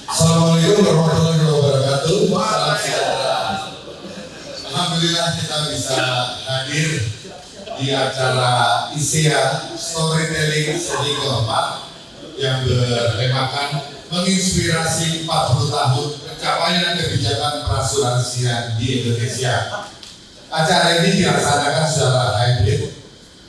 Assalamualaikum warahmatullahi wabarakatuh. Salam sejahtera. Alhamdulillah kita bisa hadir di acara ISEA Storytelling Seni keempat yang bertemakan menginspirasi 40 tahun pencapaian kebijakan perasuransian di Indonesia. Acara ini dilaksanakan secara hybrid.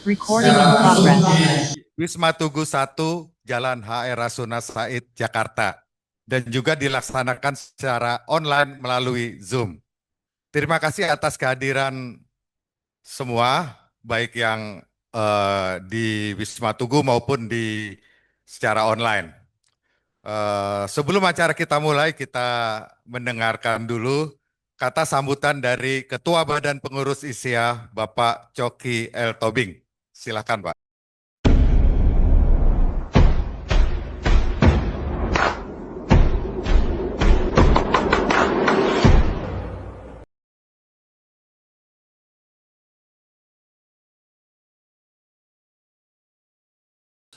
Recording in progress. Di Wisma Tugu 1, Jalan HR Rasuna Said, Jakarta. Dan juga dilaksanakan secara online melalui Zoom. Terima kasih atas kehadiran semua, baik yang di Wisma Tugu maupun secara online. Sebelum acara kita mulai, kita mendengarkan dulu kata sambutan dari Ketua Badan Pengurus ISEA, Bapak Coki L. Tobing. Silakan, Pak.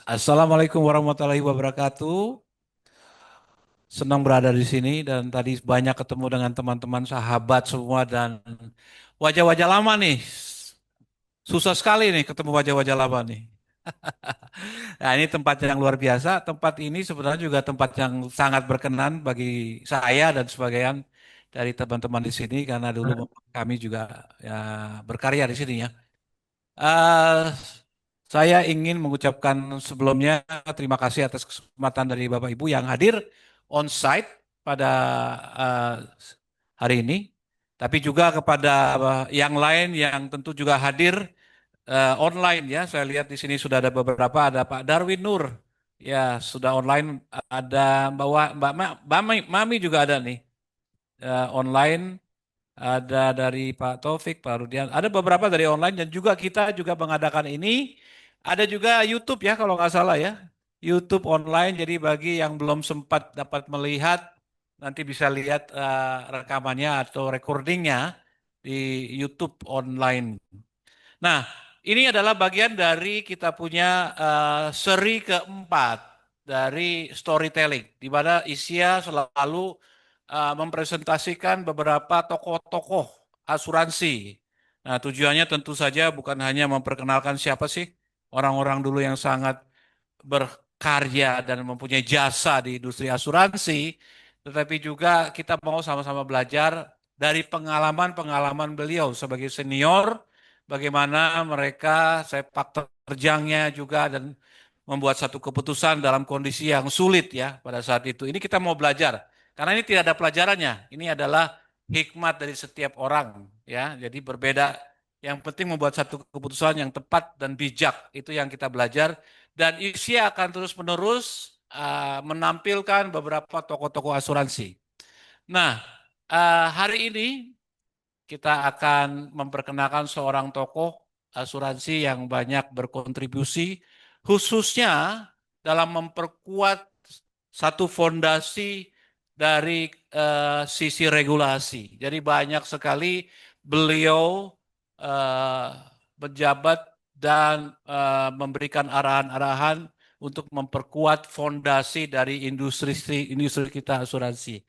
Assalamualaikum warahmatullahi wabarakatuh. Senang berada di sini dan tadi banyak ketemu dengan teman-teman sahabat semua dan wajah-wajah lama nih. Susah sekali nih ketemu wajah-wajah lama nih. Nah, ini tempat yang luar biasa. Tempat ini sebenarnya juga tempat yang sangat berkenan bagi saya dan sebagian dari teman-teman di sini karena dulu kami juga ya, berkarya di sini ya. Eh, Saya ingin mengucapkan sebelumnya terima kasih atas kesempatan dari Bapak Ibu yang hadir on-site pada hari ini. Tapi juga kepada yang lain yang tentu juga hadir online ya. Saya lihat di sini sudah ada beberapa, ada Pak Darwin Nur. Ya, sudah online. Ada Mami juga ada nih online. Ada dari Pak Taufik, Pak Rudian. Ada beberapa dari online dan juga kita juga mengadakan ini. Ada juga YouTube ya kalau nggak salah ya. YouTube online, jadi bagi yang belum sempat dapat melihat, nanti bisa lihat rekamannya atau recordingnya di YouTube online. Nah, ini adalah bagian dari kita punya seri keempat dari storytelling, di mana ISEA selalu mempresentasikan beberapa tokoh-tokoh asuransi. Nah, tujuannya tentu saja bukan hanya memperkenalkan siapa sih orang-orang dulu yang sangat berkarya dan mempunyai jasa di industri asuransi, tetapi juga kita mau sama-sama belajar dari pengalaman-pengalaman beliau sebagai senior, bagaimana mereka sepak terjangnya juga dan membuat satu keputusan dalam kondisi yang sulit ya pada saat itu. Ini kita mau belajar. Karena ini tidak ada pelajarannya. Ini adalah hikmat dari setiap orang ya. Jadi berbeda. Yang penting membuat satu keputusan yang tepat dan bijak. Itu yang kita belajar. Dan ISEA akan terus-menerus menampilkan beberapa tokoh-tokoh asuransi. Nah, hari ini kita akan memperkenalkan seorang tokoh asuransi yang banyak berkontribusi, khususnya dalam memperkuat satu fondasi dari sisi regulasi. Jadi banyak sekali beliau menjabat dan memberikan arahan-arahan untuk memperkuat fondasi dari industri kita asuransi.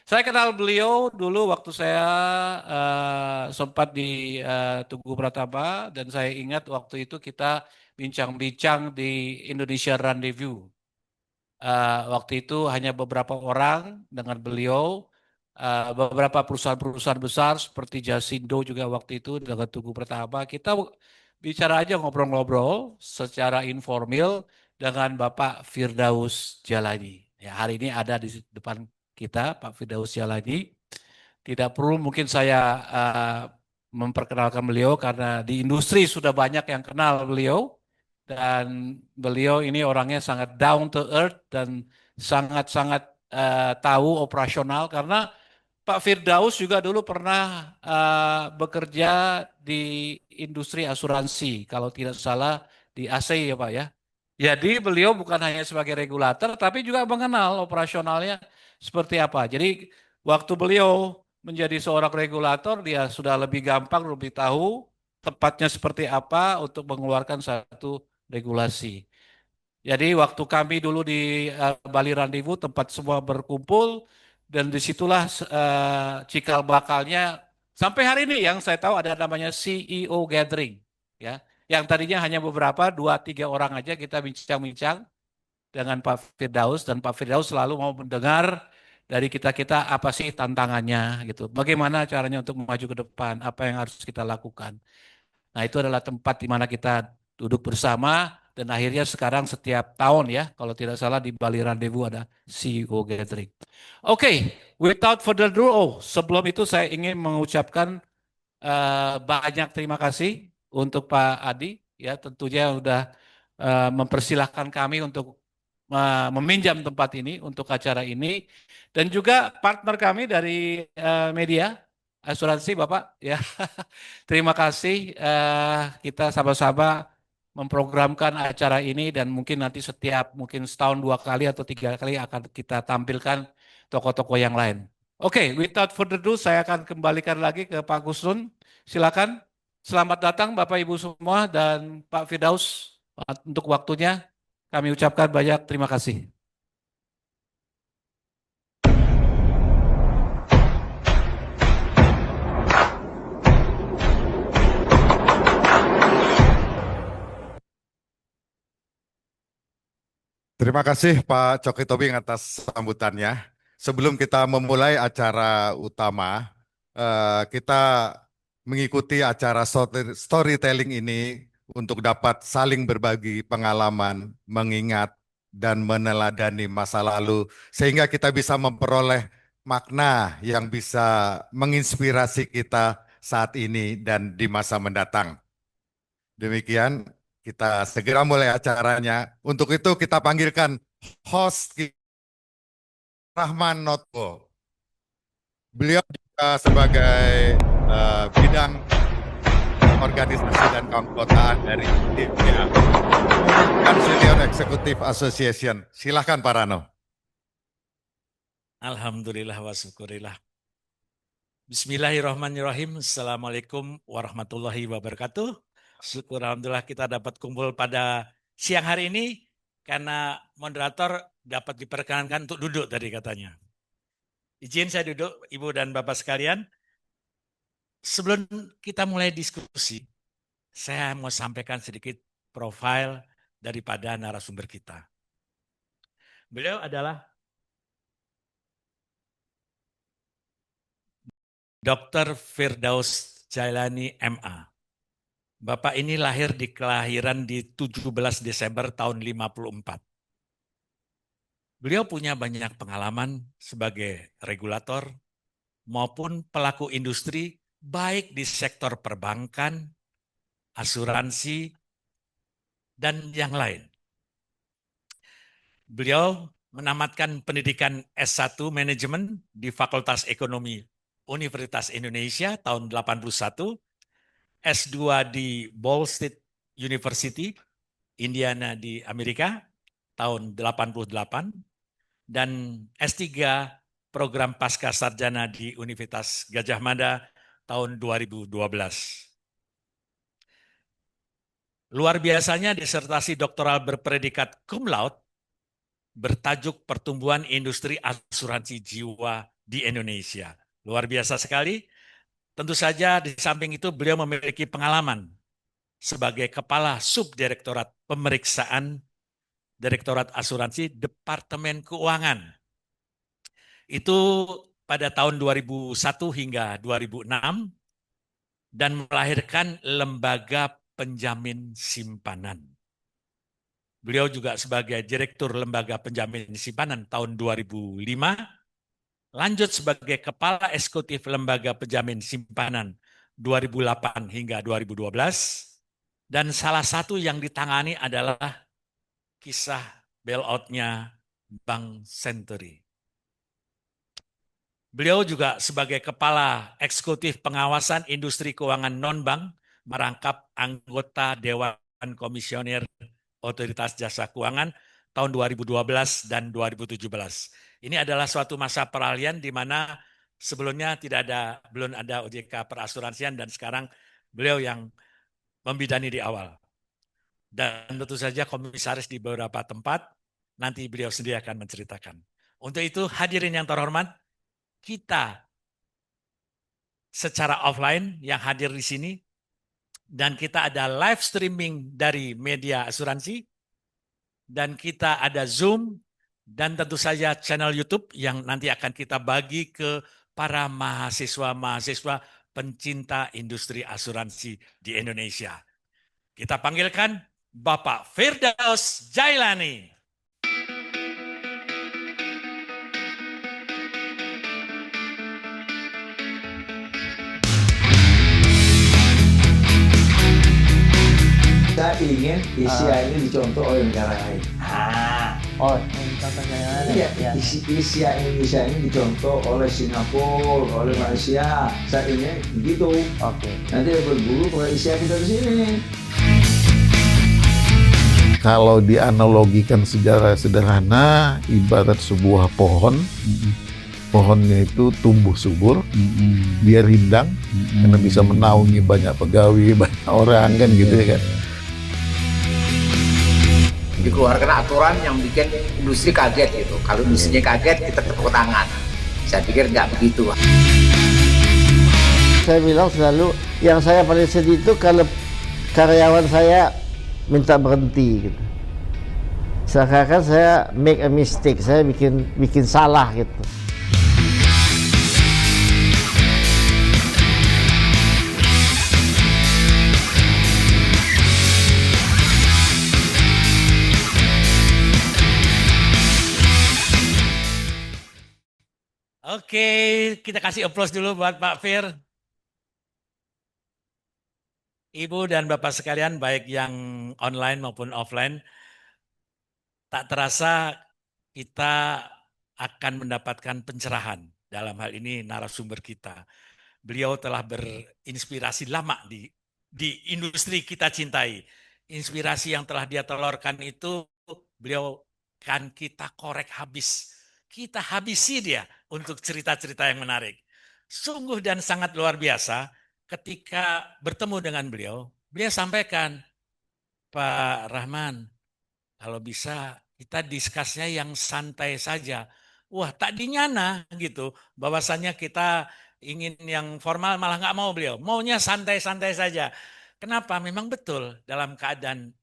Saya kenal beliau dulu waktu saya sempat di Tugu Pratama dan saya ingat waktu itu kita bincang-bincang di Indonesia Rendezvous. Waktu itu hanya beberapa orang dengan beliau, beberapa perusahaan-perusahaan besar seperti Jasindo juga waktu itu dengan Tugu Pertama. Kita bicara aja ngobrol-ngobrol secara informal dengan Bapak Firdaus Jalani. Ya, hari ini ada di depan kita Pak Firdaus Jalani. Tidak perlu mungkin saya memperkenalkan beliau karena di industri sudah banyak yang kenal beliau. Dan beliau ini orangnya sangat down to earth dan sangat-sangat tahu operasional karena Pak Firdaus juga dulu pernah bekerja di industri asuransi, kalau tidak salah di AC ya Pak ya. Jadi beliau bukan hanya sebagai regulator tapi juga mengenal operasionalnya seperti apa. Jadi waktu beliau menjadi seorang regulator dia sudah lebih gampang, lebih tahu tepatnya seperti apa untuk mengeluarkan satu regulasi. Jadi waktu kami dulu di Bali Rendezvous tempat semua berkumpul dan disitulah cikal bakalnya sampai hari ini yang saya tahu ada namanya CEO Gathering, ya, yang tadinya hanya beberapa 2-3 orang aja kita bincang-bincang dengan Pak Firdaus dan Pak Firdaus selalu mau mendengar dari kita-kita apa sih tantangannya gitu, bagaimana caranya untuk maju ke depan, apa yang harus kita lakukan. Nah, itu adalah tempat di mana kita duduk bersama dan akhirnya sekarang setiap tahun ya, kalau tidak salah di Bali Rendezvous ada CEO Gathering. Oke, without further ado, sebelum itu saya ingin mengucapkan banyak terima kasih untuk Pak Adi ya, tentunya sudah mempersilahkan kami untuk meminjam tempat ini untuk acara ini dan juga partner kami dari media asuransi Bapak ya. Terima kasih kita sama-sama memprogramkan acara ini dan mungkin nanti setiap mungkin setahun 2 kali atau 3 kali akan kita tampilkan tokoh-tokoh yang lain. Oke, without further ado saya akan kembalikan lagi ke Pak Gusrun. Silakan. Selamat datang Bapak Ibu semua dan Pak Firdaus untuk waktunya. Kami ucapkan banyak terima kasih. Terima kasih Pak Coki Tobing atas sambutannya. Sebelum kita memulai acara utama, kita mengikuti acara storytelling ini untuk dapat saling berbagi pengalaman, mengingat, dan meneladani masa lalu, sehingga kita bisa memperoleh makna yang bisa menginspirasi kita saat ini dan di masa mendatang. Demikian, kita segera mulai acaranya. Untuk itu kita panggilkan host Rahman Notbo. Beliau juga sebagai bidang organisasi dan keanggotaan dari IPA, American Senior Executive Association. Silahkan Pak Rano. Alhamdulillah wa syukurillah. Bismillahirrahmanirrahim. Assalamualaikum warahmatullahi wabarakatuh. Syukur alhamdulillah kita dapat kumpul pada siang hari ini karena moderator dapat diperkenankan untuk duduk tadi katanya. Izin saya duduk Ibu dan Bapak sekalian. Sebelum kita mulai diskusi, saya mau sampaikan sedikit profil daripada narasumber kita. Beliau adalah Dr. Firdaus Jailani MA. Bapak ini lahir di kelahiran di 17 Desember tahun 54. Beliau punya banyak pengalaman sebagai regulator maupun pelaku industri baik di sektor perbankan, asuransi, dan yang lain. Beliau menamatkan pendidikan S1 Manajemen di Fakultas Ekonomi Universitas Indonesia tahun 81, S2 di Ball State University, Indiana di Amerika tahun 88, dan S3 program pasca sarjana di Universitas Gajah Mada tahun 2012. Luar biasanya disertasi doktoral berpredikat cum laude bertajuk Pertumbuhan Industri Asuransi Jiwa di Indonesia. Luar biasa sekali. Tentu saja di samping itu beliau memiliki pengalaman sebagai Kepala Subdirektorat Pemeriksaan Direktorat Asuransi Departemen Keuangan. Itu pada tahun 2001 hingga 2006 dan melahirkan Lembaga Penjamin Simpanan. Beliau juga sebagai Direktur Lembaga Penjamin Simpanan tahun 2005, lanjut sebagai Kepala Eksekutif Lembaga Penjamin Simpanan 2008 hingga 2012, dan salah satu yang ditangani adalah kisah bailout-nya Bank Century. Beliau juga sebagai Kepala Eksekutif Pengawasan Industri Keuangan Non-Bank merangkap anggota Dewan Komisioner Otoritas Jasa Keuangan tahun 2012 dan 2017. Ini adalah suatu masa peralihan di mana sebelumnya belum ada OJK perasuransian dan sekarang beliau yang membidani di awal. Dan tentu saja komisaris di beberapa tempat, nanti beliau sendiri akan menceritakan. Untuk itu hadirin yang terhormat, kita secara offline yang hadir di sini, dan kita ada live streaming dari media asuransi, dan kita ada Zoom, dan tentu saja channel YouTube yang nanti akan kita bagi ke para mahasiswa-mahasiswa pencinta industri asuransi di Indonesia. Kita panggilkan Bapak Firdaus Jailani. Kita ingin ISIA ini dicontoh oleh negara lain. Oh, contohnya Iya, ya. ISIA Indonesia ini dicontoh oleh Singapura, oleh Malaysia. Saat ini begitu. Oke. Nanti berburu oleh ISIA kita di sini. Kalau dianalogikan secara sederhana, ibarat sebuah pohon, pohonnya itu tumbuh subur, dia rindang, karena bisa menaungi banyak pegawai, banyak orang kan gitu ya kan. Dikeluarkan aturan yang bikin industri kaget gitu. Kalau industrinya kaget, kita tepuk tangan. Saya pikir nggak begitu. Saya bilang selalu, yang saya paling sedih itu kalau karyawan saya minta berhenti gitu. Seakan-akan saya make a mistake, saya bikin salah gitu. Oke, kita kasih aplaus dulu buat Pak Fir. Ibu dan Bapak sekalian, baik yang online maupun offline, tak terasa kita akan mendapatkan pencerahan. Dalam hal ini narasumber kita. Beliau telah berinspirasi lama di industri kita cintai. Inspirasi yang telah dia telurkan itu beliau kan kita korek habis. Kita habisi dia untuk cerita-cerita yang menarik. Sungguh dan sangat luar biasa ketika bertemu dengan beliau sampaikan, Pak Rahman, kalau bisa kita diskusinya yang santai saja. Wah, tak dinyana gitu. Bahwasannya kita ingin yang formal malah nggak mau beliau. Maunya santai-santai saja. Kenapa? Memang betul dalam keadaan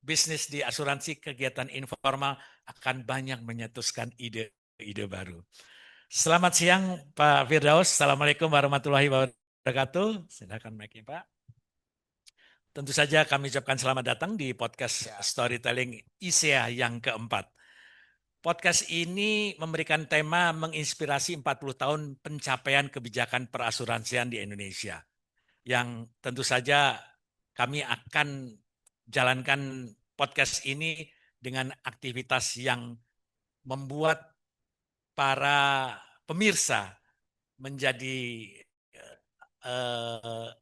bisnis di asuransi kegiatan informal akan banyak menyetuskan ide-ide baru. Selamat siang Pak Firdaus. Assalamualaikum warahmatullahi wabarakatuh. Silakan mic-nya Pak. Tentu saja kami ucapkan selamat datang di podcast Storytelling ISEA yang keempat. Podcast ini memberikan tema menginspirasi 40 tahun pencapaian kebijakan perasuransian di Indonesia. Yang tentu saja kami akan jalankan podcast ini dengan aktivitas yang membuat para pemirsa menjadi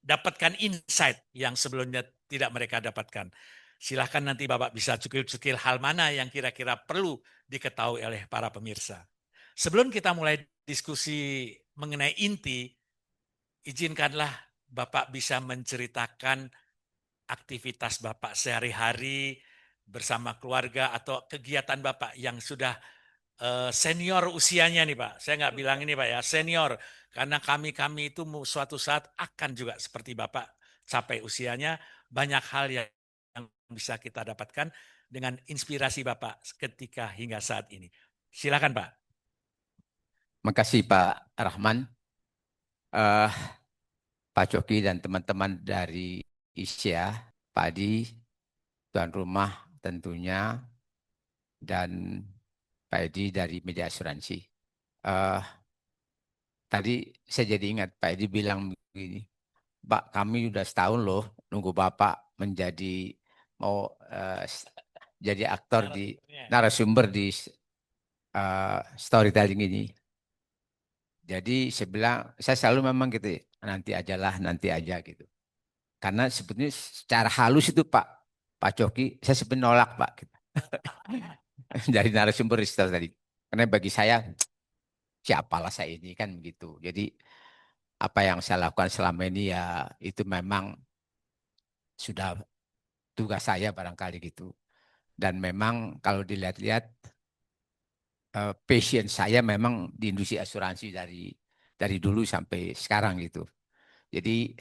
dapatkan insight yang sebelumnya tidak mereka dapatkan. Silahkan nanti Bapak bisa cukil-cukil hal mana yang kira-kira perlu diketahui oleh para pemirsa. Sebelum kita mulai diskusi mengenai inti, izinkanlah Bapak bisa menceritakan aktivitas Bapak sehari-hari bersama keluarga atau kegiatan Bapak yang sudah senior usianya nih Pak. Saya nggak bilang ini Pak ya, senior. Karena kami itu suatu saat akan juga seperti Bapak capai usianya. Banyak hal yang bisa kita dapatkan dengan inspirasi Bapak ketika hingga saat ini. Silakan Pak. Makasih Pak Rahman, Pak Coki dan teman-teman dari ISIA, Pak Adi, tuan rumah tentunya, dan Pak Edi dari media asuransi. Tadi saya jadi ingat Pak Edi bilang begini, Pak kami sudah setahun loh nunggu Bapak menjadi jadi aktor di narasumber di storytelling ini. Jadi saya bilang, saya selalu memang gitu, nanti aja gitu. Karena sebetulnya secara halus itu Pak Coki, saya sebenarnya nolak Pak. Gitu. Dari narasumber tadi. Karena bagi saya, siapalah saya ini kan begitu. Jadi apa yang saya lakukan selama ini ya itu memang sudah tugas saya barangkali gitu. Dan memang kalau dilihat-lihat passion saya memang di industri asuransi dari dulu sampai sekarang gitu. Jadi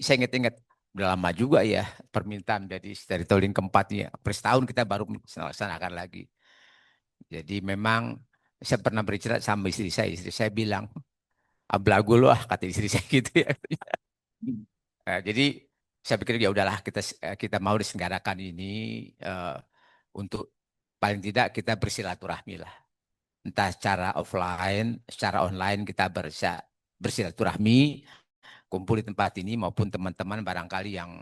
saya ingat-ingat udah lama juga ya permintaan dari tolling keempat ini. Per tahun kita baru melaksanakan lagi. Jadi memang saya pernah bercerita sama istri saya bilang, ablagu loh kata istri saya gitu ya. Jadi saya pikir ya udahlah kita mau diselenggarakan ini untuk paling tidak kita bersilaturahmi lah. Entah secara offline, secara online kita bersilaturahmi, kumpul di tempat ini maupun teman-teman barangkali yang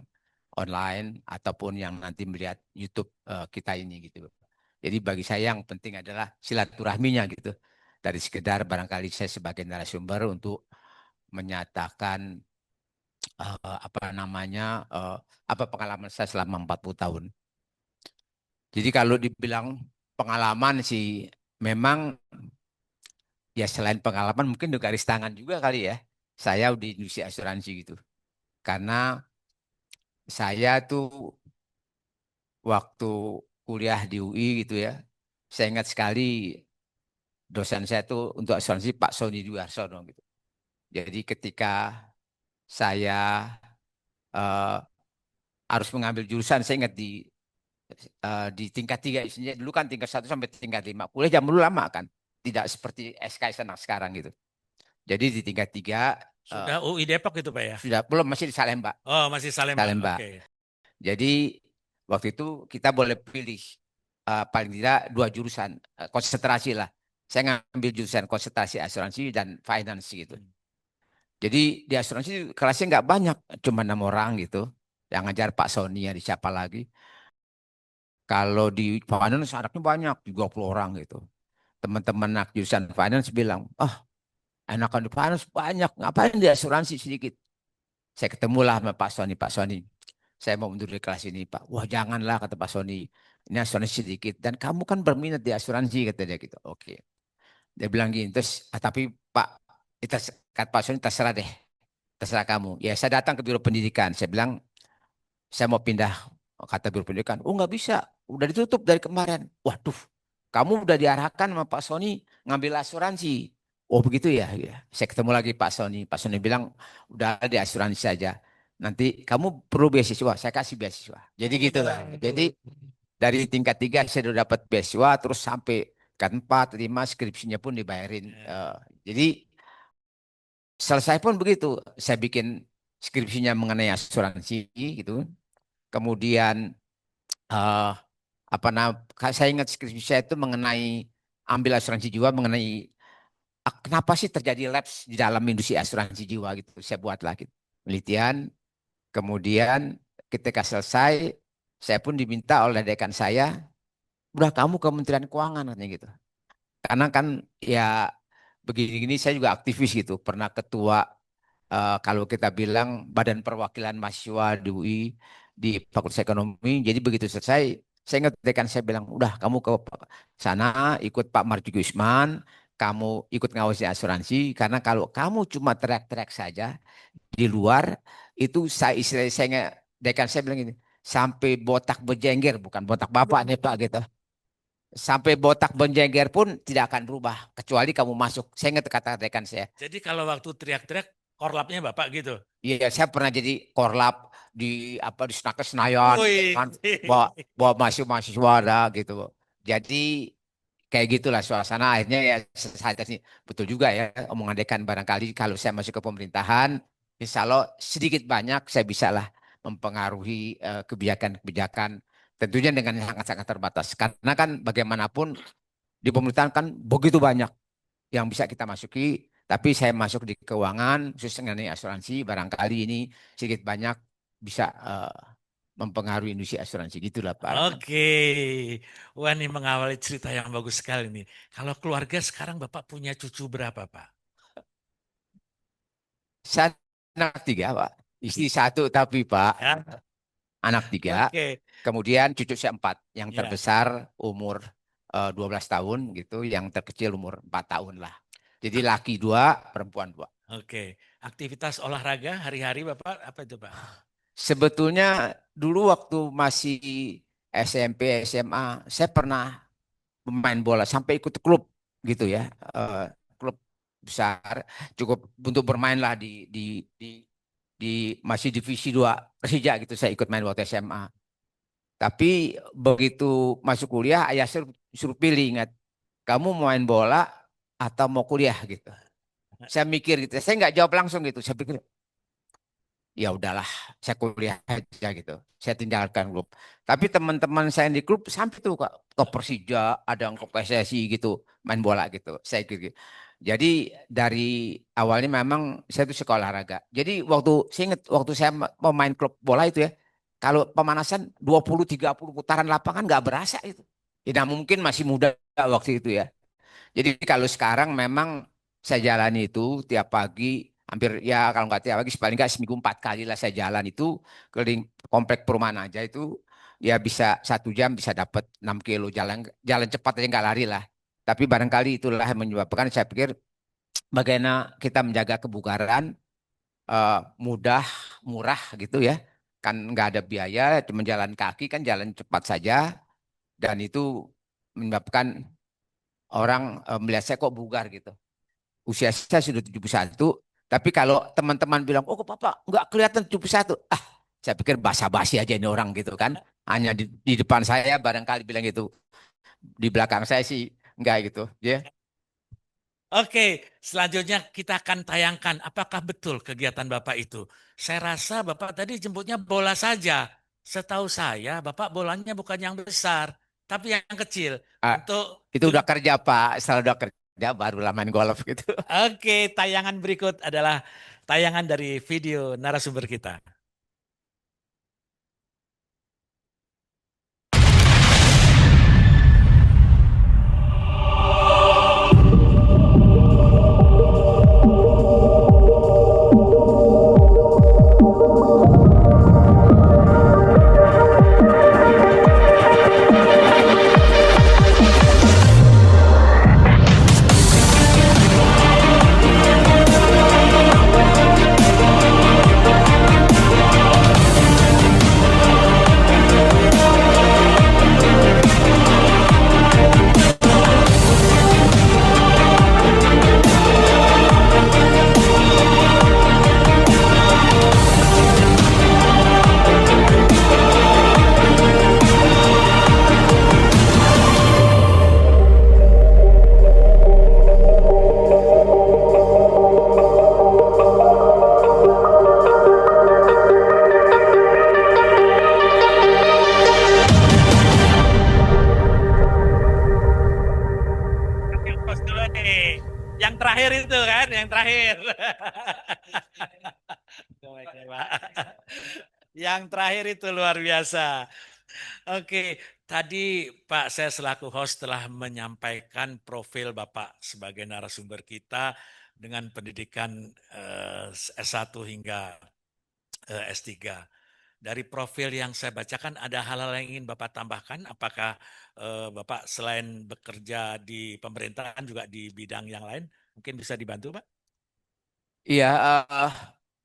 online ataupun yang nanti melihat YouTube kita ini gitu. Jadi bagi saya yang penting adalah silaturahminya gitu. Dari sekedar barangkali saya sebagai narasumber untuk menyatakan apa pengalaman saya selama 40 tahun. Jadi kalau dibilang pengalaman sih memang ya selain pengalaman mungkin di garis tangan juga kali ya. Saya di industri asuransi gitu. Karena saya tuh waktu kuliah di UI gitu ya. Saya ingat sekali dosen saya tuh untuk asuransi Pak Sony Duarsono gitu. Jadi ketika saya harus mengambil jurusan, saya ingat di tingkat 3, isinya dulu kan tingkat 1 sampai tingkat 5. Kuliah jam dulu lama kan. Tidak seperti SKSN sekarang gitu. Jadi di tingkat 3 Sudah UI Depok itu Pak ya? sudah belum, masih di Salemba. Oh, masih Salemba. Salemba. Oke. Jadi waktu itu kita boleh pilih paling tidak 2 jurusan konsentrasi lah. Saya ngambil jurusan konsentrasi asuransi dan finance gitu. Jadi di asuransi kelasnya nggak banyak, cuma 6 orang gitu. Yang ngajar Pak Sony ya, di siapa lagi. Kalau di finance anaknya banyak, 20 orang gitu. Teman-teman anak jurusan finance bilang, enakan di finance banyak, ngapain di asuransi sedikit. Saya ketemulah sama Pak Sony, saya mau mundur di kelas ini Pak. Wah janganlah kata Pak Sony, ini asuransi sedikit. Dan kamu kan berminat di asuransi kata dia gitu. Oke. Dia bilang gini, terus tapi Pak, kata Pak Sony terserah deh. Terserah kamu. Ya saya datang ke biro pendidikan. Saya bilang, saya mau pindah. Kata biro pendidikan, oh nggak bisa. Udah ditutup dari kemarin. Waduh, kamu udah diarahkan sama Pak Sony ngambil asuransi. Oh begitu ya. Saya ketemu lagi Pak Sony. Pak Sony bilang, udah di asuransi saja. Nanti kamu perlu beasiswa, saya kasih beasiswa. Jadi gitu lah. Jadi dari tingkat 3 saya sudah dapat beasiswa, terus sampai tingkat 4, 5 skripsinya pun dibayarin. Jadi selesai pun begitu. Saya bikin skripsinya mengenai asuransi gitu. Kemudian saya ingat skripsi saya itu mengenai ambil asuransi jiwa, mengenai kenapa sih terjadi lapse di dalam industri asuransi jiwa gitu. Saya buat lagi penelitian. Kemudian ketika selesai, saya pun diminta oleh dekan saya, udah kamu Kementerian Keuangan katanya gitu. Karena kan ya begini-gini saya juga aktivis gitu. Pernah ketua kalau kita bilang Badan Perwakilan Mahasiswa di UI di Fakultas Ekonomi. Jadi begitu selesai, saya ingat dekan saya bilang, udah kamu ke sana ikut Pak Marjuki Usman, kamu ikut ngawasi asuransi. Karena kalau kamu cuma teriak-teriak saja di luar, itu saya dekan saya bilang gini, sampai botak berjengger, bukan botak bapak nih Pak gitu. Sampai botak berjengger pun tidak akan berubah kecuali kamu masuk. Saya ingat kata dekan saya. Jadi kalau waktu teriak-teriak korlapnya Bapak gitu. Iya, saya pernah jadi korlap di Senayan, Wih. kan, bawa mahasiswa ada gitu. Jadi kayak gitulah suasana. Akhirnya ya saya ini betul juga ya omongan dekan, barangkali kalau saya masuk ke pemerintahan, insya Allah sedikit banyak saya bisa lah mempengaruhi kebijakan-kebijakan, tentunya dengan sangat-sangat terbatas. Karena kan bagaimanapun di pemerintahan kan begitu banyak yang bisa kita masuki, tapi saya masuk di keuangan, khusus mengenai asuransi, barangkali ini sedikit banyak bisa mempengaruhi industri asuransi, gitulah Pak. Oke. Wah ini mengawali cerita yang bagus sekali nih. Kalau keluarga sekarang Bapak punya cucu berapa Pak? Saya anak 3 Pak, istri 1 tapi Pak, Ya. anak 3. Oke. Kemudian cucu saya 4, yang Ya. terbesar umur 12 tahun gitu, yang terkecil umur 4 tahun lah. Jadi laki 2, perempuan 2. Oke. Aktivitas olahraga hari-hari Bapak apa itu Pak? Sebetulnya dulu waktu masih SMP, SMA, saya pernah pemain bola sampai ikut klub gitu ya. Klub besar cukup untuk bermain lah di masih divisi 2 Persija gitu, saya ikut main waktu SMA. Tapi begitu masuk kuliah ayah suruh pilih, ingat, kamu mau main bola atau mau kuliah gitu. Saya mikir gitu, saya nggak jawab langsung gitu. Saya pikir ya udahlah, saya kuliah aja gitu. Saya tinggalkan klub. Tapi teman-teman saya di klub sampai tuh ke Persija, ada yang ke PSSI gitu, main bola gitu. Saya gitu. Jadi dari awalnya memang saya itu sekolah olahraga. Jadi saya ingat waktu saya mau main klub bola itu ya, kalau pemanasan 20-30 putaran lapangan nggak berasa itu. Ya mungkin masih muda waktu itu ya. Jadi kalau sekarang memang saya jalani itu tiap pagi, hampir ya kalau nggak tiap pagi paling nggak seminggu 4 kali lah saya jalan itu keliling komplek perumahan aja itu, ya bisa 1 jam bisa dapat 6 kilo jalan jalan cepat aja nggak lari lah. Tapi barangkali itulah yang menyebabkan saya pikir bagaimana kita menjaga kebugaran, mudah, murah gitu ya. Kan nggak ada biaya, cuma jalan kaki kan jalan cepat saja, dan itu menyebabkan orang melihat saya kok bugar gitu. Usia saya sudah 71, tapi kalau teman-teman bilang, oh kok Papa nggak kelihatan 71. Ah, saya pikir basa-basi aja ini orang gitu kan. Hanya di depan saya barangkali bilang gitu. Di belakang saya sih enggak gitu. Ya. Oke, selanjutnya kita akan tayangkan apakah betul kegiatan Bapak itu. Saya rasa Bapak tadi jemputnya bola saja. Setahu saya Bapak bolanya bukan yang besar, tapi yang kecil. Ah, Untuk itu udah kerja Pak, setelah udah kerja barulah main golf gitu. Oke, tayangan berikut adalah tayangan dari video narasumber kita. Pos dulu nih. Yang terakhir itu kan, yang terakhir. Oke, Pak. Yang terakhir itu luar biasa. Oke, tadi Pak saya selaku host telah menyampaikan profil Bapak sebagai narasumber kita dengan pendidikan S1 hingga S3. Dari profil yang saya bacakan ada hal-hal yang ingin Bapak tambahkan? Apakah Bapak selain bekerja di pemerintahan juga di bidang yang lain? Mungkin bisa dibantu Pak? Iya,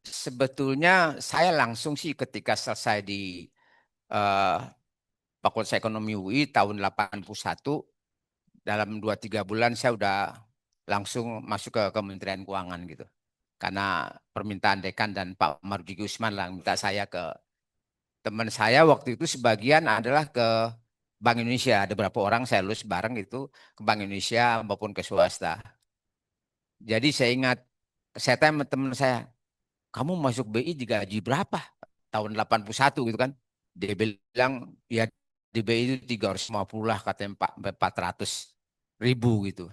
sebetulnya saya langsung sih ketika selesai di eh, Fakultas Ekonomi UI tahun 81, dalam 2-3 bulan saya udah langsung masuk ke Kementerian Keuangan gitu. Karena permintaan dekan dan Pak Marzuki Usman lah minta saya ke teman saya waktu itu, sebagian adalah ke Bank Indonesia. Ada beberapa orang saya lulus bareng itu ke Bank Indonesia maupun ke swasta. Jadi saya ingat, saya tanya teman saya, kamu masuk BI digaji berapa? Tahun 81 gitu kan. Dia bilang, ya di BI itu 350 lah katanya 400.000 gitu.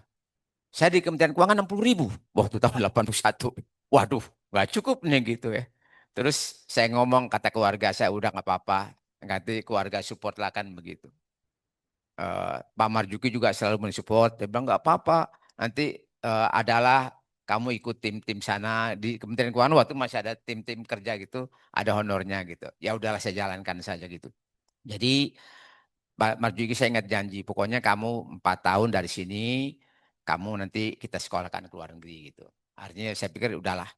Saya di Kementerian Keuangan 60.000 waktu tahun 81. Waduh, nggak cukup nih gitu ya. Terus saya ngomong, kata keluarga saya, udah nggak apa-apa. Nanti keluarga support lah kan begitu. Pak Marzuki juga selalu mensupport. Dia bilang nggak apa-apa. Nanti adalah kamu ikut tim-tim sana di Kementerian Keuangan waktu masih ada tim-tim kerja gitu, ada honornya gitu. Ya udahlah saya jalankan saja gitu. Jadi Pak Marzuki saya ingat janji, pokoknya kamu 4 tahun dari sini, kamu nanti kita sekolahkan ke luar negeri gitu. Artinya saya pikir udahlah,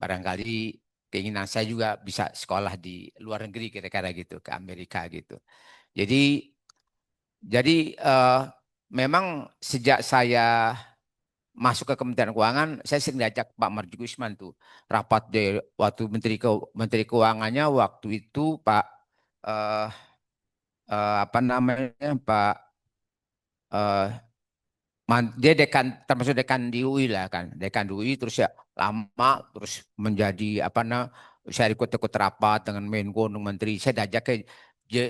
barangkali keinginan saya juga bisa sekolah di luar negeri kira-kira gitu, ke Amerika gitu. Jadi memang sejak saya masuk ke Kementerian Keuangan, saya sering diajak Pak Marjuki Usman tuh rapat waktu Menteri Keuangannya waktu itu Pak eh, apa namanya Pak eh, dia dekan termasuk dekan di UI lah kan, dekan di UI terus ya lama terus menjadi saya ikut rapat dengan Menko, dengan Menteri, saya diajak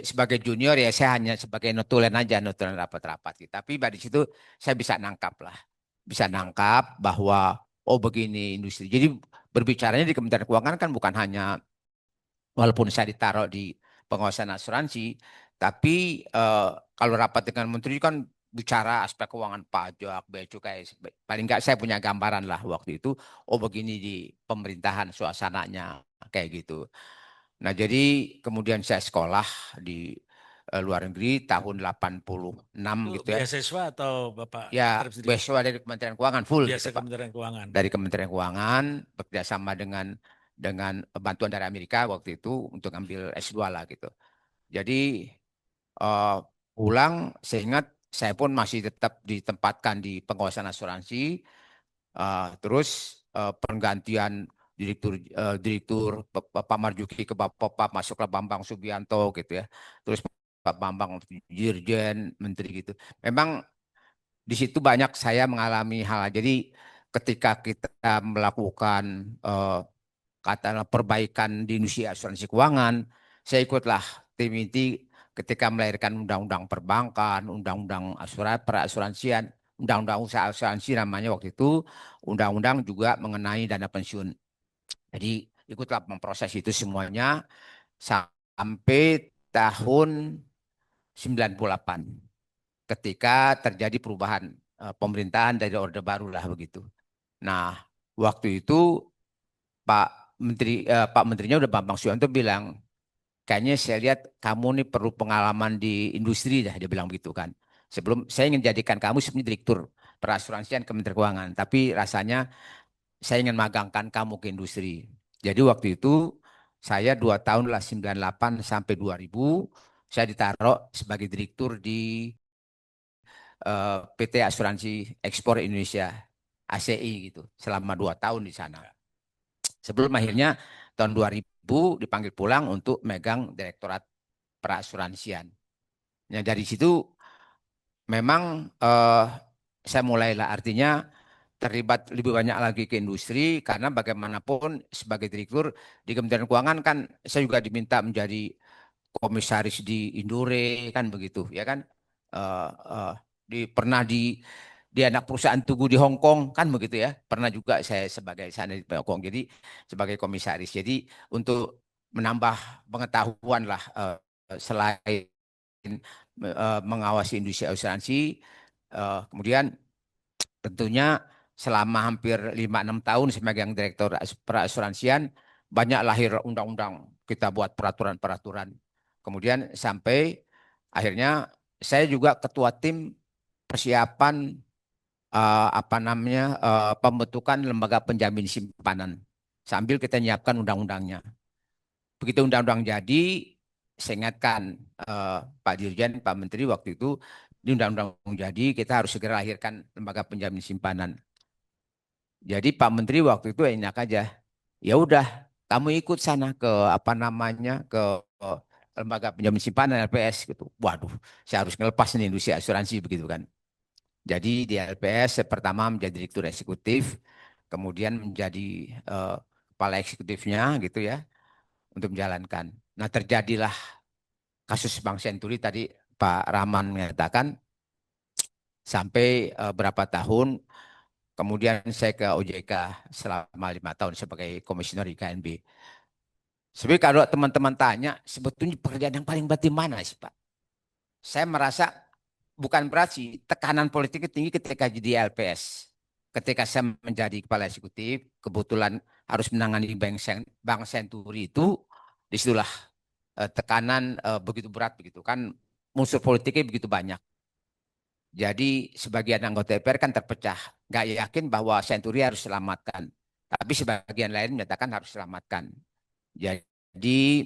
sebagai junior ya saya hanya sebagai notulen aja, notulen rapat-rapat gitu. Tapi dari situ saya bisa nangkap bahwa oh begini industri. Jadi berbicaranya di Kementerian Keuangan kan bukan hanya walaupun saya ditaruh di pengawasan asuransi, tapi kalau rapat dengan menteri kan bicara aspek keuangan pajak, bea cukai, paling nggak saya punya gambaran lah waktu itu, oh begini di pemerintahan suasananya kayak gitu. Nah jadi kemudian saya sekolah di luar negeri tahun 86 Itu gitu ya. beasiswa atau Bapak Ya, terus sendiri? beasiswa dari Kementerian Keuangan full Biasa gitu, Pak. Kementerian Keuangan. Dari Kementerian Keuangan bekerjasama dengan bantuan dari Amerika waktu itu untuk ambil S2 lah gitu. Jadi eh, pulang, saya ingat saya pun masih tetap ditempatkan di pengawasan asuransi. Terus penggantian direktur Pak Marjuki ke Bapak masuklah Bambang Subianto gitu ya. Terus Pak Bambang Dirjen Menteri gitu. Memang di situ banyak saya mengalami hal. Jadi ketika kita melakukan katakanlah perbaikan di industri asuransi keuangan, saya ikutlah tim inti ketika melahirkan undang-undang perbankan, undang-undang perasuransian, undang-undang usaha asuransi namanya waktu itu, undang-undang juga mengenai dana pensiun. Jadi ikutlah memproses itu semuanya sampai tahun 98 ketika terjadi perubahan pemerintahan dari Orde Baru lah begitu. Nah, waktu itu Pak Menterinya udah Bambang Suyanto bilang, kayaknya saya lihat kamu nih perlu pengalaman di industri dah, dia bilang begitu kan. Sebelum saya ingin jadikan kamu sebenarnya direktur perasuransian Kementerian Keuangan, tapi rasanya saya ingin magangkan kamu ke industri. Jadi waktu itu saya 2 tahun lah 98 sampai 2000 saya ditaruh sebagai direktur di PT Asuransi Ekspor Indonesia ACI gitu selama 2 tahun di sana. Sebelum akhirnya tahun 2000 dipanggil pulang untuk megang Direktorat Perasuransian. Nah dari situ memang saya mulailah artinya terlibat lebih banyak lagi ke industri karena bagaimanapun sebagai direktur di Kementerian Keuangan kan saya juga diminta menjadi komisaris di Indore kan begitu ya kan. Eh, eh, pernah di anak perusahaan Tugu di Hong Kong kan begitu ya. Pernah juga saya sebagai sana di Hong Kong jadi sebagai komisaris. Jadi untuk menambah pengetahuan lah selain mengawasi industri asuransi, kemudian tentunya selama hampir 5-6 tahun sebagai direktur perasuransian banyak lahir undang-undang, kita buat peraturan-peraturan. Kemudian sampai akhirnya saya juga ketua tim persiapan pembentukan lembaga penjamin simpanan sambil kita nyiapkan undang-undangnya. Begitu undang-undang jadi, saya ingatkan Pak Dirjen, Pak Menteri waktu itu, di undang-undang jadi kita harus segera lahirkan lembaga penjamin simpanan. Jadi Pak Menteri waktu itu enak aja, ya udah kamu ikut sana ke ke lembaga penjamin simpanan LPS gitu. Waduh, saya harus ngelepas nih industri asuransi begitu kan. Jadi di LPS saya pertama menjadi direktur eksekutif, kemudian menjadi kepala eksekutifnya gitu ya untuk menjalankan. Nah terjadilah kasus Bank Senturi tadi Pak Rahman mengatakan sampai berapa tahun, kemudian saya ke OJK selama 5 tahun sebagai komisioner IKNB. Sebenarnya kalau teman-teman tanya, sebetulnya pekerjaan yang paling berat di mana sih Pak? Saya merasa bukan berat sih, tekanan politiknya tinggi ketika jadi LPS. Ketika saya menjadi kepala eksekutif, kebetulan harus menangani Bank Senturi itu, disitulah tekanan begitu berat begitu kan, unsur politiknya begitu banyak. Jadi sebagian anggota DPR kan terpecah, nggak yakin bahwa Senturi harus selamatkan, tapi sebagian lain menyatakan harus selamatkan. Jadi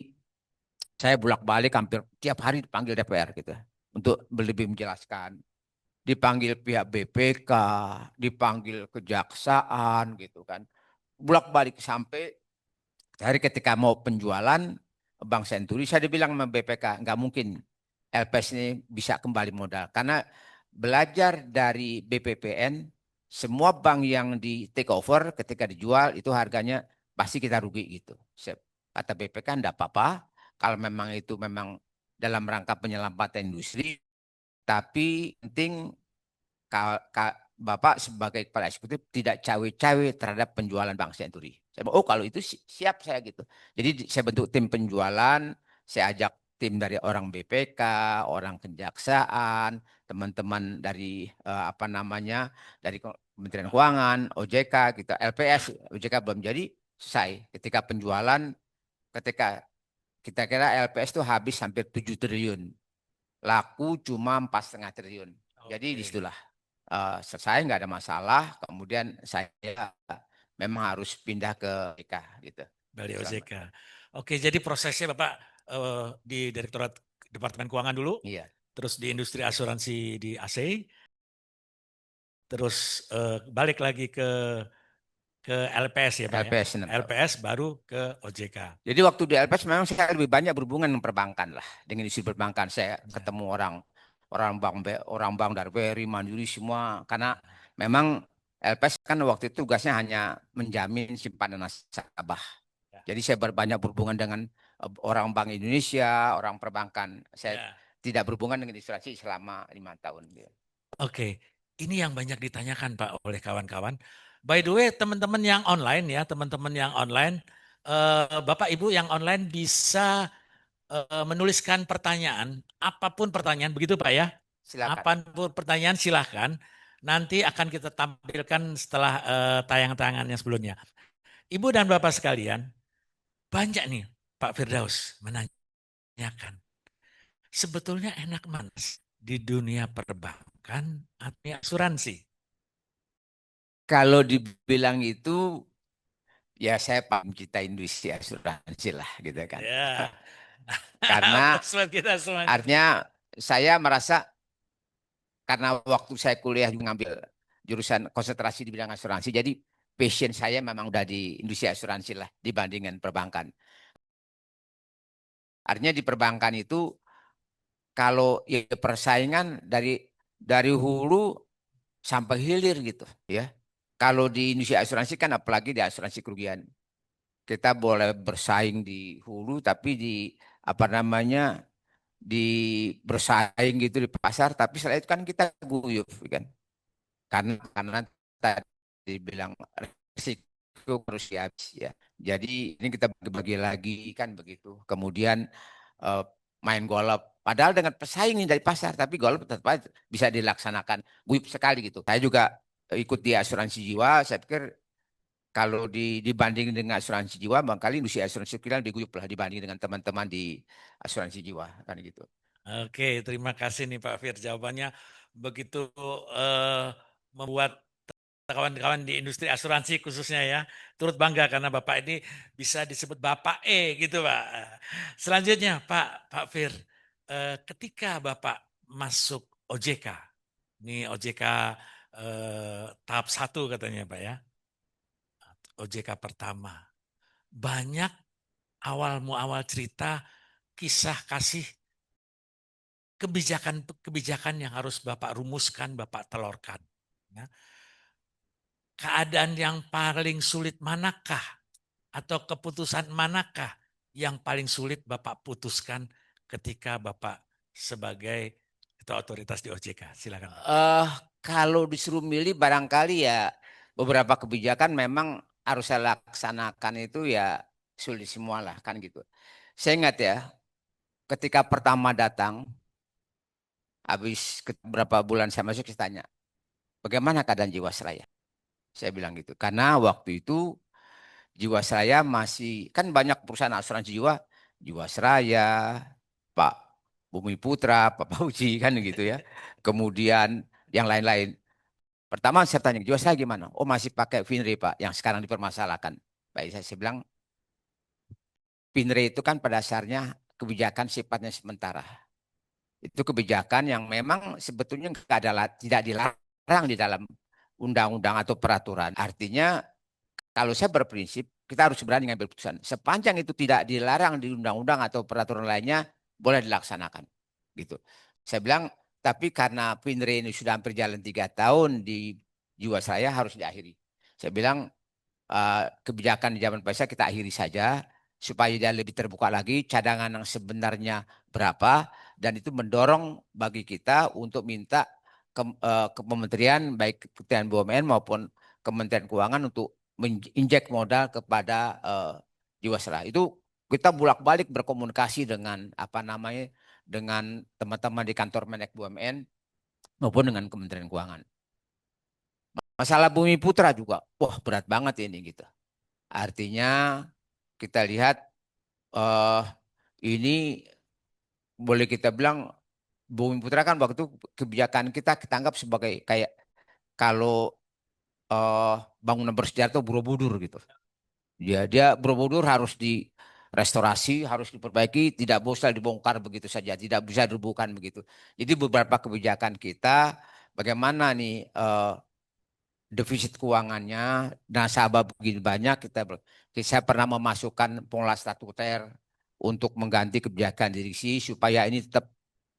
saya bolak-balik hampir tiap hari dipanggil DPR gitu untuk lebih menjelaskan. Dipanggil pihak BPK, dipanggil kejaksaan gitu kan. Bolak-balik sampai hari ketika mau penjualan Bank Senturi, saya dibilang sama BPK, nggak mungkin LPS ini bisa kembali modal. Karena belajar dari BPPN, semua bank yang di take over ketika dijual itu harganya pasti kita rugi gitu. Kata BPK, enggak apa-apa. Kalau memang itu memang dalam rangka penyelamatan industri, tapi penting Bapak sebagai kepala eksekutif tidak cawe-cawe terhadap penjualan Bank Senturi. Saya bilang, oh kalau itu siap saya gitu. Jadi saya bentuk tim penjualan, saya ajak tim dari orang BPK, orang kejaksaan, teman-teman dari apa namanya, dari Kementerian Keuangan, OJK, kita LPS, OJK belum jadi, selesai. Ketika penjualan, ketika kita kira LPS itu habis hampir 7 triliun. Laku cuma 4,5 triliun. Jadi disitulah selesai, nggak ada masalah. Kemudian saya memang harus pindah ke OJK gitu. Bali OJK. Oke, jadi prosesnya Bapak di Direktorat Departemen Keuangan dulu, Iya. terus di industri asuransi di AC, terus balik lagi ke LPS ya Pak LPS, ya. LPS baru ke OJK. Jadi waktu di LPS memang saya lebih banyak berhubungan dengan perbankan lah, dengan industri perbankan. Saya ketemu orang bank dari BRI, Mandiri semua, karena memang LPS kan waktu itu tugasnya hanya menjamin simpanan nasabah. Jadi saya banyak berhubungan dengan orang Bank Indonesia, orang perbankan. Saya tidak berhubungan dengan asuransi selama 5 tahun. Oke, ini yang banyak ditanyakan Pak oleh kawan-kawan. By the way, teman-teman yang online ya, teman-teman yang online, Bapak Ibu yang online bisa menuliskan pertanyaan, apapun pertanyaan, begitu Pak ya? Silakan. Apapun pertanyaan silahkan. Nanti akan kita tampilkan setelah tayangan-tayangan yang sebelumnya. Ibu dan Bapak sekalian, banyak nih Pak Firdaus menanyakan, sebetulnya enak mana di dunia perbankan atau asuransi? Kalau dibilang itu, ya saya paham kita industri asuransi lah gitu kan. Ya. Karena kita semua. artinya saya merasa karena waktu saya kuliah mengambil jurusan konsentrasi di bidang asuransi, jadi passion saya memang udah di industri asuransi lah dibandingkan perbankan. Artinya di perbankan itu kalau ya persaingan dari hulu sampai hilir gitu ya. Kalau di industri asuransi kan apalagi di asuransi kerugian, kita boleh bersaing di hulu tapi di apa namanya bersaing gitu di pasar, tapi setelah itu kan kita guyup kan, karena tadi bilang risiko harus dihabis ya. Jadi ini kita bagi lagi kan begitu. Kemudian main golf, padahal dengan pesaing ini dari pasar, tapi golf tetap bisa dilaksanakan guyup sekali gitu. Saya juga ikut di asuransi jiwa, saya pikir kalau dibanding dengan asuransi jiwa, barangkali industri asuransi kita lebih guyup lah dibanding dengan teman-teman di asuransi jiwa kan gitu. Oke, terima kasih nih Pak Fir, jawabannya begitu membuat kawan-kawan di industri asuransi khususnya ya turut bangga karena Bapak ini bisa disebut Bapak gitu Pak. Selanjutnya Pak Fir, ketika Bapak masuk OJK, ini OJK tahap 1 katanya Pak ya, OJK pertama, banyak awal cerita kisah kasih kebijakan yang harus Bapak rumuskan, Bapak telurkan. Ya. Keadaan yang paling sulit manakah? Atau keputusan manakah yang paling sulit Bapak putuskan ketika Bapak sebagai ketua otoritas di OJK? Silakan. Kalau disuruh milih barangkali ya beberapa kebijakan memang harus saya laksanakan itu ya sulit semua lah kan gitu. Saya ingat ya ketika pertama datang, habis beberapa bulan saya masuk, saya tanya, bagaimana keadaan Jiwasraya? Saya bilang gitu. Karena waktu itu Jiwasraya masih, kan banyak perusahaan asuransi jiwa, Jiwasraya, Pak Bumi Putra, Pak Fauzi kan gitu ya. Kemudian yang lain-lain. Pertama saya tanya, Jiwasraya gimana? Oh masih pakai Finri Pak, yang sekarang dipermasalahkan. Baik, saya bilang, PINRE itu kan pada dasarnya kebijakan sifatnya sementara. Itu kebijakan yang memang sebetulnya tidak dilarang di dalam undang-undang atau peraturan. Artinya kalau saya berprinsip kita harus berani ngambil putusan. Sepanjang itu tidak dilarang di undang-undang atau peraturan lainnya boleh dilaksanakan. Gitu. Saya bilang tapi karena PINRE ini sudah hampir jalan 3 tahun di Jiwasraya harus diakhiri. Saya bilang kebijakan di zaman Pak kita akhiri saja supaya dia lebih terbuka lagi cadangan yang sebenarnya berapa dan itu mendorong bagi kita untuk minta ke kementerian baik Kementerian BUMN maupun Kementerian Keuangan untuk menginjek modal kepada Jiwasraya. Itu kita bolak-balik berkomunikasi dengan dengan teman-teman di kantor Menek BUMN maupun dengan Kementerian Keuangan. Masalah Bumi Putra juga, wah berat banget ini gitu. Artinya kita lihat ini boleh kita bilang Bumi Putra kan waktu kebijakan kita anggap sebagai kayak kalau bangunan bersejarah itu Borobudur gitu. Ya, dia Borobudur harus direstorasi, harus diperbaiki, tidak bisa dibongkar begitu saja, tidak bisa dirubuhkan begitu. Jadi beberapa kebijakan kita bagaimana nih defisit keuangannya, nasabah begini banyak saya pernah memasukkan pengelola statuter untuk mengganti kebijakan direksi supaya ini tetap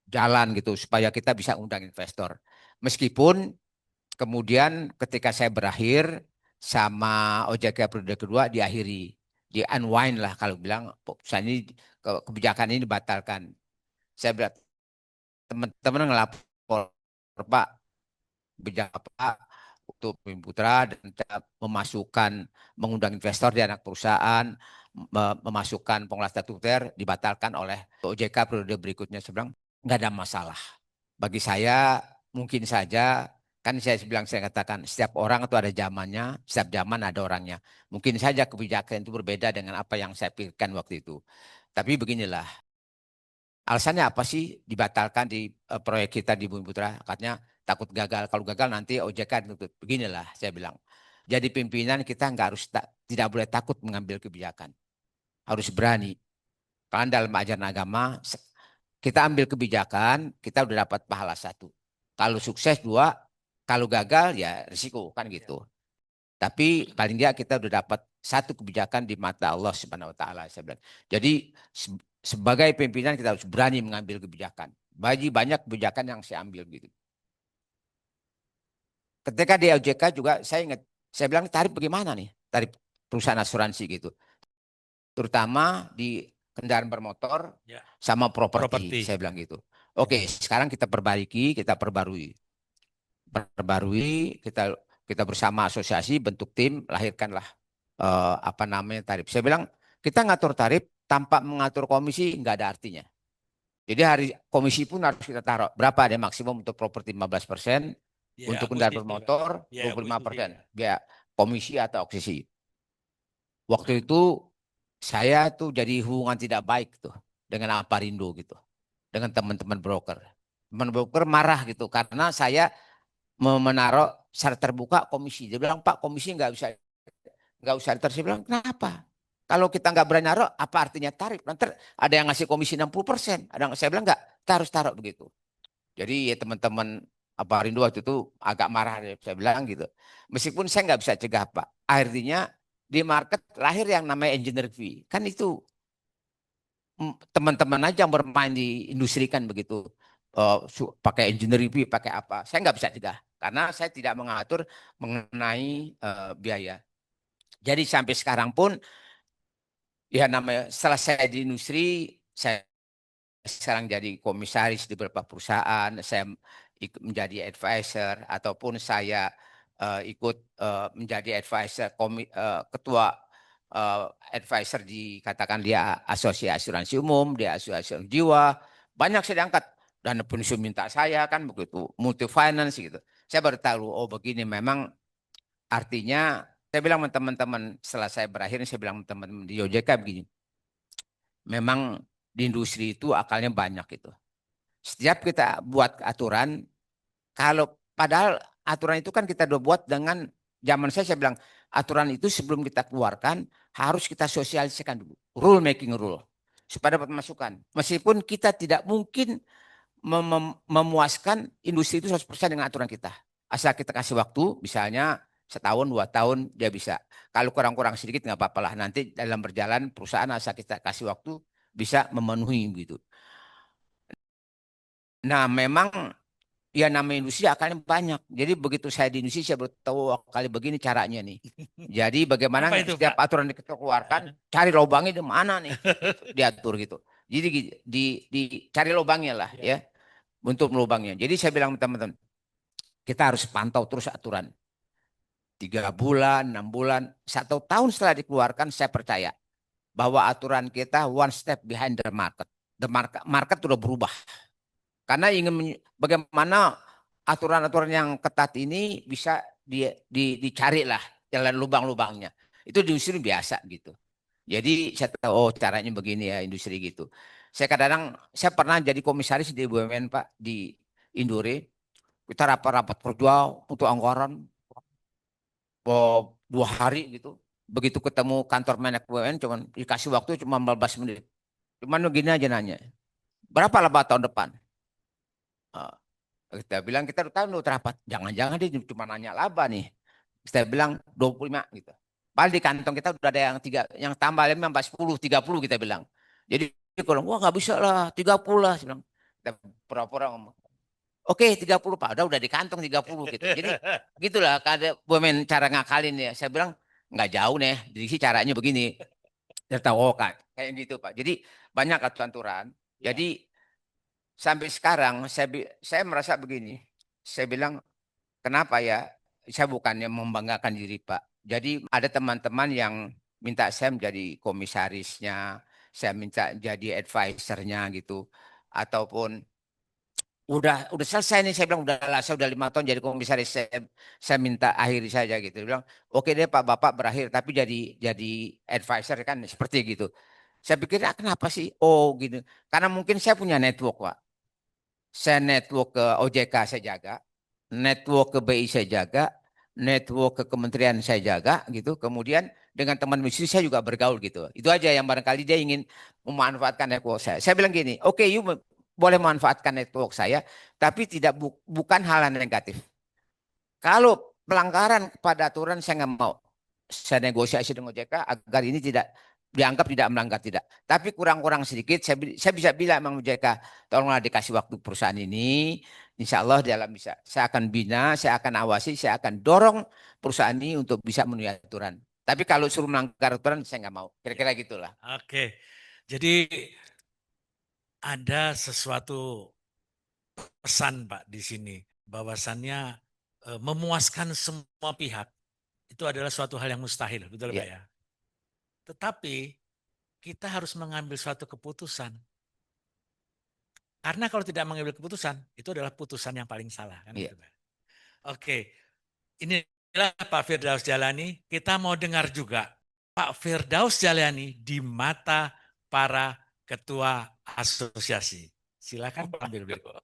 jalan gitu, supaya kita bisa undang investor. Meskipun kemudian ketika saya berakhir sama OJK periode kedua diakhiri, di unwind lah kalau bilang putusan ini kebijakan ini dibatalkan. Saya bilang teman-teman ngelapor Pak kebijakan Pak untuk Bumi Putra dan memasukkan mengundang investor di anak perusahaan, memasukkan pengelola statuter dibatalkan oleh OJK periode berikutnya. Saya bilang nggak ada masalah. Bagi saya mungkin saja kan saya katakan setiap orang itu ada zamannya, setiap zaman ada orangnya. Mungkin saja kebijakan itu berbeda dengan apa yang saya pikirkan waktu itu. Tapi beginilah. Alasannya apa sih dibatalkan di proyek kita di Bumi Putra? Katanya takut gagal. Kalau gagal nanti OJK tutup. Beginilah saya bilang. Jadi pimpinan kita tidak boleh takut mengambil kebijakan. Harus berani. Karena dalam ajaran agama kita ambil kebijakan, kita udah dapat pahala 1. Kalau sukses 2, kalau gagal ya risiko kan gitu. Tapi paling tidak kita udah dapat 1 kebijakan di mata Allah Subhanahu wa taala saya bilang. Jadi sebagai pimpinan kita harus berani mengambil kebijakan. Banyak kebijakan yang saya ambil gitu. Ketika di OJK juga saya ingat, saya bilang tarif bagaimana nih? Tarif perusahaan asuransi gitu. Terutama di kendaraan bermotor sama properti. Saya bilang gitu. Oke, sekarang kita perbarui. Kita bersama asosiasi bentuk tim lahirkanlah tarif. Saya bilang kita ngatur tarif tanpa mengatur komisi nggak ada artinya. Jadi hari komisi pun harus kita taruh berapa ada maksimum untuk properti 15%, untuk kendaraan bermotor 25%, biaya komisi atau aksesi. Waktu itu saya tuh jadi hubungan tidak baik tuh dengan Aparindo gitu, dengan teman-teman broker. Teman broker marah gitu karena saya menaruh syarat terbuka komisi. Dia bilang Pak komisi nggak usah terus. Saya bilang kenapa? Kalau kita nggak berani naruh, apa artinya tarif? Nanti ada yang ngasih komisi 60%. Saya bilang nggak, kita harus taruh begitu. Jadi ya teman-teman Aparindo waktu itu agak marah. Saya bilang gitu. Meskipun saya nggak bisa cegah Pak. Akhirnya di market lahir yang namanya engineer fee. Kan itu teman-teman aja yang bermain di industri kan begitu. Pakai engineering fee, pakai apa. Saya nggak bisa cegah. Karena saya tidak mengatur mengenai biaya. Jadi sampai sekarang pun ya namanya setelah saya di industri, saya sekarang jadi komisaris di beberapa perusahaan, saya menjadi advisor ataupun saya ikut menjadi advisor ketua advisor katakan dia asosiasi asuransi umum, dia asosiasi jiwa, banyak saya diangkat dan pensiun minta saya kan begitu, multi finance gitu. Saya baru tahu oh begini memang artinya. Saya bilang teman-teman setelah saya berakhir, saya bilang teman-teman di OJK begini. Memang di industri itu akalnya banyak itu. Setiap kita buat aturan, kalau padahal aturan itu kan kita udah buat dengan zaman saya bilang aturan itu sebelum kita keluarkan harus kita sosialisasikan dulu. Rule making rule. Supaya dapat masukan. Meskipun kita tidak mungkin memuaskan industri itu 100% dengan aturan kita. Asal kita kasih waktu, misalnya setahun, 2 tahun dia bisa. Kalau kurang-kurang sedikit nggak apa-apa lah. Nanti dalam berjalan perusahaan asal kita kasih waktu bisa memenuhi gitu. Nah memang ya namanya industri akalnya banyak. Jadi begitu saya di industri saya baru tahu kali begini caranya nih. Jadi bagaimana Apa itu, setiap Pak? aturan yang kita keluarkan, cari lubangnya di mana nih, diatur gitu. Jadi cari lubangnya lah ya, untuk melubangnya. Jadi saya bilang teman-teman, kita harus pantau terus aturan. 3 bulan, 6 bulan, 1 tahun setelah dikeluarkan, saya percaya bahwa aturan kita one step behind the market. The market sudah berubah. Karena ingin bagaimana aturan-aturan yang ketat ini bisa dicari lah jalan lubang-lubangnya. Itu di industri biasa gitu. Jadi saya tahu oh caranya begini ya industri gitu. Saya kadang-kadang saya pernah jadi komisaris di BUMN Pak di Indore. Kita rapat-rapat kerja untuk anggaran 2 hari gitu. Begitu ketemu kantor menek BUMN cuman dikasih waktu cuma 15 menit. Cuman begini aja nanya. Berapa laba tahun depan? Kita bilang kita udah tahu udah rapat. Jangan-jangan dia cuma nanya laba nih. Kita bilang 25 gitu. Padahal di kantong kita udah ada yang tambah 5, 10, 30 kita bilang. Jadi kalau wah nggak bisa lah 30 lah. Saya bilang, kita pura-pura ngomong. Oke 30 Pak, udah di kantong 30 gitu. Jadi gitulah ada BUMN cara ngakalin ya. Saya bilang nggak jauh nih. Jadi sih caranya begini. Saya tahu kan kayak gitu Pak. Jadi banyak aturan. Jadi sampai sekarang saya merasa begini. Saya bilang kenapa ya? Saya bukannya membanggakan diri Pak. Jadi ada teman-teman yang minta saya menjadi komisarisnya, saya minta jadi advisernya gitu, ataupun udah selesai nih saya bilang udahlah saya udah 5 tahun jadi komisaris saya minta akhiri saja gitu. Dia bilang oke deh Pak Bapak berakhir tapi jadi advisor kan seperti gitu. Saya pikir kenapa sih? Oh gitu. Karena mungkin saya punya network Pak. Saya network ke OJK saya jaga, network ke BI saya jaga, network ke kementerian saya jaga gitu. Kemudian dengan teman bisnis saya juga bergaul gitu. Itu aja yang barangkali dia ingin memanfaatkan network saya. Saya bilang gini, oke, you boleh memanfaatkan network saya, tapi bukan hal yang negatif. Kalau pelanggaran kepada aturan saya nggak mau. Saya negosiasi dengan OJK agar ini tidak dianggap tidak melanggar tidak. Tapi kurang-kurang sedikit saya bisa bilang sama OJK, tolonglah dikasih waktu perusahaan ini. Insya Allah dalam bisa. Saya akan bina, saya akan awasi, saya akan dorong perusahaan ini untuk bisa memenuhi aturan. Tapi kalau suruh melanggar aturan saya nggak mau. Kira-kira gitulah. Oke. Jadi ada sesuatu pesan Pak di sini. Bahwasannya memuaskan semua pihak. Itu adalah suatu hal yang mustahil. Betul Pak ya? Tetapi kita harus mengambil suatu keputusan. Karena kalau tidak mengambil keputusan, itu adalah putusan yang paling salah. Kan? Oke, inilah Pak Firdaus Jalani. Kita mau dengar juga Pak Firdaus Jalani di mata para ketua asosiasi. Silakan ambil berikut.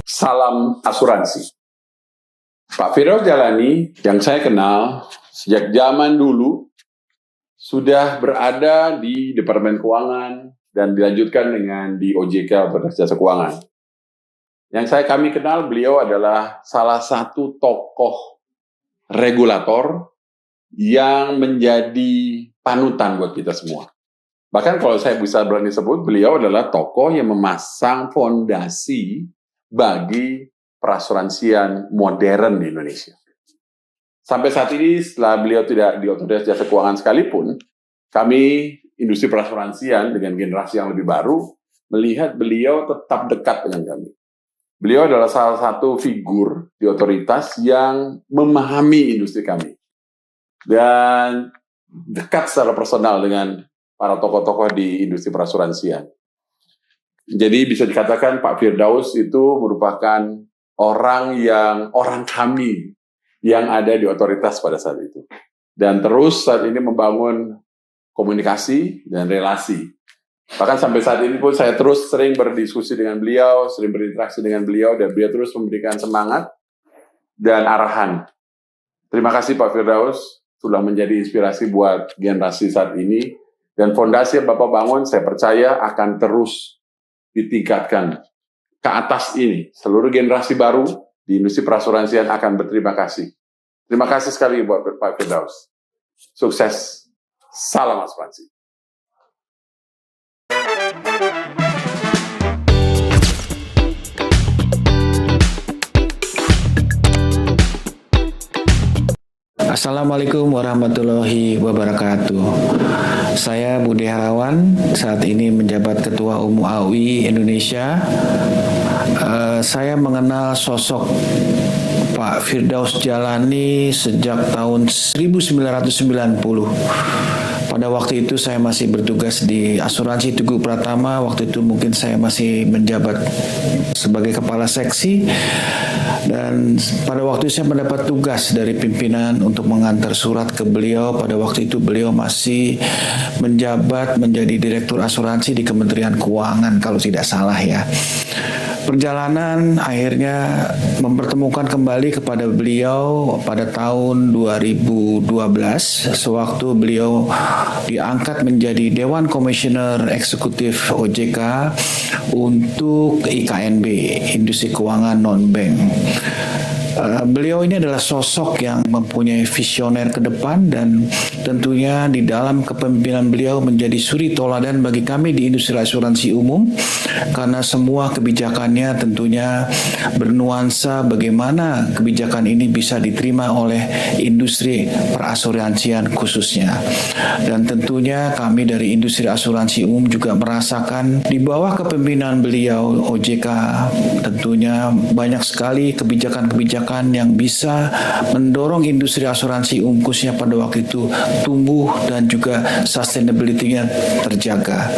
Salam asuransi. Pak Firdaus Jalani yang saya kenal sejak zaman dulu sudah berada di Departemen Keuangan dan dilanjutkan dengan di OJK Otoritas Jasa Keuangan. Yang kami kenal beliau adalah salah satu tokoh regulator yang menjadi panutan buat kita semua. Bahkan kalau saya bisa berani sebut, beliau adalah tokoh yang memasang fondasi bagi perasuransian modern di Indonesia. Sampai saat ini, setelah beliau tidak di Otoritas Jasa Keuangan sekalipun, kami, industri perasuransian dengan generasi yang lebih baru, melihat beliau tetap dekat dengan kami. Beliau adalah salah satu figur di otoritas yang memahami industri kami. Dan dekat secara personal dengan para tokoh-tokoh di industri perasuransian. Jadi bisa dikatakan Pak Firdaus itu merupakan orang kami yang ada di otoritas pada saat itu. Dan terus saat ini membangun komunikasi dan relasi. Bahkan sampai saat ini pun saya terus sering berdiskusi dengan beliau, sering berinteraksi dengan beliau, dan beliau terus memberikan semangat dan arahan. Terima kasih Pak Firdaus, sudah menjadi inspirasi buat generasi saat ini. Dan fondasi yang Bapak bangun, saya percaya akan terus ditingkatkan ke atas ini. Seluruh generasi baru di industri perasuransian akan berterima kasih. Terima kasih sekali buat Pak Firdaus. Sukses. Salam asuransi. Assalamualaikum warahmatullahi wabarakatuh. Saya Budi Harawan, saat ini menjabat Ketua Umum AUI Indonesia. Saya mengenal sosok Pak Firdaus Djalani sejak tahun 1990. Pada waktu itu saya masih bertugas di Asuransi Tugu Pratama. Waktu itu mungkin saya masih menjabat sebagai kepala seksi. Dan pada waktu itu saya mendapat tugas dari pimpinan untuk mengantar surat ke beliau. Pada waktu itu beliau masih menjabat menjadi Direktur Asuransi di Kementerian Keuangan kalau tidak salah ya. Perjalanan akhirnya mempertemukan kembali kepada beliau pada tahun 2012 sewaktu beliau diangkat menjadi Dewan Komisioner Eksekutif OJK untuk IKNB, Industri Keuangan Non-Bank. Beliau ini adalah sosok yang mempunyai visioner ke depan dan tentunya di dalam kepemimpinan beliau menjadi suri toladan bagi kami di industri asuransi umum karena semua kebijakannya tentunya bernuansa bagaimana kebijakan ini bisa diterima oleh industri perasuransian khususnya. Dan tentunya kami dari industri asuransi umum juga merasakan di bawah kepemimpinan beliau OJK tentunya banyak sekali kebijakan-kebijakan yang bisa mendorong industri asuransi umum khususnya pada waktu itu tumbuh dan juga sustainability-nya terjaga.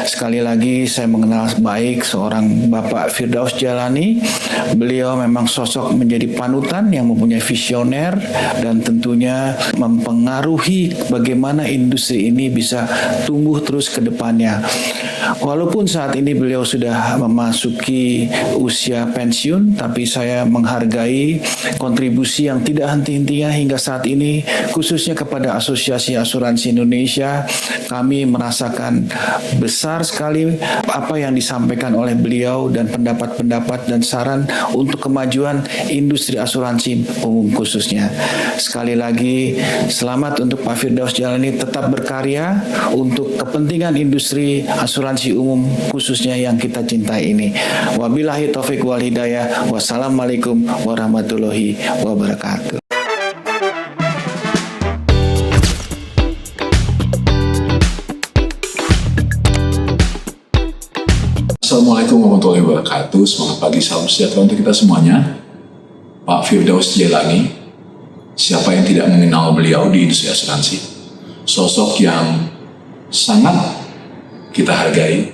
Sekali lagi saya mengenal baik seorang Bapak Firdaus Djalani. Beliau memang sosok menjadi panutan yang mempunyai visioner dan tentunya mempengaruhi bagaimana industri ini bisa tumbuh terus ke depannya. Walaupun saat ini beliau sudah memasuki usia pensiun, tapi saya menghargai kontribusi yang tidak henti-hentinya hingga saat ini, khususnya kepada Asosiasi Asuransi Indonesia. Kami merasakan besar sekali apa yang disampaikan oleh beliau dan pendapat-pendapat dan saran untuk kemajuan industri asuransi umum khususnya. Sekali lagi, selamat untuk Pak Firdaus Djalani tetap berkarya untuk kepentingan industri asuransi umum khususnya yang kita cintai ini. Wabillahi taufik wal hidayah. Wassalamualaikum warahmatullahi wabarakatuh. Assalamualaikum warahmatullahi wabarakatuh. Selamat pagi, salam sejahtera untuk kita semuanya. Pak Firdaus Djalani, siapa yang tidak mengenal beliau di industri asuransi? Sosok yang sangat kita hargai,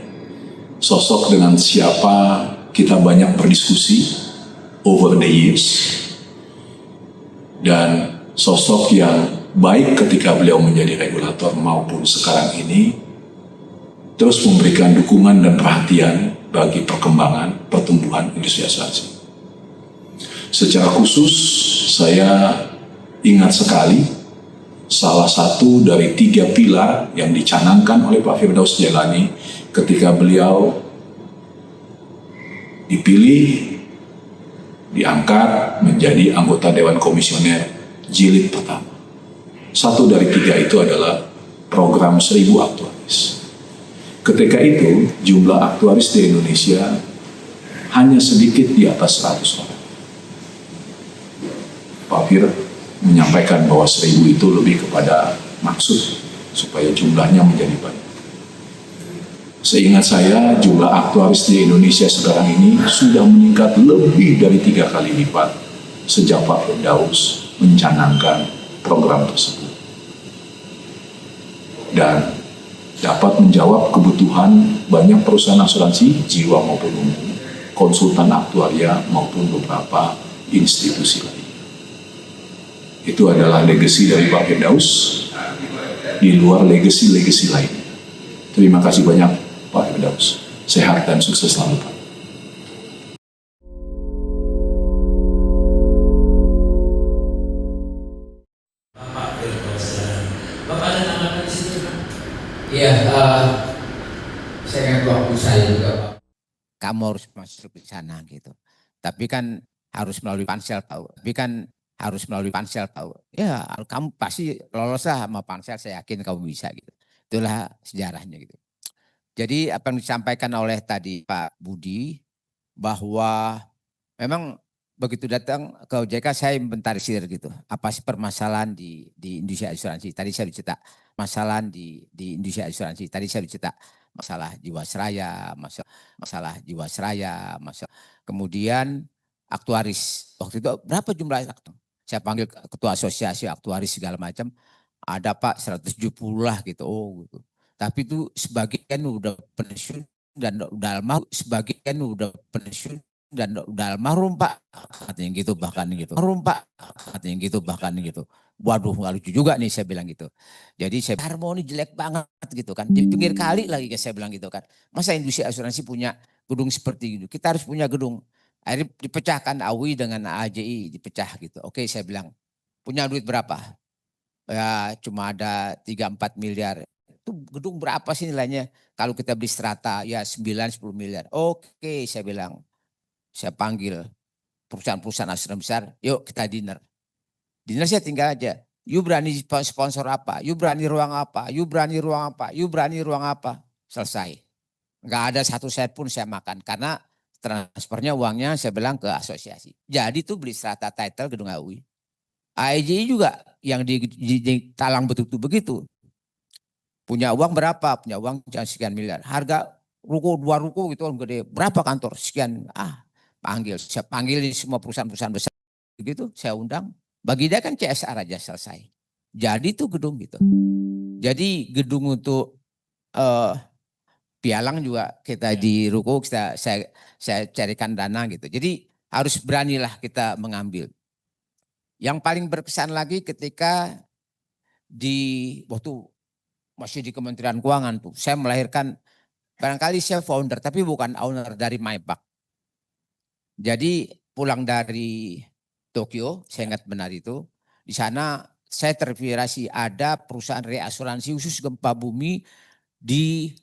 sosok dengan siapa kita banyak berdiskusi over the years, dan sosok yang baik ketika beliau menjadi regulator maupun sekarang ini terus memberikan dukungan dan perhatian bagi perkembangan pertumbuhan industri asuransi. Secara khusus saya ingat sekali salah satu dari 3 pilar yang dicanangkan oleh Pak Firdaus Djalani ketika beliau dipilih, diangkat menjadi anggota Dewan Komisioner Jilid pertama. Satu dari 3 itu adalah program 1000 aktuaris. Ketika itu jumlah aktuaris di Indonesia hanya sedikit di atas 100 orang. Pak Fir menyampaikan bahwa 1000 itu lebih kepada maksud supaya jumlahnya menjadi banyak. Seingat saya, jumlah aktuaris di Indonesia sekarang ini sudah meningkat lebih dari 3 kali lipat sejak Pak Firdaus mencanangkan program tersebut. Dan dapat menjawab kebutuhan banyak perusahaan asuransi jiwa maupun umum, konsultan aktuaria maupun beberapa institusi lain. Itu adalah legasi dari Pak Firdaus di luar legasi-legasi lain. Terima kasih banyak Pak Firdaus. Sehat dan sukses selalu Pak. Bapak ada tanggapan di situ, Pak? Iya, saya ingat waktu saya juga, Pak. Kamu harus masuk di sana gitu. Tapi kan harus melalui pansel tahu. Ya, kamu pasti lolos lah sama pansel, saya yakin kamu bisa gitu. Itulah sejarahnya gitu. Jadi apa yang disampaikan oleh tadi Pak Budi, bahwa memang begitu datang ke OJK saya inventarisir gitu. Apa sih permasalahan di industri asuransi? Tadi saya cerita masalahan di industri asuransi. Tadi saya cerita masalah Jiwasraya, masalah Jiwasraya, kemudian aktuaris. Waktu itu berapa jumlah aktuaris? Saya panggil ketua asosiasi aktuaris segala macam. Ada Pak 170 lah gitu. Oh gitu. Tapi itu sebagian udah pensiun dan udah almarhum, sebagian udah pensiun dan udah almarhum Pak, katanya gitu bahkan gitu. Almarhum Pak, katanya gitu bahkan gitu. Waduh nggak lucu juga nih saya bilang gitu. Jadi saya harmoni jelek banget gitu kan. Di pinggir kali lagi saya bilang gitu kan. Masa industri asuransi punya gedung seperti itu? Kita harus punya gedung. Akhirnya dipecahkan AWI dengan AJI dipecah gitu. Oke saya bilang punya duit berapa? Ya cuma ada 3-4 miliar. Itu gedung berapa sih nilainya? Kalau kita beli strata ya 9-10 miliar. Oke saya bilang. Saya panggil perusahaan-perusahaan asuransi besar, yuk kita dinner. Dinner saya tinggal aja. You berani sponsor apa? You berani ruang apa? You berani ruang apa? You berani ruang apa? Selesai. Enggak ada satu set pun saya makan. Karena transfernya uangnya saya bilang ke asosiasi. Jadi tuh beli strata title gedung AUI. AEJI juga yang di talang betul-betul begitu. Punya uang berapa? Punya uang sekian miliar. Harga ruko 2 ruko gitu gede. Berapa kantor? Sekian. Saya panggil semua perusahaan-perusahaan besar gitu, saya undang. Bagi dia kan CSR aja selesai. Jadi itu gedung gitu. Jadi gedung untuk pialang juga kita di ruko saya carikan dana gitu. Jadi harus beranilah kita mengambil. Yang paling berkesan lagi ketika waktu masih di Kementerian Keuangan tuh, saya melahirkan, barangkali saya founder tapi bukan owner dari Mybank. Jadi pulang dari Tokyo, saya ingat benar itu, di sana saya terinspirasi ada perusahaan reasuransi khusus gempa bumi di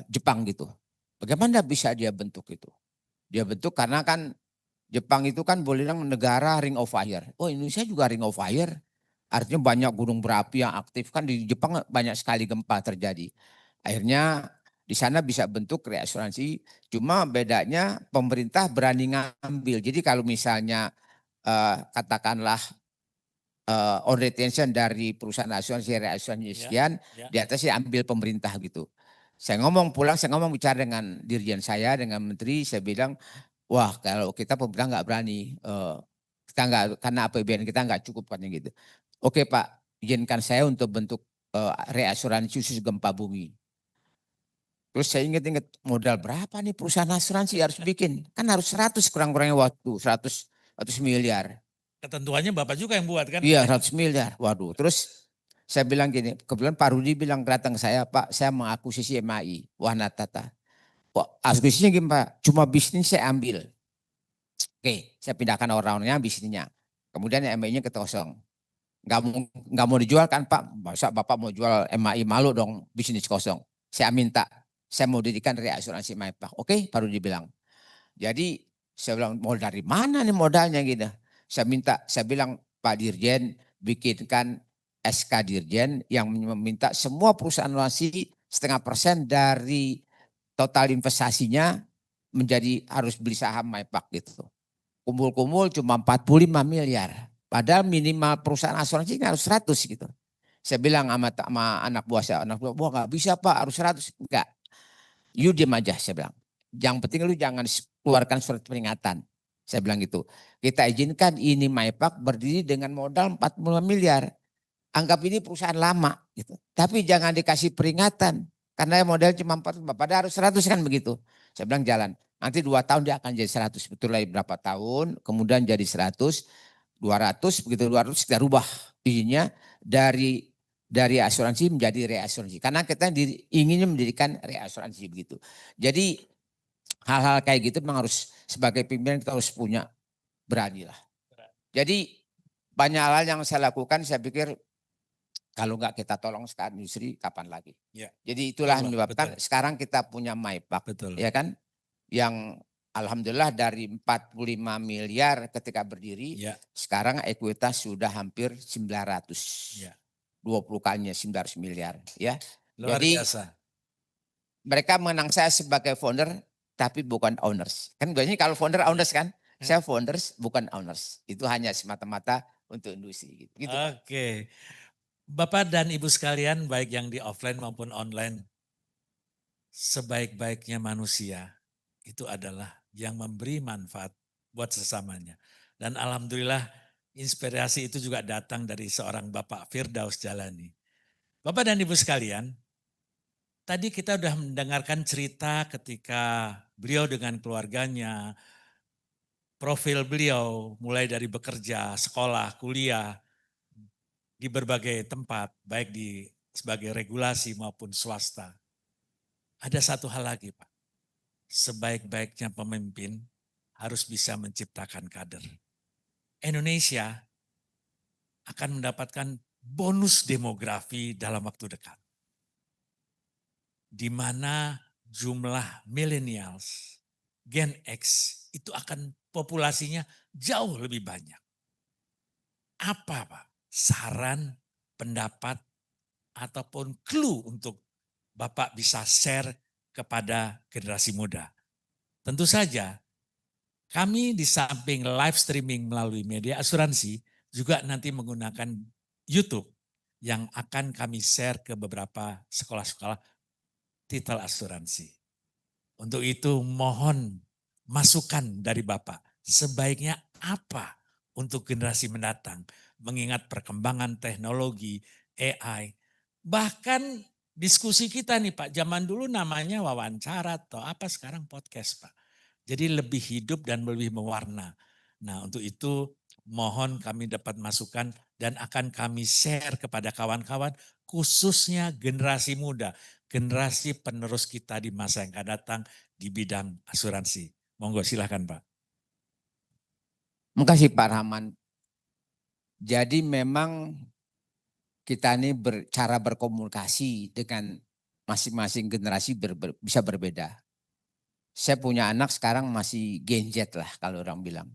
Jepang gitu. Bagaimana bisa dia bentuk itu? Dia bentuk karena kan Jepang itu kan boleh bilang negara ring of fire. Oh Indonesia juga ring of fire. Artinya banyak gunung berapi yang aktif, kan di Jepang banyak sekali gempa terjadi. Akhirnya di sana bisa bentuk reasuransi, cuma bedanya pemerintah berani ngambil. Jadi kalau misalnya katakanlah on retention dari perusahaan asuransi reasuransi sekian, di atasnya ambil pemerintah gitu. Saya ngomong bicara dengan dirjen saya, dengan menteri, saya bilang, wah kalau kita pemerintah nggak berani, kita nggak, karena APBN kita nggak cukup kan gitu. Oke Pak, izinkan saya untuk bentuk reasuransi khusus gempa bumi. Terus saya ingat modal berapa nih perusahaan asuransi harus bikin. Kan harus 100 kurang-kurangnya waktu, 100 miliar. Ketentuannya Bapak juga yang buat kan? Iya 100 miliar, waduh. Terus saya bilang gini, kebetulan Pak Rudi bilang datang ke saya, Pak saya mengakuisisi MAI, Wanatata. Kok akuisisinya gimana Pak? Cuma bisnis saya ambil. Oke, saya pindahkan orang-orangnya bisnisnya. Kemudian MAI-nya kosong. Nggak mau dijual kan Pak? Masa Bapak mau jual MAI, malu dong bisnis kosong. Saya minta. Saya mau dirikan reasuransi Mybank. Oke, baru dibilang. Jadi saya bilang mau dari mana nih modalnya gitu. Saya bilang Pak Dirjen bikinkan SK Dirjen yang meminta semua perusahaan asuransi 0,5% dari total investasinya menjadi harus beli saham Mybank gitu. Kumpul-kumpul cuma 45 miliar. Padahal minimal perusahaan asuransi harus 100 gitu. Saya bilang sama anak buah saya, nggak bisa Pak harus 100. Enggak. You diam aja saya bilang. Yang penting lu jangan keluarkan surat peringatan. Saya bilang gitu. Kita izinkan ini Mybank berdiri dengan modal 45 miliar. Anggap ini perusahaan lama gitu. Tapi jangan dikasih peringatan. Karena modal cuma 4, Bapak harus 100 kan begitu. Saya bilang jalan. Nanti 2 tahun dia akan jadi 100. Betul lagi berapa tahun, kemudian jadi 100, 200, begitu 200 kita rubah izinnya dari asuransi menjadi reasuransi. Karena kita inginnya mendirikan reasuransi begitu. Jadi hal-hal kayak gitu memang harus sebagai pimpinan kita harus punya berani lah. Jadi banyak hal yang saya lakukan, saya pikir kalau nggak kita tolong sekarang industri kapan lagi. Ya. Jadi itulah yang Betul, menyebabkan betul. sekarang kita punya MyPak, Betul. ya kan? Yang alhamdulillah dari 45 miliar ketika berdiri, Ya. sekarang ekuitas sudah hampir 900. Ya. 20 kalinya 900 miliar. Ya. Luar Jadi biasa. mereka mengenang saya sebagai founder, tapi bukan owners. Kan biasanya kalau founder owners kan, saya founders bukan owners. Itu hanya semata-mata untuk industri. Gitu, Pak. Oke. Bapak dan Ibu sekalian, baik yang di offline maupun online, sebaik-baiknya manusia itu adalah yang memberi manfaat buat sesamanya. Dan alhamdulillah inspirasi itu juga datang dari seorang Bapak Firdaus Jalani. Bapak dan Ibu sekalian, tadi kita sudah mendengarkan cerita ketika beliau dengan keluarganya, profil beliau mulai dari bekerja, sekolah, kuliah, di berbagai tempat, baik di sebagai regulasi maupun swasta. Ada satu hal lagi Pak, sebaik-baiknya pemimpin harus bisa menciptakan kader. Indonesia akan mendapatkan bonus demografi dalam waktu dekat. Di mana jumlah millennials, Gen X itu akan populasinya jauh lebih banyak. Apa Pak? Saran, pendapat, ataupun clue untuk Bapak bisa share kepada generasi muda. Tentu saja kami di samping live streaming melalui media asuransi juga nanti menggunakan YouTube yang akan kami share ke beberapa sekolah-sekolah titel asuransi. Untuk itu mohon masukan dari Bapak, sebaiknya apa untuk generasi mendatang, mengingat perkembangan teknologi, AI, bahkan diskusi kita nih Pak, zaman dulu namanya wawancara atau apa, sekarang podcast Pak. Jadi lebih hidup dan lebih mewarna. Nah untuk itu mohon kami dapat masukan dan akan kami share kepada kawan-kawan, khususnya generasi muda, generasi penerus kita di masa yang akan datang di bidang asuransi. Monggo silahkan Pak. Terima kasih Pak Rahman. Jadi memang kita ini cara berkomunikasi dengan masing-masing generasi bisa berbeda. Saya punya anak sekarang masih Gen Z lah kalau orang bilang.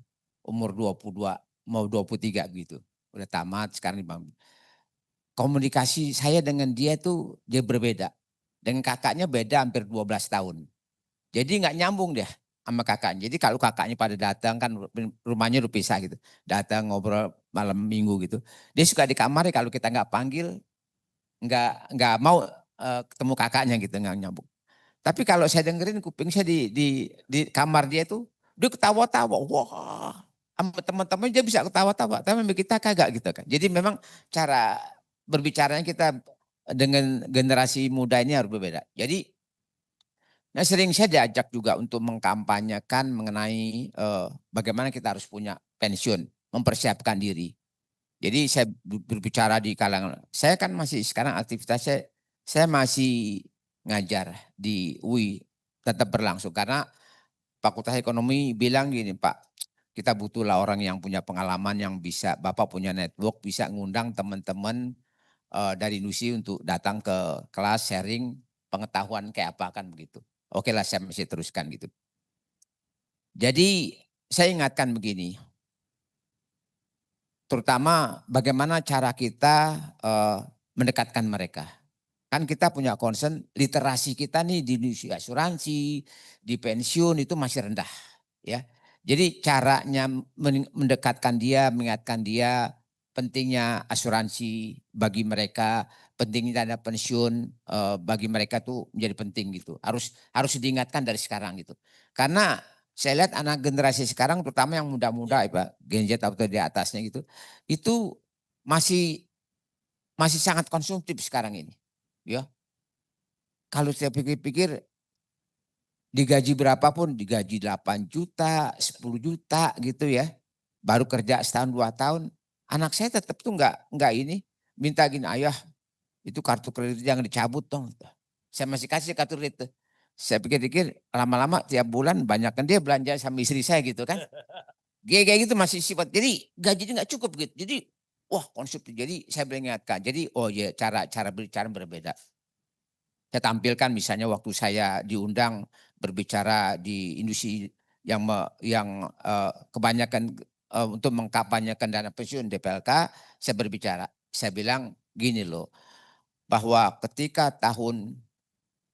Umur 22 mau 23 gitu. Udah tamat sekarang. Komunikasi saya dengan dia tuh dia berbeda. Dengan kakaknya beda hampir 12 tahun. Jadi nggak nyambung deh sama kakaknya. Jadi kalau kakaknya pada datang kan rumahnya udah pisah gitu. Datang ngobrol malam minggu gitu. Dia suka di kamar kalau kita nggak panggil nggak mau ketemu kakaknya gitu, nggak nyambung. Tapi kalau saya dengerin kuping saya di kamar dia tuh dia ketawa-tawa. Wah, sama teman-teman dia bisa ketawa-tawa. Tapi kita kagak gitu kan. Jadi memang cara berbicaranya kita dengan generasi muda ini harus berbeda. Jadi nah sering saya diajak juga untuk mengkampanyekan mengenai bagaimana kita harus punya pensiun, mempersiapkan diri. Jadi saya berbicara di kalangan, saya kan masih sekarang aktivitas saya masih ngajar di UI tetap berlangsung karena Fakultas Ekonomi bilang gini Pak, kita butuhlah orang yang punya pengalaman yang bisa, Bapak punya network, bisa ngundang teman-teman dari industri untuk datang ke kelas sharing pengetahuan kayak apa kan begitu. Oke lah saya masih teruskan gitu. Jadi saya ingatkan begini, terutama bagaimana cara kita mendekatkan mereka. Kan kita punya concern literasi kita nih di industri asuransi, di pensiun itu masih rendah. Ya. Jadi caranya mendekatkan dia, mengingatkan dia pentingnya asuransi bagi mereka, pentingnya dana pensiun bagi mereka tuh menjadi penting gitu. Harus diingatkan dari sekarang gitu. Karena saya lihat anak generasi sekarang terutama yang muda-muda ya Pak, Gen Z atau di atasnya gitu, itu masih sangat konsumtif sekarang ini. Ya. kalau saya pikir-pikir digaji berapapun, digaji 8 juta, 10 juta gitu ya. Baru kerja setahun 2 tahun, anak saya tetap tuh nggak ini minta gini, ayah itu kartu kredit jangan dicabut dong. Saya masih kasih kartu kredit. Saya pikir-pikir lama-lama tiap bulan banyakkan dia belanja sama istri saya gitu kan. Kayak gitu masih sifat. Jadi gajinya nggak cukup gitu. Jadi wah konsumsi. Jadi saya mengingatkan. Jadi oh ya cara berbicara berbeda. Saya tampilkan misalnya waktu saya diundang berbicara di industri yang kebanyakan untuk mengkampanyekan dana pensiun DPLK, saya berbicara. Saya bilang gini loh, bahwa ketika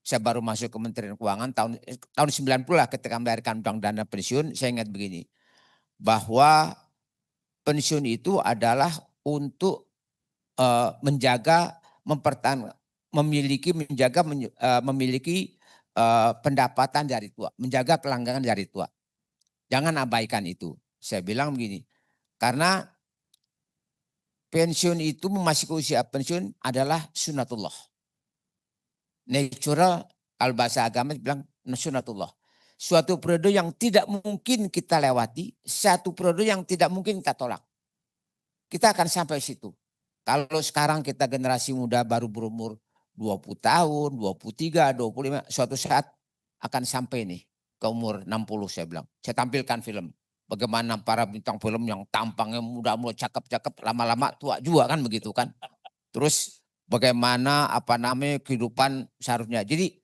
saya baru masuk Kementerian Keuangan tahun 90 lah ketika melahirkan undang dana pensiun, saya ingat begini, bahwa pensiun itu adalah untuk menjaga, mempertahankan, memiliki pendapatan dari tua, menjaga kelanggangan dari tua. Jangan abaikan itu. Saya bilang begini, karena pensiun itu memasuki usia pensiun adalah sunatullah. Natural, kalau bahasa agama bilang sunatullah. Suatu periode yang tidak mungkin kita lewati, satu periode yang tidak mungkin kita tolak. Kita akan sampai situ. Kalau sekarang kita generasi muda baru berumur 20 tahun, 23, 25, suatu saat akan sampai nih ke umur 60 saya bilang. Saya tampilkan film. Bagaimana para bintang film yang tampangnya muda-muda, cakep-cakep, lama-lama tua juga kan begitu kan. Terus bagaimana kehidupan seharusnya. Jadi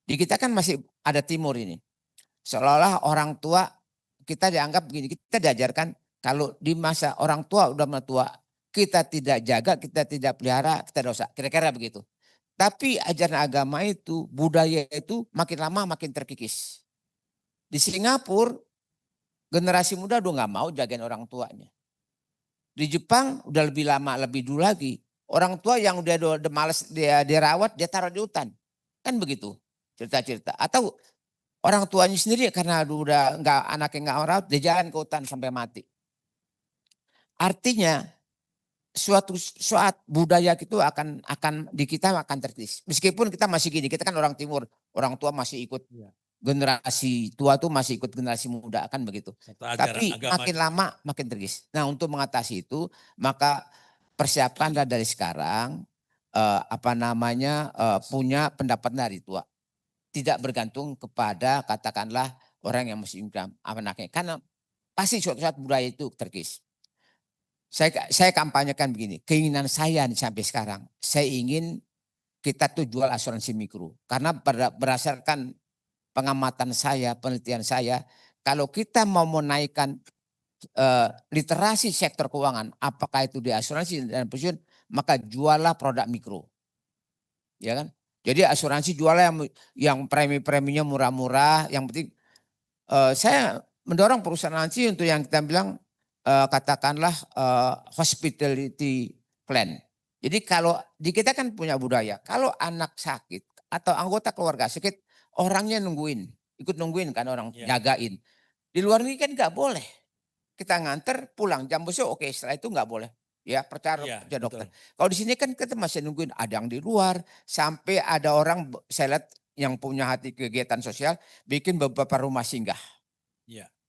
di kita kan masih ada timur ini. Seolah-olah orang tua kita dianggap begini, kita diajarkan kalau di masa orang tua udah tua, kita tidak jaga, kita tidak pelihara, kita dosa. Kira-kira begitu. Tapi ajaran agama itu, budaya itu makin lama makin terkikis. Di Singapura, generasi muda udah nggak mau jagain orang tuanya. Di Jepang udah lebih lama, lebih dulu lagi. Orang tua yang udah males dia rawat, dia taruh di hutan. Kan begitu cerita-cerita. Atau orang tuanya sendiri karena udah anaknya nggak rawat, dia jalan ke hutan sampai mati. Artinya suatu saat budaya itu akan di kita akan terkikis. Meskipun kita masih gini, kita kan orang timur, orang tua masih ikut generasi tua tuh masih ikut generasi muda kan begitu. Tapi makin lama makin terkikis. Nah, untuk mengatasi itu maka persiapkanlah dari sekarang punya pendapat dari tua. Tidak bergantung kepada katakanlah orang yang masih anaknya. Karena pasti suatu saat budaya itu terkikis. Saya kampanyekan begini, keinginan saya sampai sekarang, saya ingin kita tuh jual asuransi mikro. Karena berdasarkan pengamatan saya, penelitian saya, kalau kita mau menaikkan literasi sektor keuangan, apakah itu di asuransi dan pensiun, maka jualah produk mikro. Ya kan? Jadi asuransi jualah yang premi-preminya murah-murah, yang penting saya mendorong perusahaan asuransi untuk yang kita bilang katakanlah hospitality plan. Jadi kalau di kita kan punya budaya, kalau anak sakit atau anggota keluarga sakit, orangnya ikut nungguin kan orang jagain. Di luar negeri kan nggak boleh. Kita nganter pulang jam besok, oke setelah itu nggak boleh. Ya percaya dokter. Kalau di sini kan kita masih nungguin ada yang di luar, sampai ada orang saya lihat yang punya hati kegiatan sosial bikin beberapa rumah singgah.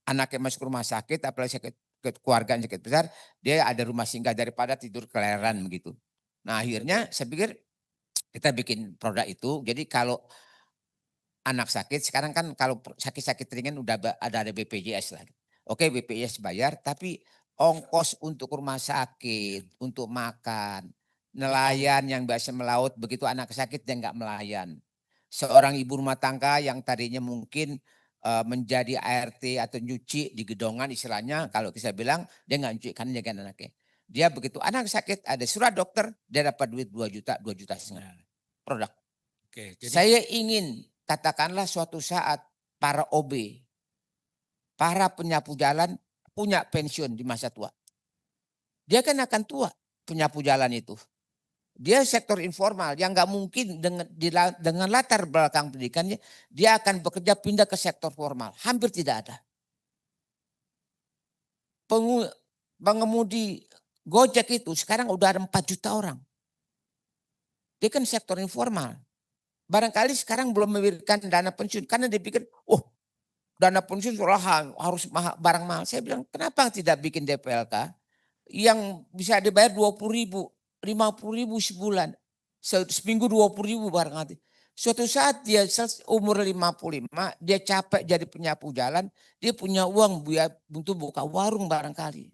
Anaknya masuk rumah sakit, apalagi sakit keluarga yang sakit besar, dia ada rumah singgah daripada tidur kelelaran begitu. Nah akhirnya saya pikir kita bikin produk itu. Jadi kalau anak sakit, sekarang kan kalau sakit-sakit ringan udah ada BPJS lagi. Oke BPJS bayar, tapi ongkos untuk rumah sakit, untuk makan, nelayan yang biasa melaut, begitu anak sakit dia nggak melayan. Seorang ibu rumah tangga yang tadinya mungkin menjadi ART atau nyuci di gedongan istilahnya, kalau saya bilang dia nggak nyuci karena jaga anaknya. Dia begitu anak sakit ada surat dokter, dia dapat duit 2 juta, 2,5 juta produk. Jadi saya ingin katakanlah suatu saat para OB, para penyapu jalan punya pensiun di masa tua. Dia kan akan tua penyapu jalan itu. Dia sektor informal yang nggak mungkin dengan latar belakang pendidikannya, dia akan bekerja pindah ke sektor formal. Hampir tidak ada. Pengemudi Gojek itu sekarang udah ada 4 juta orang. Dia kan sektor informal. barangkali sekarang belum memberikan dana pensiun karena dia pikir, oh dana pensiun harus barang mahal. Saya bilang, kenapa tidak bikin DPLK yang bisa dibayar 20.000, 50.000 sebulan, seminggu 20.000 barangkali. Suatu saat dia umur 55, dia capek jadi penyapu jalan, dia punya uang untuk buka warung barangkali.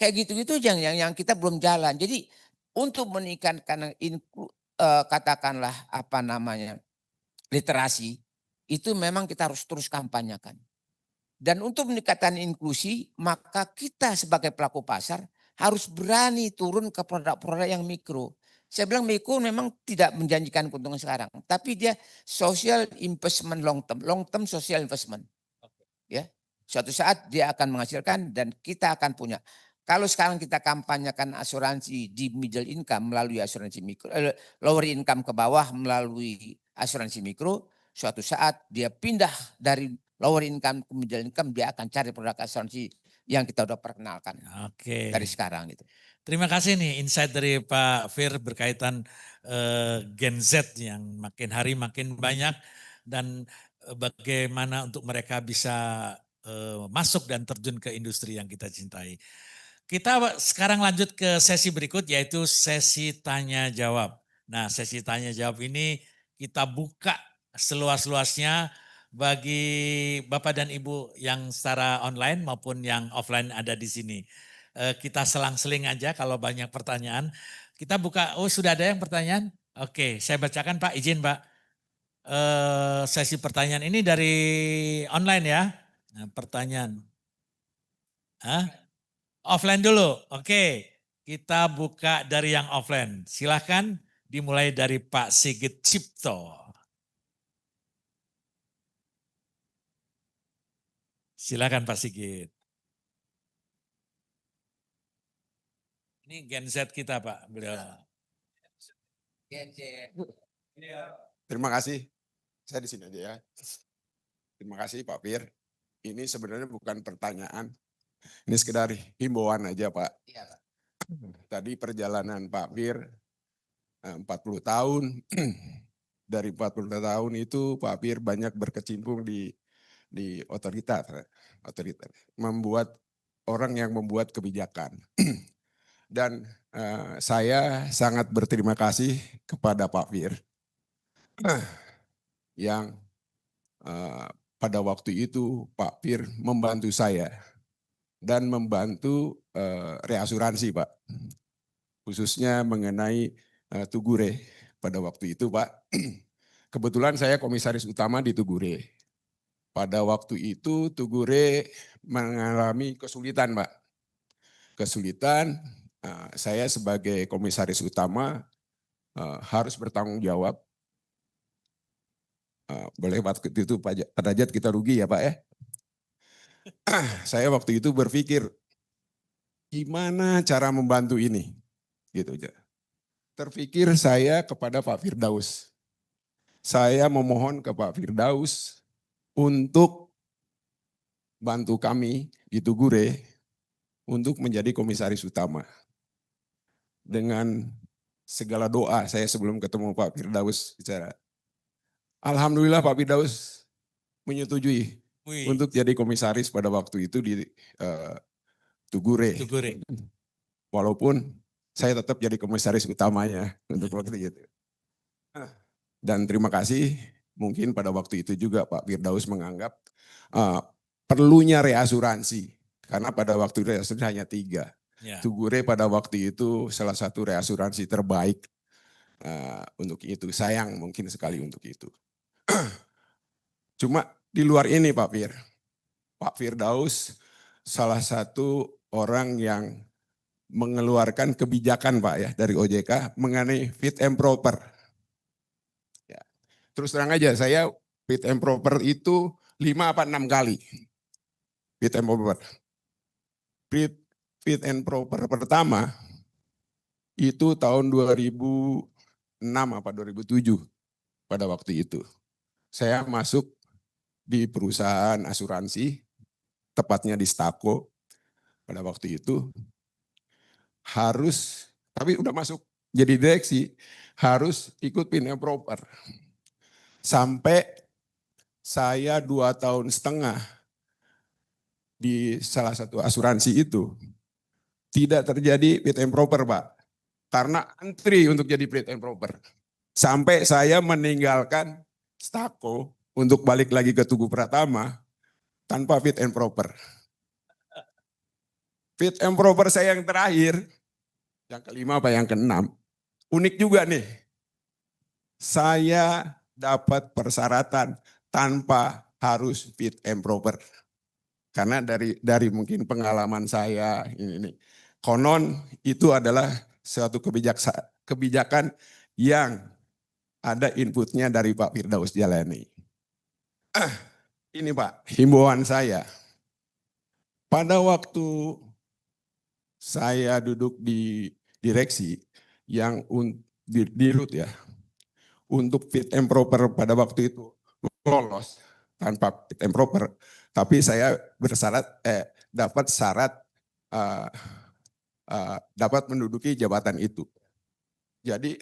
Kayak gitu-gitu yang kita belum jalan. Jadi untuk meningkatkan katakanlah apa namanya literasi, itu memang kita harus terus kampanyakan. Dan untuk meningkatkan inklusi, maka kita sebagai pelaku pasar harus berani turun ke produk-produk yang mikro. Saya bilang mikro memang tidak menjanjikan keuntungan sekarang, tapi dia social investment long term social investment. Ya, suatu saat dia akan menghasilkan dan kita akan punya. Kalau sekarang kita kampanyekan asuransi di middle income melalui asuransi mikro, lower income ke bawah melalui asuransi mikro, suatu saat dia pindah dari lower income ke middle income, dia akan cari produk asuransi yang kita udah perkenalkan. Oke. Dari sekarang gitu. Terima kasih nih insight dari Pak Fir berkaitan Gen Z yang makin hari makin banyak dan bagaimana untuk mereka bisa masuk dan terjun ke industri yang kita cintai. Kita sekarang lanjut ke sesi berikut yaitu sesi tanya jawab. Nah, sesi tanya jawab ini kita buka seluas-luasnya bagi Bapak dan Ibu yang secara online maupun yang offline ada di sini. Kita selang-seling aja kalau banyak pertanyaan. Kita buka, oh sudah ada yang pertanyaan? Oke, saya bacakan Pak, izin Pak. Sesi pertanyaan ini dari online ya. Nah, pertanyaan. Hah? Offline dulu, oke. Kita buka dari yang offline. Silahkan dimulai dari Pak Sigit Cipto. Silakan Pak Sigit. Ini Gen Z kita Pak, beliau. Terima kasih. Saya di sini aja ya. Terima kasih Pak Fir. Ini sebenarnya bukan pertanyaan. Ini sekedar himbauan aja Pak. Iya, Pak. Tadi perjalanan Pak Fir 40 tahun. Dari 40 tahun itu Pak Fir banyak berkecimpung di otoritas. Membuat orang yang membuat kebijakan. Dan saya sangat berterima kasih kepada Pak Fir yang pada waktu itu Pak Fir membantu saya dan membantu reasuransi Pak, khususnya mengenai Tugure pada waktu itu Pak. Kebetulan saya komisaris utama di Tugure. Pada waktu itu Tugure mengalami kesulitan Pak. Kesulitan, saya sebagai komisaris utama harus bertanggung jawab. Boleh waktu itu Pak Derajat kita rugi ya Pak ya. Saya waktu itu berpikir gimana cara membantu ini, gitu aja. Terpikir saya kepada Pak Firdaus. Saya memohon ke Pak Firdaus untuk bantu kami di Tugure untuk menjadi komisaris utama. Dengan segala doa saya sebelum ketemu Pak Firdaus bicara. Alhamdulillah Pak Firdaus menyetujui untuk jadi komisaris pada waktu itu di Tugure. Walaupun saya tetap jadi komisaris utamanya untuk waktu itu. Dan terima kasih mungkin pada waktu itu juga Pak Firdaus menganggap perlunya reasuransi. Karena pada waktu reasuransi hanya 3. Ya. Tugure pada waktu itu salah satu reasuransi terbaik untuk itu. Sayang mungkin sekali untuk itu. Cuma di luar ini Pak Fir. Pak Firdaus salah satu orang yang mengeluarkan kebijakan Pak ya dari OJK mengenai fit and proper. Ya. Terus terang aja saya fit and proper itu 5 apa 6 kali. Fit and proper. Fit and proper pertama itu tahun 2006 apa 2007 pada waktu itu. Saya masuk di perusahaan asuransi, tepatnya di Stako pada waktu itu. Harus, tapi udah masuk jadi direksi, harus ikut fit and proper. Sampai saya 2,5 tahun di salah satu asuransi itu tidak terjadi fit and proper, Pak. Karena antri untuk jadi fit and proper. Sampai saya meninggalkan Stako untuk balik lagi ke Tugu Pratama tanpa fit and proper. Fit and proper saya yang terakhir, yang kelima apa yang keenam, unik juga nih. Saya dapat persyaratan tanpa harus fit and proper. Karena dari mungkin pengalaman saya ini konon itu adalah suatu kebijakan yang ada inputnya dari Pak Firdaus Djalani. Ini Pak, himbauan saya. Pada waktu saya duduk di direksi yang di RUT ya, untuk fit and proper pada waktu itu lolos tanpa fit and proper, tapi saya bersyarat dapat syarat dapat menduduki jabatan itu. Jadi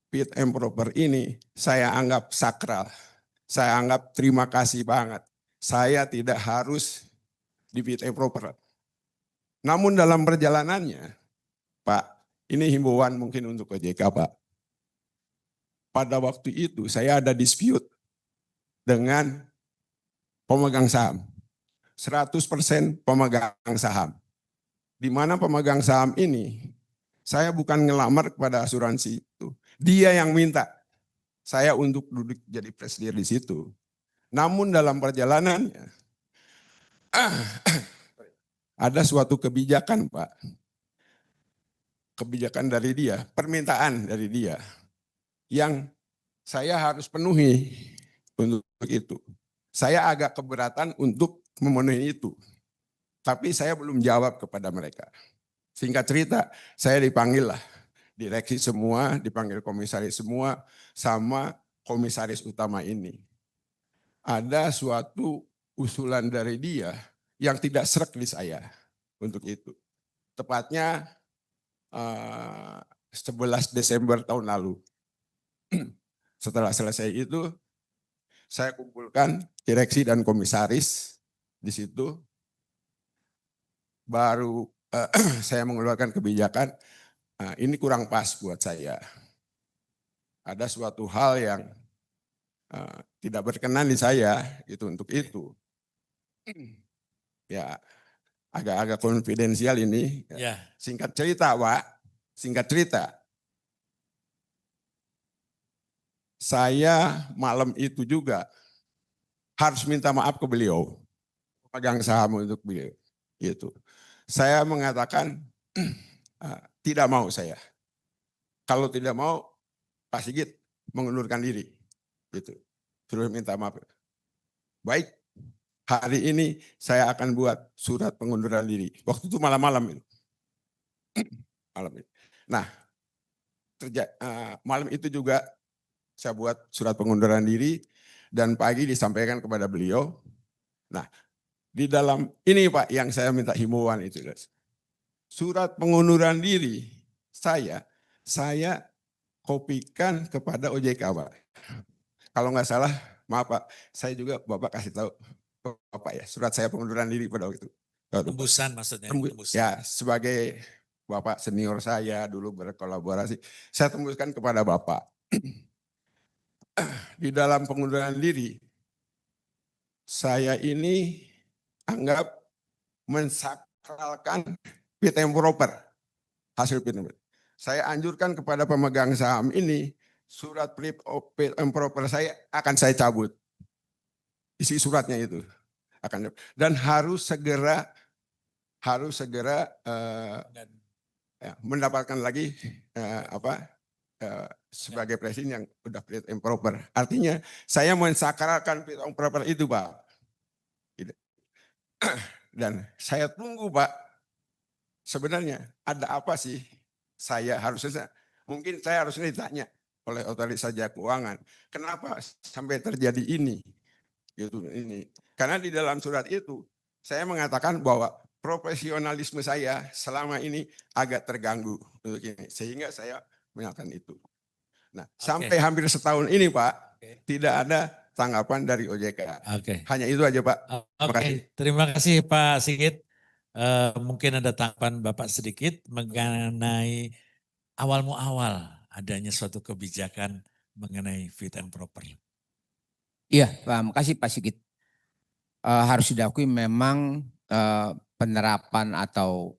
fit and proper ini saya anggap sakral, saya anggap terima kasih banget. Saya tidak harus di fit and proper. Namun dalam perjalanannya, Pak, ini himbauan mungkin untuk OJK, Pak. Pada waktu itu saya ada dispute dengan pemegang saham. 100% pemegang saham. Di mana pemegang saham ini, saya bukan ngelamar kepada asuransi itu. Dia yang minta saya untuk duduk jadi presidir di situ. Namun dalam perjalanannya, ada suatu kebijakan, Pak. Kebijakan dari dia, permintaan dari dia. Yang saya harus penuhi untuk itu. Saya agak keberatan untuk memenuhi itu. Tapi saya belum jawab kepada mereka. Singkat cerita, saya dipanggil lah. Direksi semua, dipanggil komisaris semua, sama komisaris utama ini. Ada suatu usulan dari dia yang tidak srek di saya untuk itu. Tepatnya 11 Desember tahun lalu. Setelah selesai itu, saya kumpulkan direksi dan komisaris di situ. Baru saya mengeluarkan kebijakan, ini kurang pas buat saya. Ada suatu hal yang tidak berkenan di saya itu untuk itu. Ya, agak-agak konfidensial ini. Ya. Singkat cerita, Pak. Singkat cerita. Saya malam itu juga harus minta maaf ke beliau, pegang saham untuk beliau. Gitu. Saya mengatakan tidak mau saya. Kalau tidak mau, Pak Sigit mengundurkan diri. Gitu. Suruh minta maaf. Baik, hari ini saya akan buat surat pengunduran diri. Waktu itu malam-malam itu. Malam itu. Nah, malam itu juga saya buat surat pengunduran diri dan pagi disampaikan kepada beliau. Nah, di dalam ini Pak yang saya minta himbauan itu. Surat pengunduran diri saya kopikan kepada OJK, Pak. Kalau nggak salah, maaf Pak, saya juga Bapak kasih tahu Bapak ya, surat saya pengunduran diri pada waktu itu. Tembusan maksudnya. Tembusan. Ya, sebagai Bapak senior saya dulu berkolaborasi, saya tembuskan kepada Bapak. Di dalam pengunduran diri, saya ini anggap mensakralkan fit and proper, hasil fit and proper. Saya anjurkan kepada pemegang saham ini, surat fit and proper saya akan saya cabut. Isi suratnya itu. Dan harus segera mendapatkan lagi sebagai presiden yang udah fit and proper. Artinya saya mensakralkan fit and proper itu, Pak. Dan saya tunggu, Pak. Sebenarnya ada apa sih? Mungkin saya harusnya ditanya oleh otoritas jasa keuangan, kenapa sampai terjadi ini? Gitu ini. Karena di dalam surat itu saya mengatakan bahwa profesionalisme saya selama ini agak terganggu untuk ini, sehingga saya menyatakan itu. Nah, sampai hampir setahun ini, Pak, Tidak ada tanggapan dari OJK. Oke. Hanya itu aja Pak. Terima kasih. Terima kasih Pak Sigit. Mungkin ada tanggapan Bapak sedikit mengenai awal adanya suatu kebijakan mengenai fit and proper. Iya, makasih Pak Sigit. Harus diakui memang penerapan atau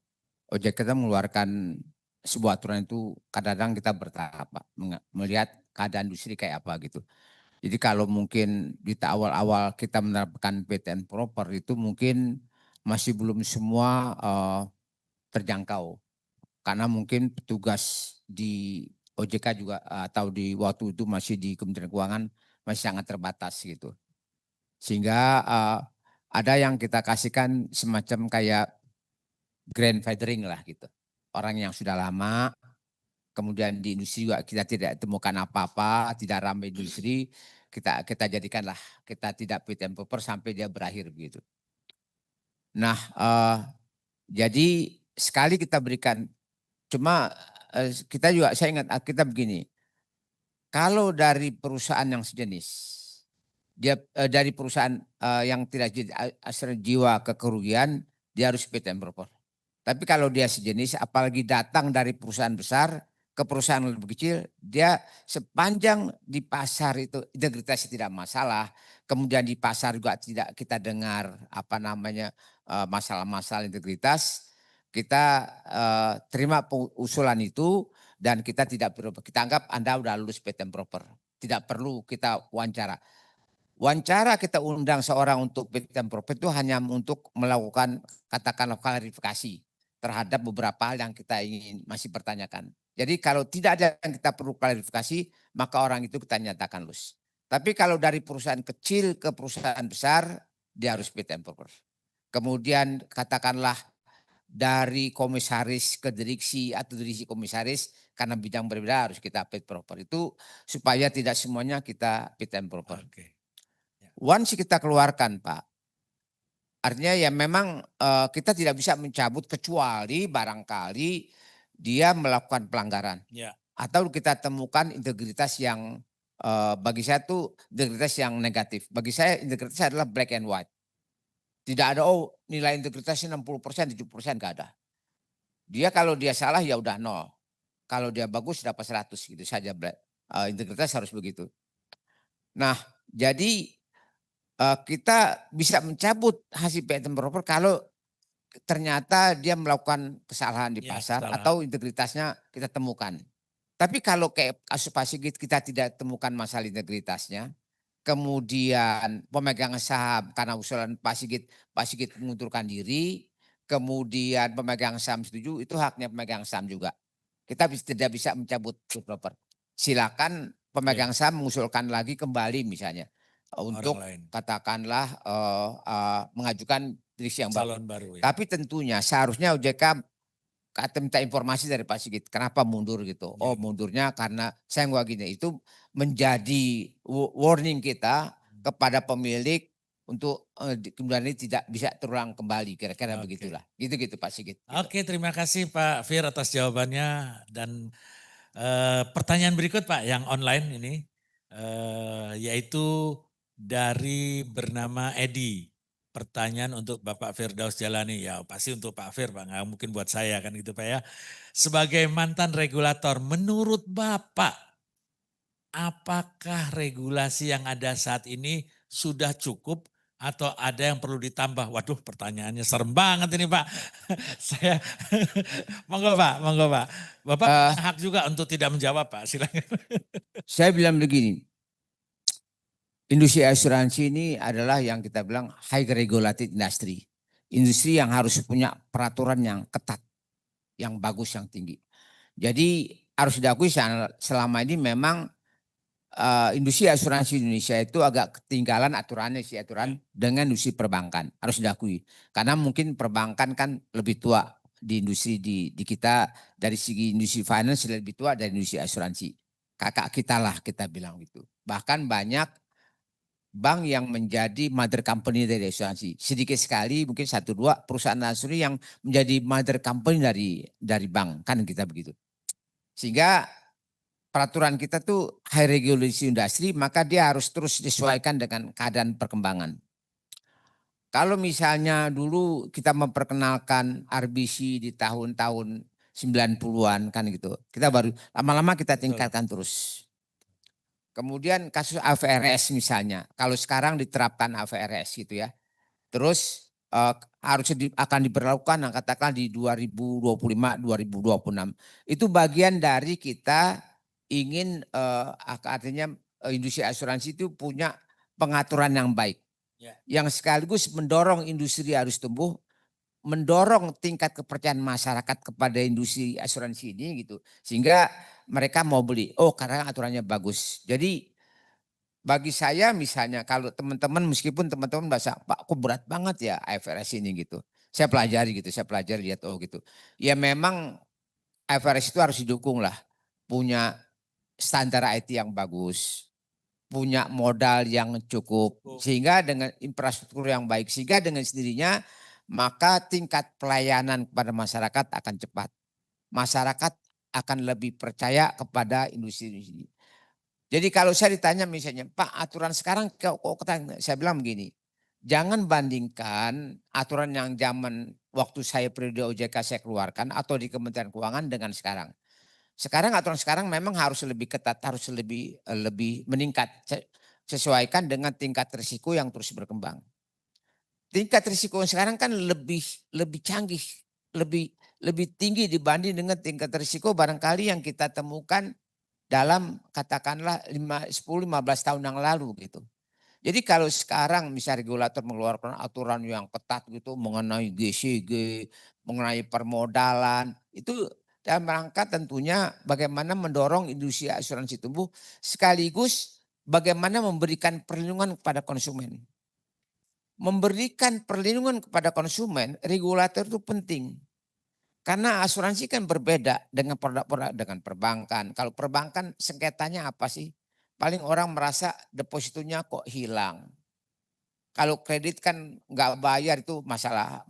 OJK kita mengeluarkan sebuah aturan itu kadang-kadang kita bertahap Pak, melihat keadaan industri kayak apa gitu. Jadi kalau mungkin di awal-awal kita menerapkan fit and proper itu mungkin masih belum semua terjangkau. Karena mungkin petugas di OJK juga atau di waktu itu masih di Kementerian Keuangan masih sangat terbatas gitu. Sehingga ada yang kita kasihkan semacam kayak grandfathering lah gitu. Orang yang sudah lama, kemudian di industri juga kita tidak temukan apa-apa, tidak ramai industri, kita jadikanlah, kita tidak fit and proper sampai dia berakhir begitu. Nah, jadi sekali kita berikan, cuma kita juga, saya ingat kita begini, kalau dari perusahaan yang sejenis, dia dari perusahaan yang tidak asuransi jiwa ke kerugian, dia harus fit and proper. Tapi kalau dia sejenis, apalagi datang dari perusahaan besar ke perusahaan lebih kecil, dia sepanjang di pasar itu integritasnya tidak masalah, kemudian di pasar juga tidak kita dengar apa namanya masalah-masalah integritas, kita terima usulan itu dan kita tidak perlu, kita anggap Anda sudah lulus fit and proper, tidak perlu kita wawancara. Wawancara kita undang seorang untuk fit and proper itu hanya untuk melakukan katakanlah klarifikasi terhadap beberapa hal yang kita ingin masih pertanyakan. Jadi kalau tidak ada yang kita perlu klarifikasi, maka orang itu kita nyatakan lulus. Tapi kalau dari perusahaan kecil ke perusahaan besar, dia harus fit and proper. Kemudian katakanlah dari komisaris ke direksi atau direksi komisaris, karena bidang berbeda harus kita fit proper. Itu supaya tidak semuanya kita fit and proper. Once kita keluarkan Pak, artinya ya memang kita tidak bisa mencabut kecuali barangkali dia melakukan pelanggaran. Ya. Atau kita temukan integritas yang bagi saya itu integritas yang negatif. Bagi saya integritas adalah black and white. Tidak ada nilai integritasnya 60%, 70% enggak ada. Dia kalau dia salah ya udah 0. Kalau dia bagus dapat 100 gitu saja. Integritas harus begitu. Nah, jadi kita bisa mencabut hasil fit and proper kalau ternyata dia melakukan kesalahan di pasar atau integritasnya kita temukan. Tapi kalau kayak kasus Pak Sigit kita tidak temukan masalah integritasnya, kemudian pemegang saham karena usulan Pak Sigit mengundurkan diri, kemudian pemegang saham setuju, itu haknya pemegang saham juga. Kita tidak bisa mencabut fit and proper. Silakan pemegang saham mengusulkan lagi kembali misalnya. Untuk katakanlah mengajukan direksi yang baru. Ya. Tapi tentunya seharusnya OJK minta informasi dari Pak Sigit. Kenapa mundur gitu? Oh mundurnya karena saya nggak gini. Itu menjadi warning kita kepada pemilik untuk kemudian ini tidak bisa terulang kembali. Kira-kira begitulah. Gitu-gitu Pak Sigit. Gitu. Oke, terima kasih Pak Fir atas jawabannya. Dan pertanyaan berikut Pak yang online ini. Yaitu dari bernama Edi. Pertanyaan untuk Bapak Firdaus Jalani. Ya pasti untuk Pak Fir Pak, nggak mungkin buat saya kan gitu Pak ya. Sebagai mantan regulator, menurut Bapak, apakah regulasi yang ada saat ini sudah cukup atau ada yang perlu ditambah? Waduh pertanyaannya serem banget ini Pak. Saya, monggo Pak. Bapak hak juga untuk tidak menjawab Pak, silakan. Saya bilang begini. Industri asuransi ini adalah yang kita bilang high regulated industry. Industri yang harus punya peraturan yang ketat, yang bagus, yang tinggi. Jadi harus diakui selama ini memang industri asuransi Indonesia itu agak ketinggalan aturan dengan industri perbankan. Harus diakui. Karena mungkin perbankan kan lebih tua di industri di kita, dari segi industri finance lebih tua dari industri asuransi. Kakak kita lah kita bilang gitu. Bahkan banyak bank yang menjadi mother company dari asuransi. Sedikit sekali mungkin 1-2 perusahaan asuransi yang menjadi mother company dari bank. Kan kita begitu. Sehingga peraturan kita tuh high regulation industry, maka dia harus terus disesuaikan dengan keadaan perkembangan. Kalau misalnya dulu kita memperkenalkan RBC di tahun-tahun 90-an kan gitu. Kita baru lama-lama kita tingkatkan terus. Kemudian kasus AVRS misalnya. Kalau sekarang diterapkan AVRS gitu ya. Terus akan diberlakukan katakanlah di 2025-2026. Itu bagian dari kita ingin artinya industri asuransi itu punya pengaturan yang baik. Yang sekaligus mendorong industri harus tumbuh, mendorong tingkat kepercayaan masyarakat kepada industri asuransi ini gitu. Sehingga mereka mau beli, oh karena aturannya bagus. Jadi bagi saya misalnya kalau teman-teman meskipun teman-teman bahasa Pak kok berat banget ya IFRS ini gitu. Saya pelajari lihat oh gitu. Ya memang IFRS itu harus didukung lah. Punya standar IT yang bagus. Punya modal yang cukup. Sehingga dengan infrastruktur yang baik. Sehingga dengan sendirinya maka tingkat pelayanan kepada masyarakat akan cepat. Masyarakat akan lebih percaya kepada industri. Jadi kalau saya ditanya misalnya, Pak aturan sekarang kok saya bilang begini, jangan bandingkan aturan yang zaman waktu saya periode OJK saya keluarkan atau di Kementerian Keuangan dengan sekarang. Sekarang aturan sekarang memang harus lebih ketat, harus lebih meningkat, sesuaikan dengan tingkat risiko yang terus berkembang. Tingkat risiko sekarang kan lebih canggih, lebih tinggi dibanding dengan tingkat risiko barangkali yang kita temukan dalam katakanlah 10-15 tahun yang lalu gitu. Jadi kalau sekarang misalnya regulator mengeluarkan aturan yang ketat gitu mengenai GCG, mengenai permodalan, itu dalam rangka tentunya bagaimana mendorong industri asuransi tumbuh sekaligus bagaimana memberikan perlindungan kepada konsumen. Memberikan perlindungan kepada konsumen, regulator itu penting. Karena asuransi kan berbeda dengan produk-produk dengan perbankan. Kalau perbankan sengketanya apa sih? Paling orang merasa depositonya kok hilang. Kalau kredit kan nggak bayar itu masalah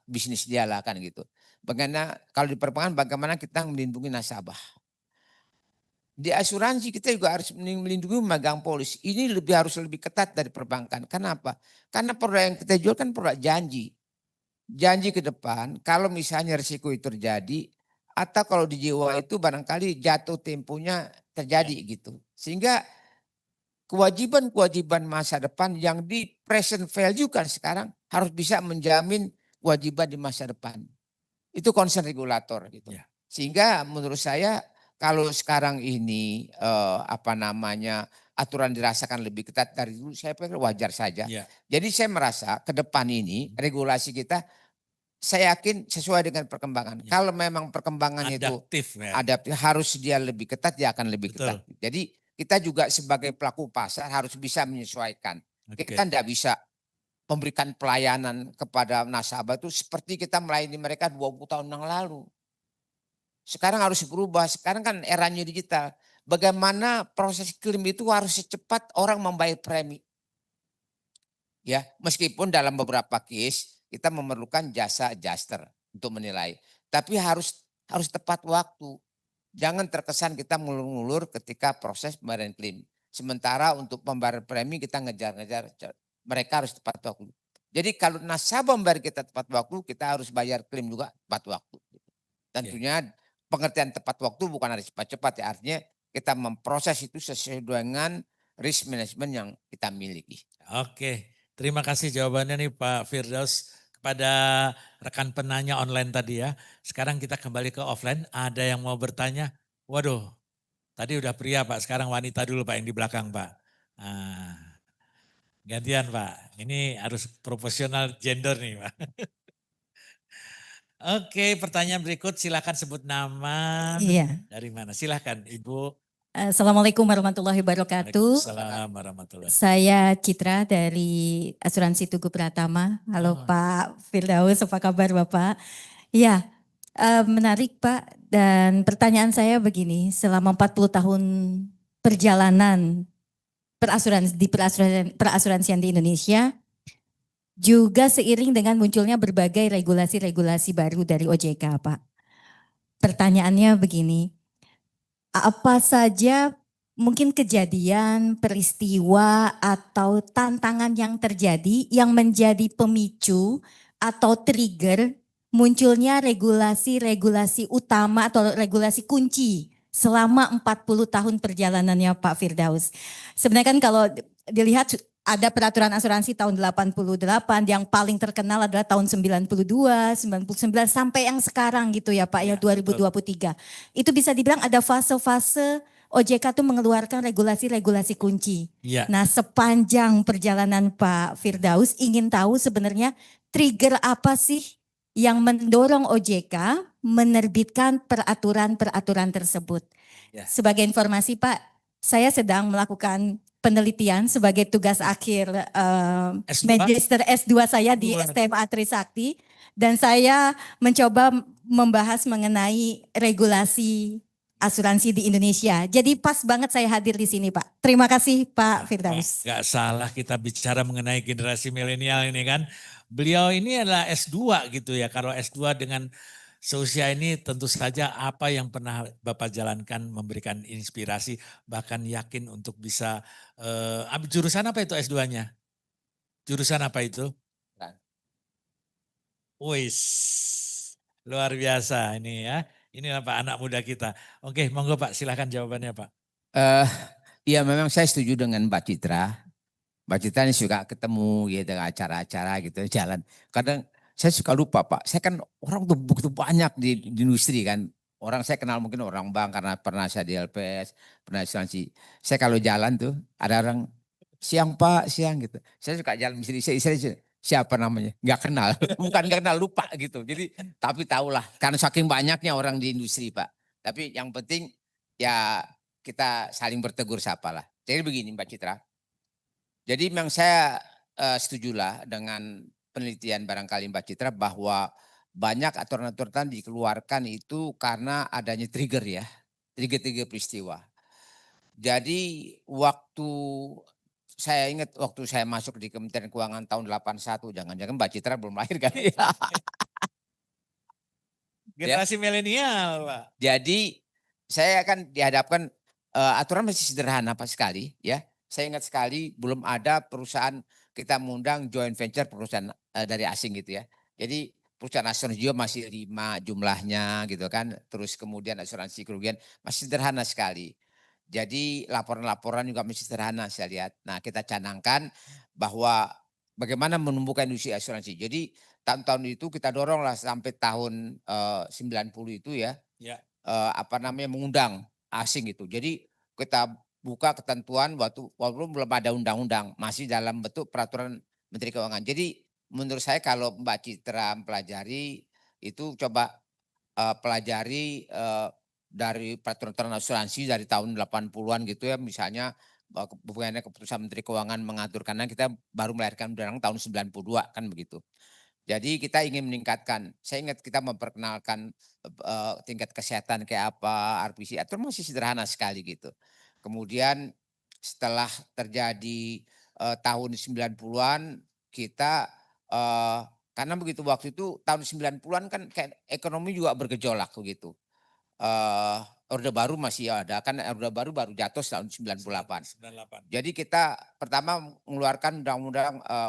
bisnis dia lah kan gitu. Bagaimana kalau di perbankan bagaimana kita melindungi nasabah. Di asuransi kita juga harus melindungi pemegang polis. Ini harus lebih ketat dari perbankan. Kenapa? Karena produk yang kita jual kan produk janji. Janji ke depan kalau misalnya risiko itu terjadi atau kalau di jiwa itu barangkali jatuh temponya terjadi gitu. Sehingga kewajiban-kewajiban masa depan yang di present value kan sekarang harus bisa menjamin kewajiban di masa depan. Itu concern regulator gitu. Sehingga menurut saya kalau sekarang ini aturan dirasakan lebih ketat dari dulu saya pikir wajar saja. Jadi saya merasa ke depan ini regulasi kita saya yakin sesuai dengan perkembangan. Kalau memang perkembangannya adaptif, itu adaptif, harus dia lebih ketat, dia akan lebih ketat. Jadi kita juga sebagai pelaku pasar harus bisa menyesuaikan. Kita tidak bisa memberikan pelayanan kepada nasabah itu seperti kita melayani mereka 20 tahun yang lalu. Sekarang harus berubah. Sekarang kan eranya digital. Bagaimana proses klaim itu harus secepat orang membayar premi. Ya, meskipun dalam beberapa case kita memerlukan jasa adjuster untuk menilai. Tapi harus tepat waktu. Jangan terkesan kita ngulur-ngulur ketika proses pembayaran klaim. Sementara untuk pembayaran premi kita ngejar-ngejar. Mereka harus tepat waktu. Jadi kalau nasabah membayar kita tepat waktu, kita harus bayar klaim juga tepat waktu. Tentunya pengertian tepat waktu bukan harus cepat-cepat ya. Artinya kita memproses itu sesuai dengan risk management yang kita miliki. Oke, terima kasih jawabannya nih Pak Firdaus kepada rekan penanya online tadi ya. Sekarang kita kembali ke offline. Ada yang mau bertanya? Waduh, tadi udah pria Pak, sekarang wanita dulu Pak yang di belakang Pak. Nah, gantian Pak, ini harus proporsional gender nih Pak. Oke, pertanyaan berikut silakan sebut nama. Iya. Dari mana? Silakan Ibu. Assalamualaikum warahmatullahi wabarakatuh. Assalamualaikum warahmatullahi wabarakatuh. Saya Citra dari Asuransi Tugu Pratama. Halo Pak Firdaus, apa kabar Bapak? Ya, menarik Pak. Dan pertanyaan saya begini, selama 40 tahun perjalanan perasuransian di Indonesia, juga seiring dengan munculnya berbagai regulasi-regulasi baru dari OJK Pak. Pertanyaannya begini, apa saja mungkin kejadian, peristiwa, atau tantangan yang terjadi yang menjadi pemicu atau trigger munculnya regulasi-regulasi utama atau regulasi kunci selama 40 tahun perjalanannya Pak Firdaus. Sebenarnya kan kalau dilihat ada peraturan asuransi tahun 88 yang paling terkenal adalah tahun 92, 99 sampai yang sekarang gitu ya Pak ya 2023. Itu bisa dibilang ada fase-fase OJK tuh mengeluarkan regulasi-regulasi kunci. Iya. Nah, sepanjang perjalanan Pak Firdaus ingin tahu sebenarnya trigger apa sih yang mendorong OJK menerbitkan peraturan-peraturan tersebut. Ya. Sebagai informasi Pak, saya sedang melakukan penelitian sebagai tugas akhir S2? Magister S2 saya di STMA Trisakti dan saya mencoba membahas mengenai regulasi asuransi di Indonesia. Jadi pas banget saya hadir di sini Pak. Terima kasih Pak Firdaus. Gak salah kita bicara mengenai generasi milenial ini kan. Beliau ini adalah S2 gitu ya. Kalau S2 dengan seusia ini tentu saja apa yang pernah Bapak jalankan memberikan inspirasi. Bahkan yakin untuk bisa, jurusan apa itu S2-nya? Jurusan apa itu? Wis, luar biasa ini ya. Inilah Pak anak muda kita. Oke, monggo Pak, silahkan jawabannya Pak. Iya memang saya setuju dengan Mbak Citra. Mbak Citra ini suka ketemu gitu acara-acara gitu jalan. Kadang saya suka lupa Pak. Saya kan orang tuh begitu banyak di industri kan. Orang saya kenal mungkin orang bank karena pernah saya di LPS, pernah asuransi. Saya kalau jalan tuh ada orang siang Pak, siang gitu. Saya suka jalan istri siapa namanya? Nggak kenal, bukan nggak kenal lupa gitu. Jadi tapi tahulah karena saking banyaknya orang di industri Pak. Tapi yang penting ya kita saling bertegur sapa lah. Jadi begini Mbak Citra. Jadi memang saya setujulah dengan penelitian barangkali Mbak Citra bahwa banyak aturan-aturan dikeluarkan itu karena adanya trigger ya. Trigger-trigger peristiwa. Jadi waktu saya ingat waktu saya masuk di Kementerian Keuangan tahun 81, jangan-jangan Mbak Citra belum lahir kali ya. Generasi milenial Pak. Jadi saya akan dihadapkan aturan masih sederhana Pak sekali ya. Saya ingat sekali belum ada perusahaan kita mengundang joint venture perusahaan dari asing gitu ya. Jadi perusahaan asuransi juga masih 5 jumlahnya gitu kan. Terus kemudian asuransi kerugian masih sederhana sekali. Jadi laporan-laporan juga masih sederhana saya lihat. Nah kita canangkan bahwa bagaimana menumbuhkan industri asuransi. Jadi tahun-tahun itu kita dorong lah sampai tahun 90 itu ya. Ya. Mengundang asing itu. Jadi kita buka ketentuan walaupun belum ada undang-undang. Masih dalam bentuk peraturan Menteri Keuangan. Jadi menurut saya kalau Mbak Citra mempelajari itu coba pelajari dari peraturan asuransi dari tahun 80-an gitu ya. Misalnya bukannya keputusan Menteri Keuangan mengatur karena kita baru melahirkan undang-undang tahun 92 kan begitu. Jadi kita ingin meningkatkan, saya ingat kita memperkenalkan tingkat kesehatan kayak apa, RPC, atau masih sederhana sekali gitu. Kemudian setelah terjadi tahun 90-an kita, karena begitu waktu itu tahun 90-an kan kayak ekonomi juga bergejolak begitu. Orde Baru masih ada, kan Orde Baru baru jatuh tahun 98. Jadi kita pertama mengeluarkan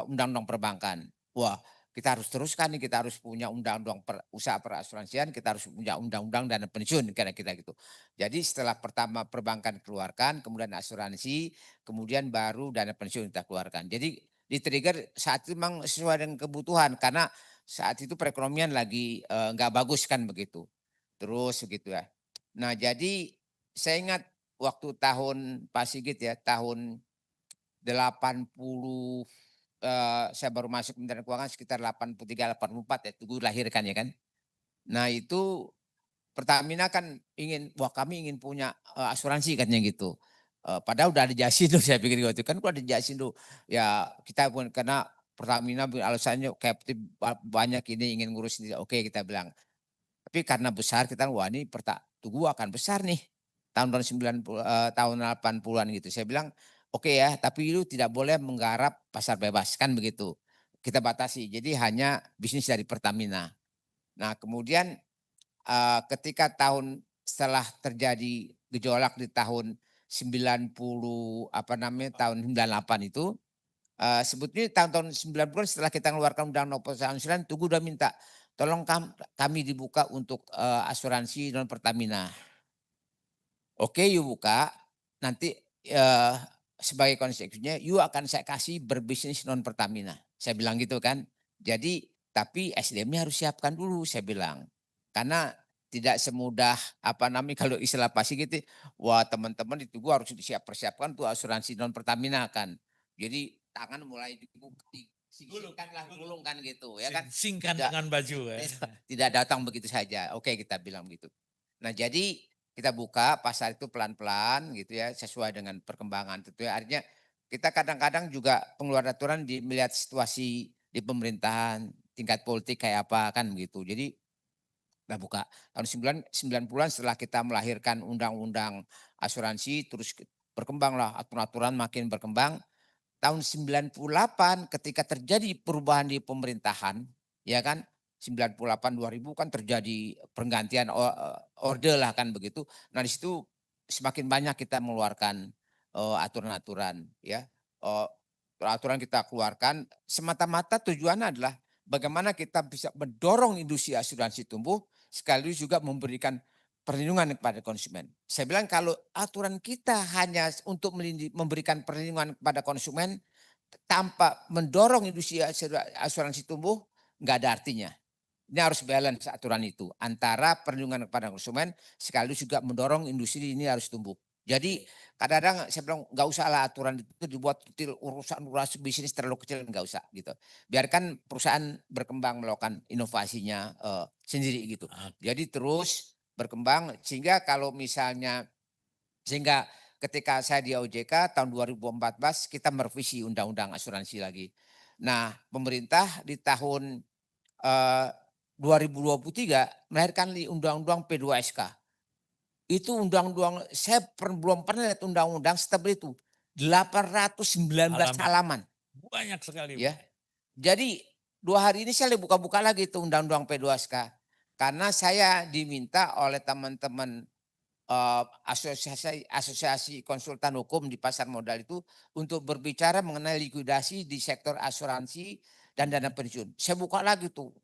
undang-undang perbankan. Wah, kita harus teruskan nih, kita harus punya undang-undang usaha perasuransian, kita harus punya undang-undang dana pensiun karena kita gitu. Jadi setelah pertama perbankan keluarkan, kemudian asuransi, kemudian baru dana pensiun kita keluarkan. Jadi di trigger saat itu memang sesuai dengan kebutuhan karena saat itu perekonomian lagi nggak bagus kan begitu. Terus begitu ya. Nah jadi saya ingat waktu tahun Pak Sigit ya, tahun 80 saya baru masuk Kementerian Keuangan sekitar 83-84 ya, Tugu lahirkan ya kan. Nah itu Pertamina kan kami ingin punya asuransi katanya gitu. Padahal udah ada Jasindo saya pikir waktu itu kan kalau ada Jasindo ya kita pun karena Pertamina alasannya kayak banyak ini ingin ngurus oke kita bilang. Tapi karena besar kita wah ini Tugu akan besar nih tahun 80-an gitu. Saya bilang oke ya, tapi itu tidak boleh menggarap pasar bebas kan begitu. Kita batasi. Jadi hanya bisnis dari Pertamina. Nah, kemudian ketika setelah terjadi gejolak di tahun 90 tahun 98 itu sebetulnya tahun-tahun 90-an setelah kita mengeluarkan undang-undang asuransi, Tugu udah minta tolong kami dibuka untuk asuransi non Pertamina. Oke, you buka, nanti sebagai konsekuensinya you akan saya kasih berbisnis non Pertamina. Saya bilang gitu kan. Jadi tapi SDM-nya harus siapkan dulu, saya bilang. Karena tidak semudah kalau istilah pasti gitu, wah teman-teman itu gua harus persiapkan tuh asuransi non Pertamina kan. Jadi tangan mulai gulung kan gitu ya kan. Singkan dengan baju ya. Tidak datang begitu saja. Oke, kita bilang begitu. Nah, jadi kita buka pasar itu pelan-pelan gitu ya, sesuai dengan perkembangan tentu ya. Artinya kita kadang-kadang juga pengeluaran aturan melihat situasi di pemerintahan, tingkat politik kayak apa kan gitu. Jadi kita buka tahun 90-an setelah kita melahirkan undang-undang asuransi, terus berkembanglah aturan-aturan makin berkembang. Tahun 98 ketika terjadi perubahan di pemerintahan, ya kan, 98-2000 kan terjadi pergantian orde lah kan begitu. Nah di situ semakin banyak kita mengeluarkan aturan-aturan ya. Aturan kita keluarkan semata-mata tujuannya adalah bagaimana kita bisa mendorong industri asuransi tumbuh sekaligus juga memberikan perlindungan kepada konsumen. Saya bilang kalau aturan kita hanya untuk memberikan perlindungan kepada konsumen tanpa mendorong industri asuransi tumbuh, nggak ada artinya. Ini harus balance aturan itu antara perlindungan kepada konsumen sekaligus juga mendorong industri ini harus tumbuh. Jadi kadang-kadang saya bilang nggak usah lah aturan itu dibuat kecil, urusan bisnis terlalu kecil, nggak usah gitu. Biarkan perusahaan berkembang melakukan inovasinya sendiri gitu. Jadi terus berkembang sehingga ketika saya di OJK tahun 2014 kita merevisi undang-undang asuransi lagi. Nah pemerintah di tahun 2023 melahirkan undang-undang P2SK. Itu undang-undang, saya belum pernah lihat undang-undang setebal itu. 819 halaman. Banyak sekali. Ya. Jadi 2 hari ini saya buka-buka lagi itu undang-undang P2SK. Karena saya diminta oleh teman-teman asosiasi konsultan hukum di pasar modal itu untuk berbicara mengenai likuidasi di sektor asuransi dan dana pensiun. Saya buka lagi tuh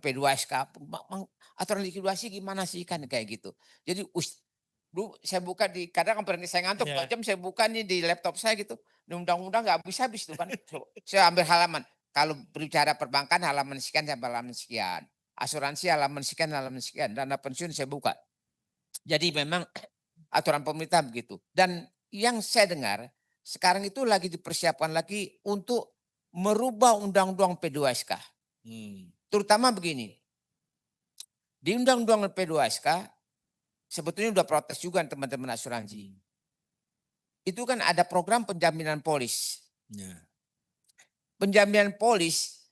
P2SK, aturan likuidasi gimana sih kan kayak gitu. Jadi saya buka kadang saya ngantuk 2 jam saya buka nih di laptop saya gitu. Undang-undang nggak habis-habis tuh kan. Saya ambil halaman. Kalau berbicara perbankan halaman sekian sampai halaman sekian. Asuransi halaman sekian, dana pensiun saya buka. Jadi memang aturan pemerintah begitu. Dan yang saya dengar sekarang itu lagi dipersiapkan lagi untuk merubah undang-undang P2SK. Terutama begini. Di undang-undang P2SK sebetulnya udah protes juga teman-teman asuransi. Itu kan ada program penjaminan polis. Penjaminan polis.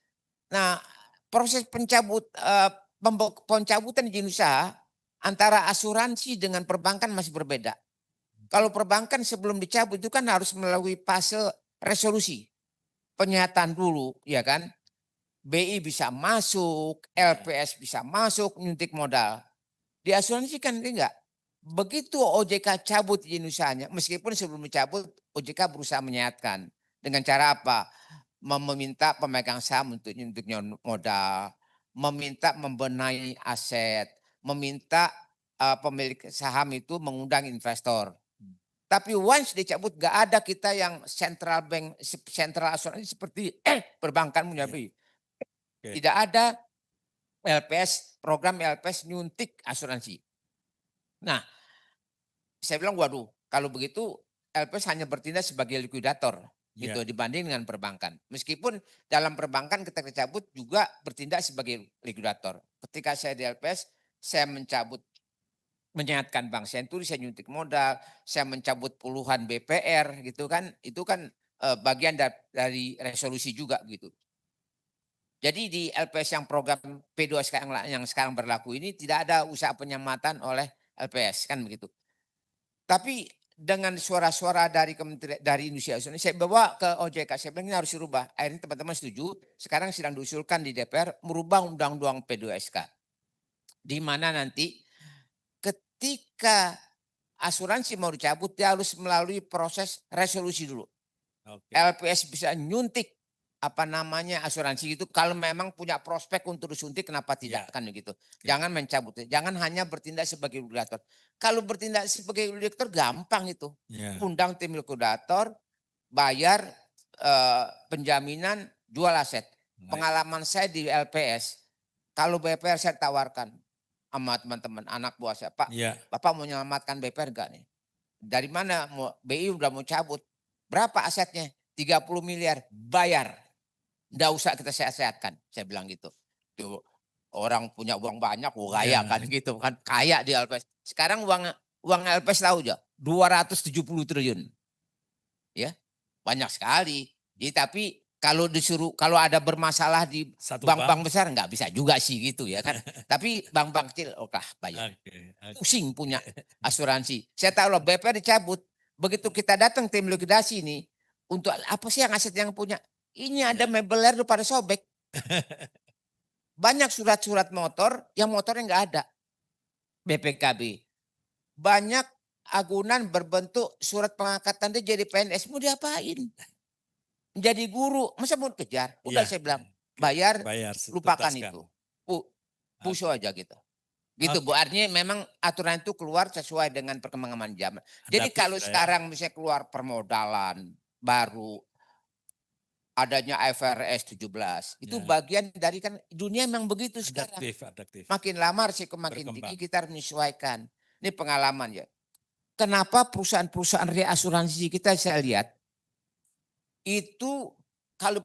Nah, proses pencabutan izin usaha antara asuransi dengan perbankan masih berbeda. Kalau perbankan sebelum dicabut itu kan harus melalui fase resolusi. Penyihatan dulu, ya kan? BI bisa masuk, LPS bisa masuk, nyuntik modal. Di asuransi kan enggak. Begitu OJK cabut izin usahanya, meskipun sebelum dicabut OJK berusaha menyehatkan. Dengan cara apa? Meminta pemegang saham untuk nyuntik modal, meminta membenahi aset, meminta pemilik saham itu mengundang investor. Tapi once dicabut gak ada kita yang central asuransi seperti perbankan punya BI. Tidak ada LPS, program LPS nyuntik asuransi. Nah, saya bilang waduh, kalau begitu LPS hanya bertindak sebagai likuidator gitu dibanding dengan perbankan. Meskipun dalam perbankan ketika dicabut juga bertindak sebagai likuidator. Ketika saya di LPS, saya menyehatkan Bank Senturi, saya nyuntik modal, saya mencabut puluhan BPR gitu kan. Itu kan bagian dari resolusi juga gitu. Jadi di LPS yang program P2SK yang sekarang berlaku ini tidak ada usaha penyematan oleh LPS kan begitu. Tapi dengan suara-suara dari industri asuransi saya bawa ke OJK, saya bilang ini harus dirubah. Akhirnya teman-teman setuju. Sekarang sedang diusulkan di DPR merubah undang-undang P2SK. Di mana nanti ketika asuransi mau dicabut, dia harus melalui proses resolusi dulu. LPS bisa nyuntik asuransi itu kalau memang punya prospek untuk disuntik, kenapa tidak kan begitu. Jangan mencabut, jangan hanya bertindak sebagai regulator. Kalau bertindak sebagai regulator gampang itu. Undang tim regulator, bayar penjaminan, jual aset. Pengalaman saya di LPS, kalau BPR saya tawarkan sama teman-teman anak buah saya, Pak, Bapak mau menyelamatkan BPR enggak nih? Dari mana BI udah mau cabut? Berapa asetnya? 30 miliar, bayar. Nggak usah kita sehat-sehatkan, saya bilang gitu. Tuh, orang punya uang banyak, kaya kan gitu kan, kaya di LPS. Sekarang uang LPS tahu aja, 270 triliun. Ya, banyak sekali. Tapi kalau kalau ada bermasalah di bank-bank besar nggak bisa juga sih gitu ya kan. Tapi bank-bank kecil, bayar. Pusing punya asuransi. Saya tahu loh, BPR dicabut. Begitu kita datang tim likuidasi ini, untuk apa sih yang aset yang punya? Ini ada mebeler pada sobek. Banyak surat-surat motor yang motornya nggak ada. BPKB. Banyak agunan berbentuk surat pengangkatan dia jadi PNS. Mau diapain? Jadi guru. Masa mau kejar? Udah saya bilang. Bayar lupakan itu. Puso aja gitu. Gitu Bu, artinya memang aturan itu keluar sesuai dengan perkembangan zaman. Jadi kalau sekarang misalnya keluar permodalan baru, adanya IFRS 17. Itu bagian dari kan dunia memang begitu sekarang. Adaptif. Makin lama risiko makin tinggi, kita harus menyesuaikan. Ini pengalaman ya. Kenapa perusahaan-perusahaan reasuransi kita saya lihat itu kalau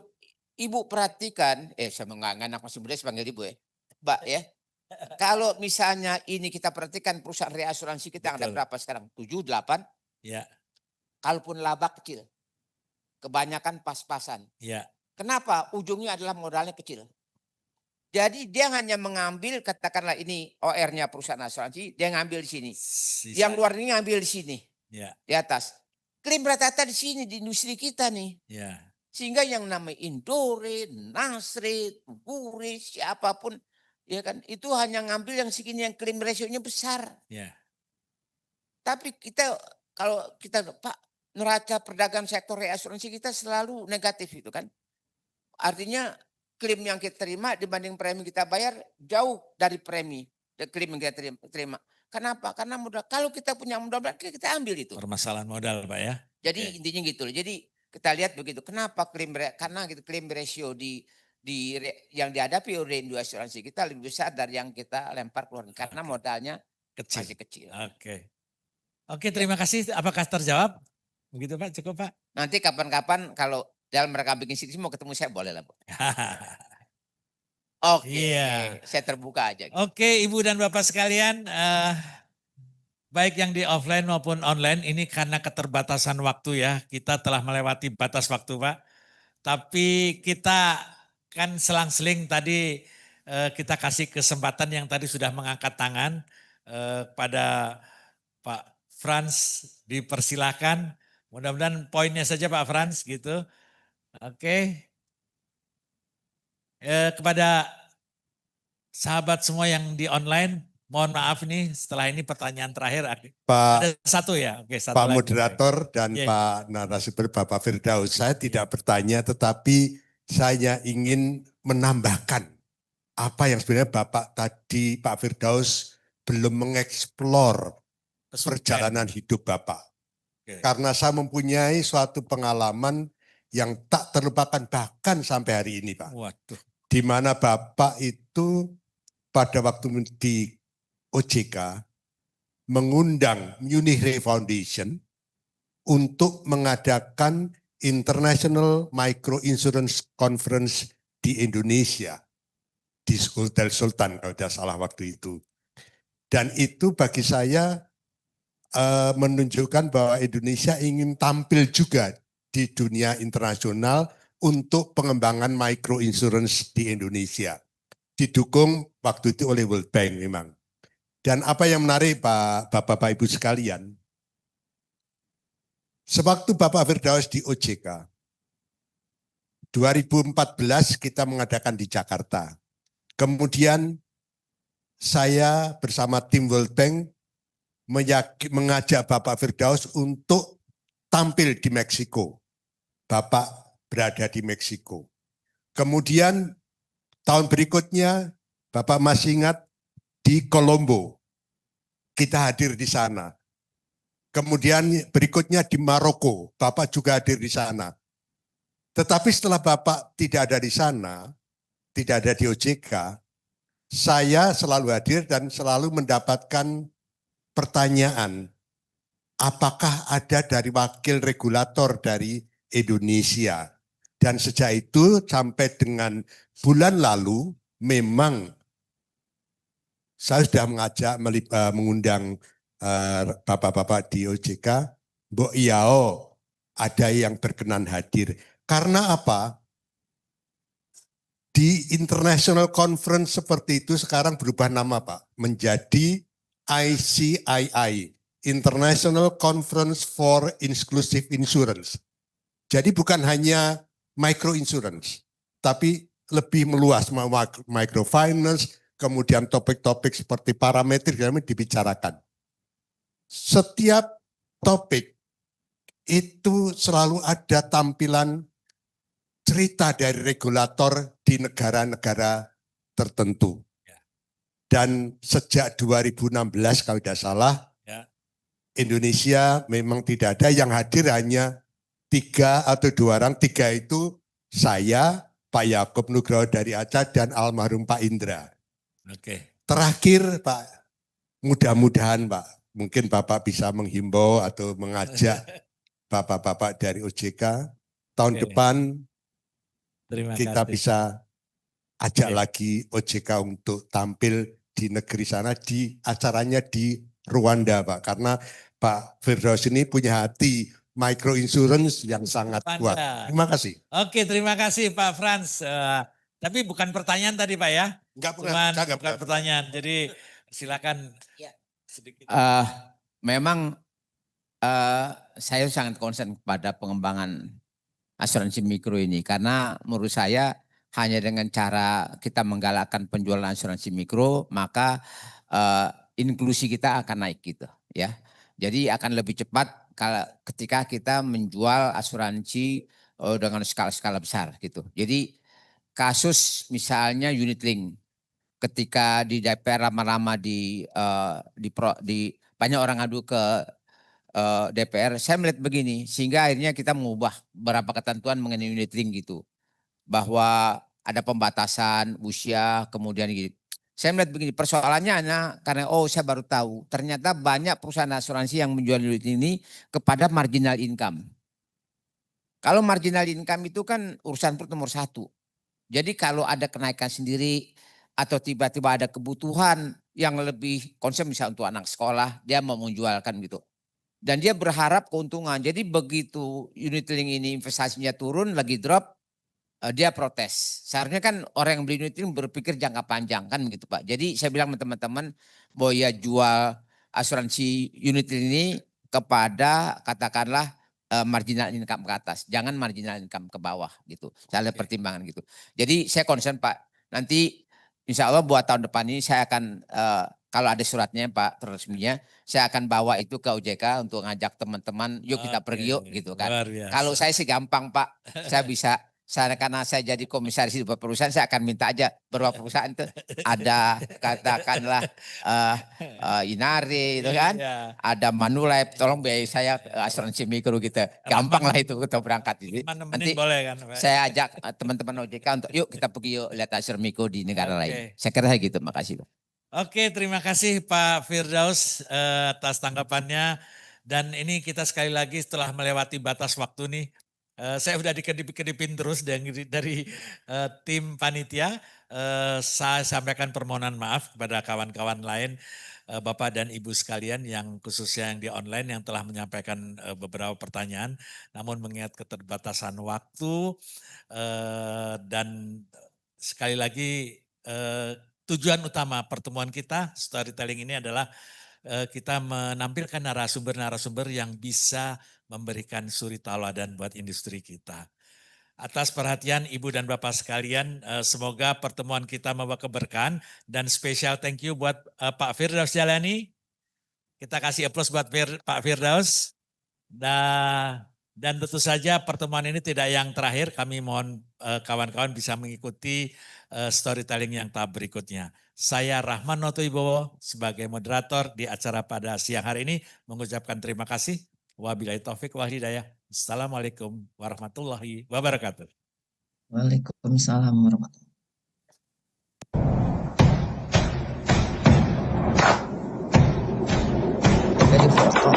Ibu perhatikan, saya nggak anak masih muda sepanggil Ibu ya, Mbak ya. Kalau misalnya ini kita perhatikan perusahaan reasuransi kita ada berapa sekarang? 7, 8? Ya. Kalaupun laba kecil. Kebanyakan pas-pasan. Kenapa? Ujungnya adalah modalnya kecil. Jadi dia hanya mengambil, katakanlah ini OR-nya perusahaan asuransi, dia ngambil di sini. Yang luar ini ngambil di sini. Di atas. Klaim rata-rata di sini, di industri kita nih. Sehingga yang namanya Indore, Nasri, Guri, siapapun, ya kan, itu hanya ngambil yang segini, yang klaim rasionya besar. Tapi kita, kalau kita, Pak, neraca perdagangan sektor reasuransi kita selalu negatif itu kan. Artinya klaim yang kita terima dibanding premi kita bayar jauh dari premi klaim yang kita terima. Kenapa? Karena modal. Kalau kita punya modal, kita ambil itu. Permasalahan modal, Pak ya. Jadi intinya gitu. Jadi kita lihat begitu. Kenapa klaim? Karena gitu, klaim ratio yang dihadapi oleh industri asuransi kita lebih besar dari yang kita lempar keluar. Karena modalnya masih kecil. Oke, terima kasih. Apakah terjawab? Begitu Pak, cukup Pak. Nanti kapan-kapan kalau dalam mereka bikin situs mau ketemu saya boleh lah Bu. Saya terbuka aja. Oke, Ibu dan Bapak sekalian, baik yang di offline maupun online, ini karena keterbatasan waktu ya, kita telah melewati batas waktu Pak. Tapi kita kan selang-seling tadi kita kasih kesempatan yang tadi sudah mengangkat tangan pada Pak Frans, dipersilakan. Mudah-mudahan poinnya saja Pak Frans gitu. Oke. Kepada sahabat semua yang di online, mohon maaf nih setelah ini pertanyaan terakhir. Pak, ada satu ya. Oke, satu Pak lagi. Moderator dan Pak narasumber Bapak Firdaus, saya tidak bertanya tetapi saya ingin menambahkan apa yang sebenarnya Bapak tadi Pak Firdaus belum mengeksplor perjalanan hidup Bapak. Karena saya mempunyai suatu pengalaman yang tak terlupakan bahkan sampai hari ini Pak. Di mana Bapak itu pada waktu di OJK mengundang Munich Re Foundation untuk mengadakan International Micro Insurance Conference di Indonesia. Di Hotel Sultan kalau tidak salah waktu itu. Dan itu bagi saya menunjukkan bahwa Indonesia ingin tampil juga di dunia internasional untuk pengembangan micro insurance di Indonesia. Didukung waktu itu oleh World Bank memang. Dan apa yang menarik Bapak Ibu sekalian, sewaktu Bapak Firdaus di OJK, 2014 kita mengadakan di Jakarta. Kemudian saya bersama tim World Bank mengajak Bapak Firdaus untuk tampil di Meksiko. Bapak berada di Meksiko. Kemudian tahun berikutnya Bapak masih ingat di Kolombo. Kita hadir di sana. Kemudian berikutnya di Maroko, Bapak juga hadir di sana. Tetapi setelah Bapak tidak ada di sana, tidak ada di OJK, saya selalu hadir dan selalu mendapatkan pertanyaan, apakah ada dari wakil regulator dari Indonesia? Dan sejak itu sampai dengan bulan lalu, memang saya sudah mengundang bapak-bapak di OJK, Mbok Iao, ada yang berkenan hadir. Karena apa? Di international conference seperti itu sekarang berubah nama Pak, menjadi ICII, International Conference for Inclusive Insurance. Jadi bukan hanya micro insurance, tapi lebih meluas, microfinance, kemudian topik-topik seperti parametrik yang dibicarakan. Setiap topik itu selalu ada tampilan cerita dari regulator di negara-negara tertentu. Dan sejak 2016 kalau tidak salah, Indonesia memang tidak ada, yang hadir hanya 3 atau 2 orang. 3 itu saya, Pak Yaakob Nugroho dari Aceh, dan almarhum Pak Indra. Terakhir Pak, mudah-mudahan Pak, mungkin Bapak bisa menghimbau atau mengajak Bapak-Bapak dari OJK, tahun depan kita bisa ajak lagi OJK untuk tampil di negeri sana, di acaranya di Rwanda Pak. Karena Pak Firdaus ini punya hati micro insurance yang sangat kuat. Terima kasih. Oke, terima kasih Pak Frans. Tapi bukan pertanyaan tadi Pak ya? Bukan pertanyaan. Jadi silakan sedikit. Memang saya sangat concern pada pengembangan asuransi mikro ini, karena menurut saya hanya dengan cara kita menggalakkan penjualan asuransi mikro, maka inklusi kita akan naik gitu ya. Jadi akan lebih cepat kalau ketika kita menjual asuransi dengan skala-skala besar gitu. Jadi kasus misalnya unit link, ketika di DPR lama-lama di banyak orang ngadu ke DPR, saya melihat begini, sehingga akhirnya kita mengubah beberapa ketentuan mengenai unit link gitu, bahwa ada pembatasan usia, kemudian gitu. Saya melihat begini, persoalannya karena saya baru tahu, ternyata banyak perusahaan asuransi yang menjual unit ini kepada marginal income. Kalau marginal income itu kan urusan nomor 1. Jadi kalau ada kenaikan sendiri atau tiba-tiba ada kebutuhan yang lebih konsep misalnya untuk anak sekolah, dia mau menjualkan gitu. Dan dia berharap keuntungan. Jadi begitu unit link ini investasinya turun, lagi drop, dia protes. Seharusnya kan orang yang beli unit link berpikir jangka panjang kan gitu Pak. Jadi saya bilang teman-teman, bahwa ya jual asuransi unit link ini kepada katakanlah marginal income ke atas. Jangan marginal income ke bawah gitu. Saya ada pertimbangan gitu. Jadi saya concern Pak, nanti insya Allah buat tahun depan ini saya akan kalau ada suratnya Pak resminya, saya akan bawa itu ke OJK untuk ngajak teman-teman, yuk kita pergi yuk gitu kan. Kalau saya sih gampang Pak, saya bisa, karena saya jadi komisaris di beberapa perusahaan, saya akan minta aja beberapa perusahaan itu ada katakanlah Inari itu kan, ada Manulife, tolong biayai saya asuransi mikro gitu. Gampang lah itu kita berangkat. Nanti boleh kan, saya ajak teman-teman OJK untuk yuk kita pergi yuk lihat asuransi mikro di negara lain. Saya kira gitu, makasih Pak. Oke, terima kasih Pak Firdaus atas tanggapannya. Dan ini kita sekali lagi setelah melewati batas waktu nih, saya udah dikedip-kedipin terus dari tim panitia. Saya sampaikan permohonan maaf kepada kawan-kawan lain, Bapak dan Ibu sekalian yang khususnya yang di online yang telah menyampaikan beberapa pertanyaan. Namun mengingat keterbatasan waktu dan sekali lagi tujuan utama pertemuan kita, storytelling ini adalah kita menampilkan narasumber-narasumber yang bisa memberikan suri tauladan buat industri kita. Atas perhatian Ibu dan Bapak sekalian, semoga pertemuan kita membawa keberkahan dan spesial thank you buat Pak Firdaus Jalani, Kita kasih aplaus buat Pak Firdaus. Dan tentu saja pertemuan ini tidak yang terakhir. Kami mohon kawan-kawan bisa mengikuti storytelling yang tahap berikutnya. Saya Rahman Notowibowo sebagai moderator di acara pada siang hari ini mengucapkan terima kasih. Wabillahi taufik wal hidayah. Assalamualaikum warahmatullahi wabarakatuh. Waalaikumsalam warahmatullahi wabarakatuh. Jadi foto.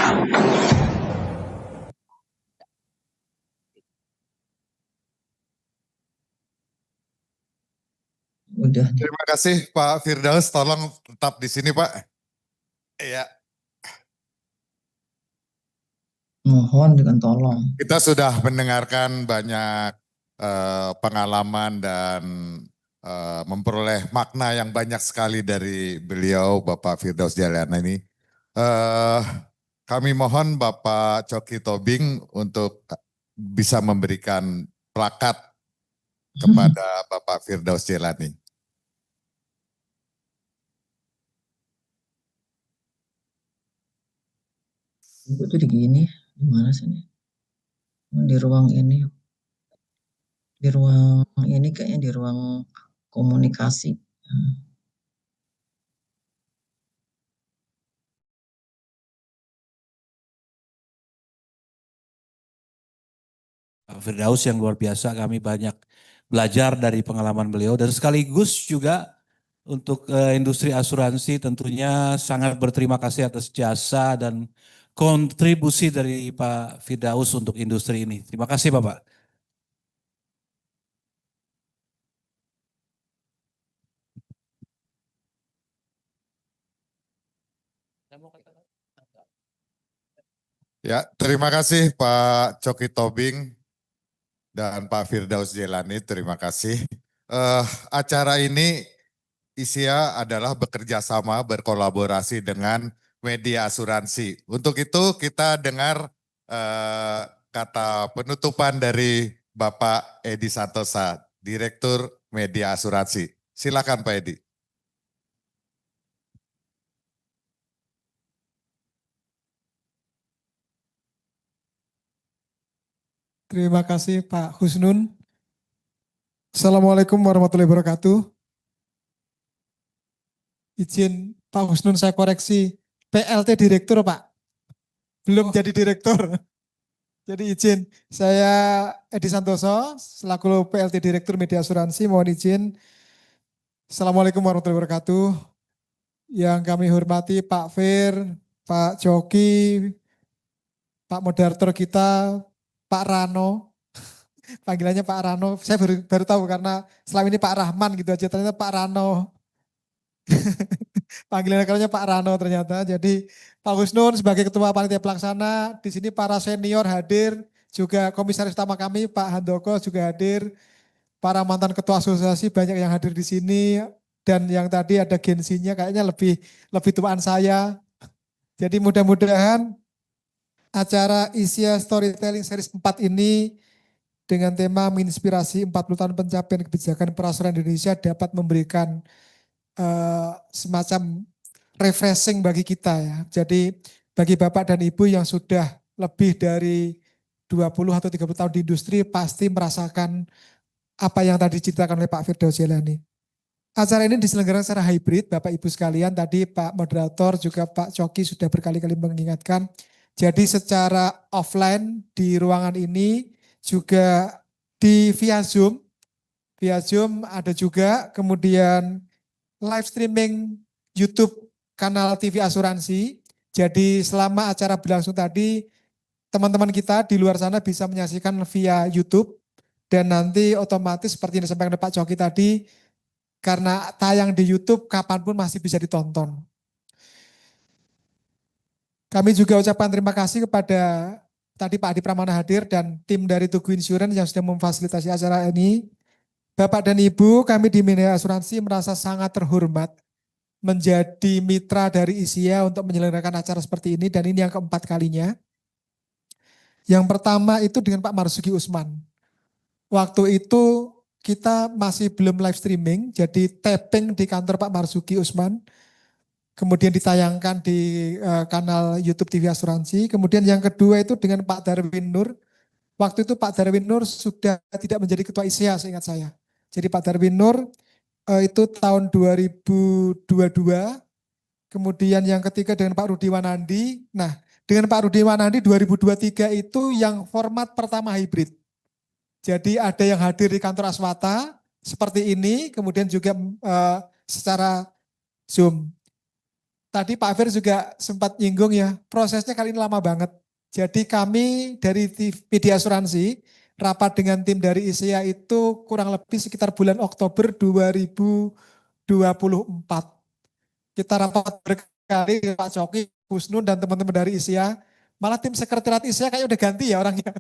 Udah. Terima kasih Pak Firdaus, tolong tetap di sini Pak. Iya. Mohon dengan tolong. Kita sudah mendengarkan banyak pengalaman dan memperoleh makna yang banyak sekali dari beliau Bapak Firdaus Djalani ini. Kami mohon Bapak Coki Tobing untuk bisa memberikan plakat kepada Bapak Firdaus Djalani. Ibu tuh di gini, di mana sih nih? Di ruang ini. Di ruang ini kayaknya di ruang komunikasi. Pak Firdaus yang luar biasa, kami banyak belajar dari pengalaman beliau dan sekaligus juga untuk industri asuransi tentunya sangat berterima kasih atas jasa dan kontribusi dari Pak Firdaus untuk industri ini. Terima kasih Bapak. Ya, terima kasih Pak Coki Tobing dan Pak Firdaus Djalani, terima kasih. Acara ini ISIA adalah bekerja sama, berkolaborasi dengan media asuransi. Untuk itu kita dengar kata penutupan dari Bapak Edi Santosa, Direktur Media Asuransi. Silakan Pak Edi. Terima kasih Pak Husnun. Assalamualaikum warahmatullahi wabarakatuh. Izin Pak Husnun saya koreksi, PLT Direktur Pak, belum jadi Direktur. Jadi izin, saya Edi Santoso, selaku PLT Direktur Media Asuransi, mohon izin. Assalamualaikum warahmatullahi wabarakatuh. Yang kami hormati Pak Fir, Pak Coki, Pak moderator kita, Pak Rano, panggilannya Pak Rano, saya baru tahu karena selama ini Pak Rahman gitu aja, ternyata Pak Rano. Panggilan akrabnya Pak Rano ternyata. Jadi Pak Husnun sebagai Ketua Panitia Pelaksana, di sini para senior hadir, juga Komisaris Utama kami Pak Handoko juga hadir, para mantan Ketua Asosiasi banyak yang hadir di sini, dan yang tadi ada gensinya kayaknya lebih tuaan saya. Jadi mudah-mudahan acara ISIA Storytelling Series 4 ini dengan tema menginspirasi 40 tahun pencapaian kebijakan perasuransian Indonesia dapat memberikan semacam refreshing bagi kita ya. Jadi bagi Bapak dan Ibu yang sudah lebih dari 20 atau 30 tahun di industri pasti merasakan apa yang tadi diceritakan oleh Pak Firdaus Djalani. Acara ini diselenggarakan secara hybrid, Bapak Ibu sekalian, tadi Pak Moderator juga Pak Coki sudah berkali-kali mengingatkan. Jadi secara offline di ruangan ini juga via Zoom ada juga, kemudian live streaming YouTube kanal TV Asuransi. Jadi selama acara berlangsung tadi, teman-teman kita di luar sana bisa menyaksikan via YouTube, dan nanti otomatis seperti yang disampaikan oleh Pak Coki tadi, karena tayang di YouTube kapanpun masih bisa ditonton. Kami juga ucapkan terima kasih kepada tadi Pak Adi Pramana hadir dan tim dari Tugu Insurance yang sudah memfasilitasi acara ini. Bapak dan Ibu, kami di Media Asuransi merasa sangat terhormat menjadi mitra dari ISIA untuk menyelenggarakan acara seperti ini, dan ini yang keempat kalinya. Yang pertama itu dengan Pak Marzuki Usman. Waktu itu kita masih belum live streaming, jadi tapping di kantor Pak Marzuki Usman. kemudian ditayangkan di kanal YouTube TV Asuransi. Kemudian yang kedua itu dengan Pak Darwin Nur. Waktu itu Pak Darwin Nur sudah tidak menjadi ketua ISEA seingat saya. Jadi Pak Darwin Nur itu tahun 2022. Kemudian yang ketiga dengan Pak Rudi Wanandi. Nah, dengan Pak Rudi Wanandi 2023 itu yang format pertama hibrid. Jadi ada yang hadir di kantor Aswata seperti ini, kemudian juga secara Zoom. Tadi Pak Fir juga sempat nyinggung ya, prosesnya kali ini lama banget. Jadi kami dari media asuransi, rapat dengan tim dari ISEA itu kurang lebih sekitar bulan Oktober 2024. Kita rapat berkali Pak Coki, Husnun dan teman-teman dari ISEA. Malah tim sekretariat ISEA kayaknya udah ganti ya orangnya.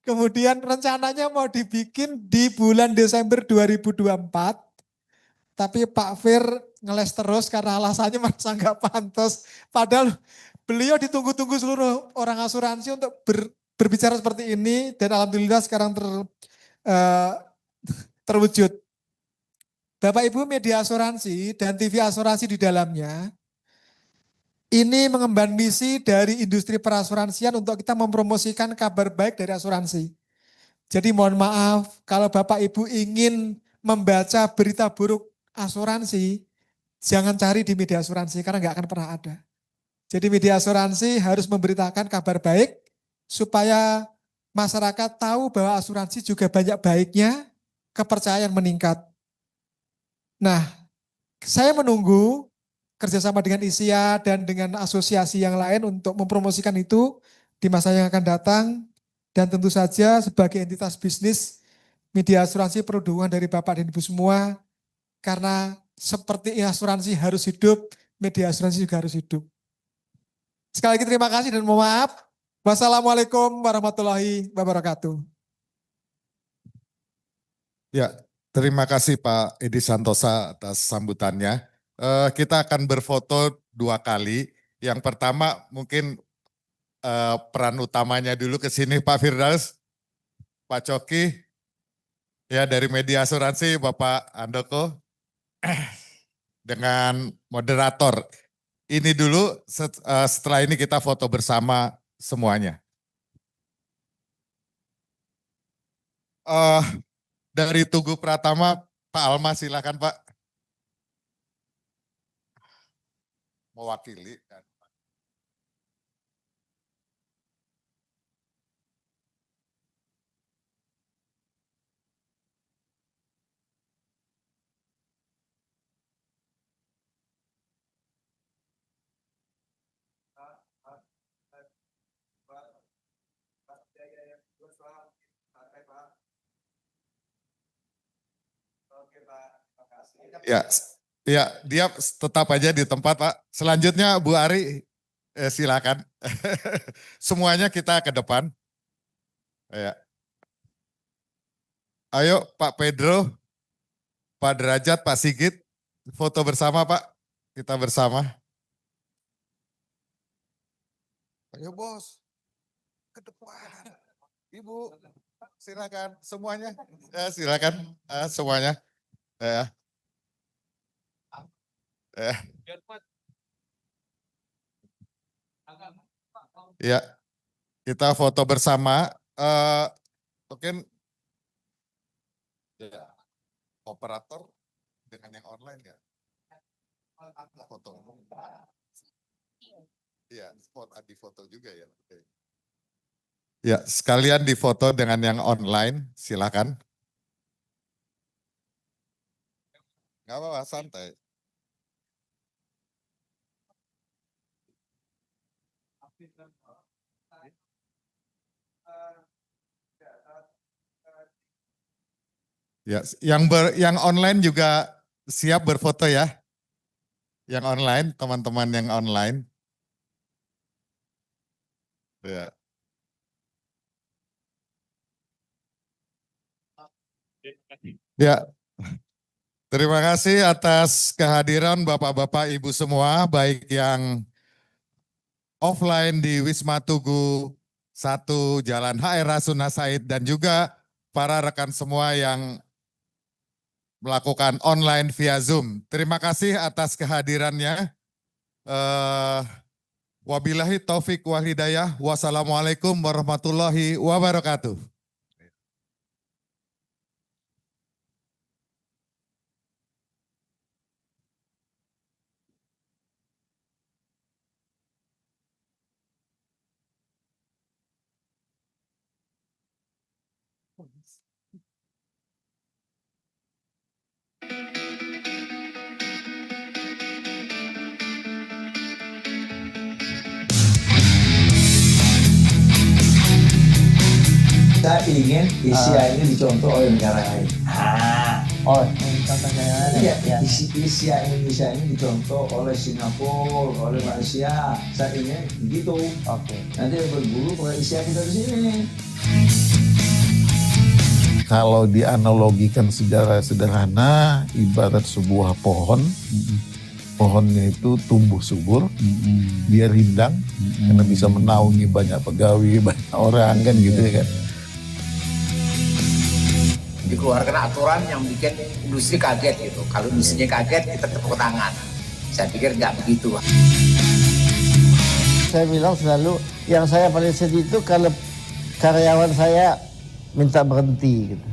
Kemudian rencananya mau dibikin di bulan Desember 2024. Tapi Pak Fir ngeles terus karena alasannya merasa nggak pantas. Padahal beliau ditunggu-tunggu seluruh orang asuransi untuk berbicara seperti ini. Dan alhamdulillah sekarang terwujud. Bapak Ibu media asuransi dan TV asuransi di dalamnya. Ini mengemban misi dari industri perasuransian untuk kita mempromosikan kabar baik dari asuransi. Jadi mohon maaf kalau Bapak Ibu ingin membaca berita buruk asuransi, jangan cari di media asuransi karena nggak akan pernah ada. Jadi media asuransi harus memberitakan kabar baik supaya masyarakat tahu bahwa asuransi juga banyak baiknya, kepercayaan meningkat. Nah, saya menunggu kerjasama dengan ISEA dan dengan asosiasi yang lain untuk mempromosikan itu di masa yang akan datang. Dan tentu saja sebagai entitas bisnis, media asuransi perlu dukungan dari Bapak dan Ibu semua. Karena seperti asuransi harus hidup, media asuransi juga harus hidup. Sekali lagi terima kasih dan mohon maaf. Wassalamualaikum warahmatullahi wabarakatuh. Ya, terima kasih Pak Edi Santosa atas sambutannya. Kita akan berfoto 2 kali. Yang pertama mungkin peran utamanya dulu ke sini Pak Firdaus, Pak Coki, ya dari media asuransi Bapak Andoko, dengan moderator. Ini dulu, setelah ini kita foto bersama semuanya. Dari Tugu Pratama, Pak Alma silakan Pak. Mewakili. Ya, ya, dia tetap aja di tempat Pak. Selanjutnya Bu Ari, silakan. Semuanya kita ke depan. Ya. Ayo Pak Pedro, Pak Derajat, Pak Sigit, foto bersama Pak. Kita bersama. Ayo bos, ke depan. Ibu, silakan semuanya. Silakan semuanya. Ya, kita foto bersama. Mungkin ya, operator dengan yang online ya. Foto. Iya, di foto juga ya. Ya, sekalian difoto dengan yang online, silakan. Nggak apa-apa, santai. Ya, yang online juga siap berfoto ya. Yang online, teman-teman yang online. Ya. Ya. Terima kasih atas kehadiran Bapak-bapak Ibu semua, baik yang offline di Wisma Tugu 1 Jalan HR Rasuna Said dan juga para rekan semua yang melakukan online via Zoom. Terima kasih atas kehadirannya. Wabillahi taufik wal hidayah. Wassalamualaikum warahmatullahi wabarakatuh. Saya ingin ISIA ini dicontoh oleh negara lain. Oh, contoh negara Iya, ya. ISIA Indonesia ini dicontoh oleh Singapura, oleh Malaysia. Saya ingin begitu. Oke. Nanti berburu pada ISIA kita di sini. Kalau dianalogikan secara sederhana, ibarat sebuah pohon, pohonnya itu tumbuh subur, dia rindang, karena bisa menaungi banyak pegawai, banyak orang kan gitu ya kan. Dikeluarkan aturan yang bikin industri kaget gitu. Kalau industrinya kaget, kita tepuk tangan. Saya pikir nggak begitu. Saya bilang selalu, yang saya paling sedih itu kalau karyawan saya minta berhenti gitu.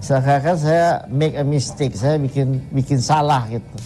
Seakan-akan saya make a mistake, saya bikin salah gitu.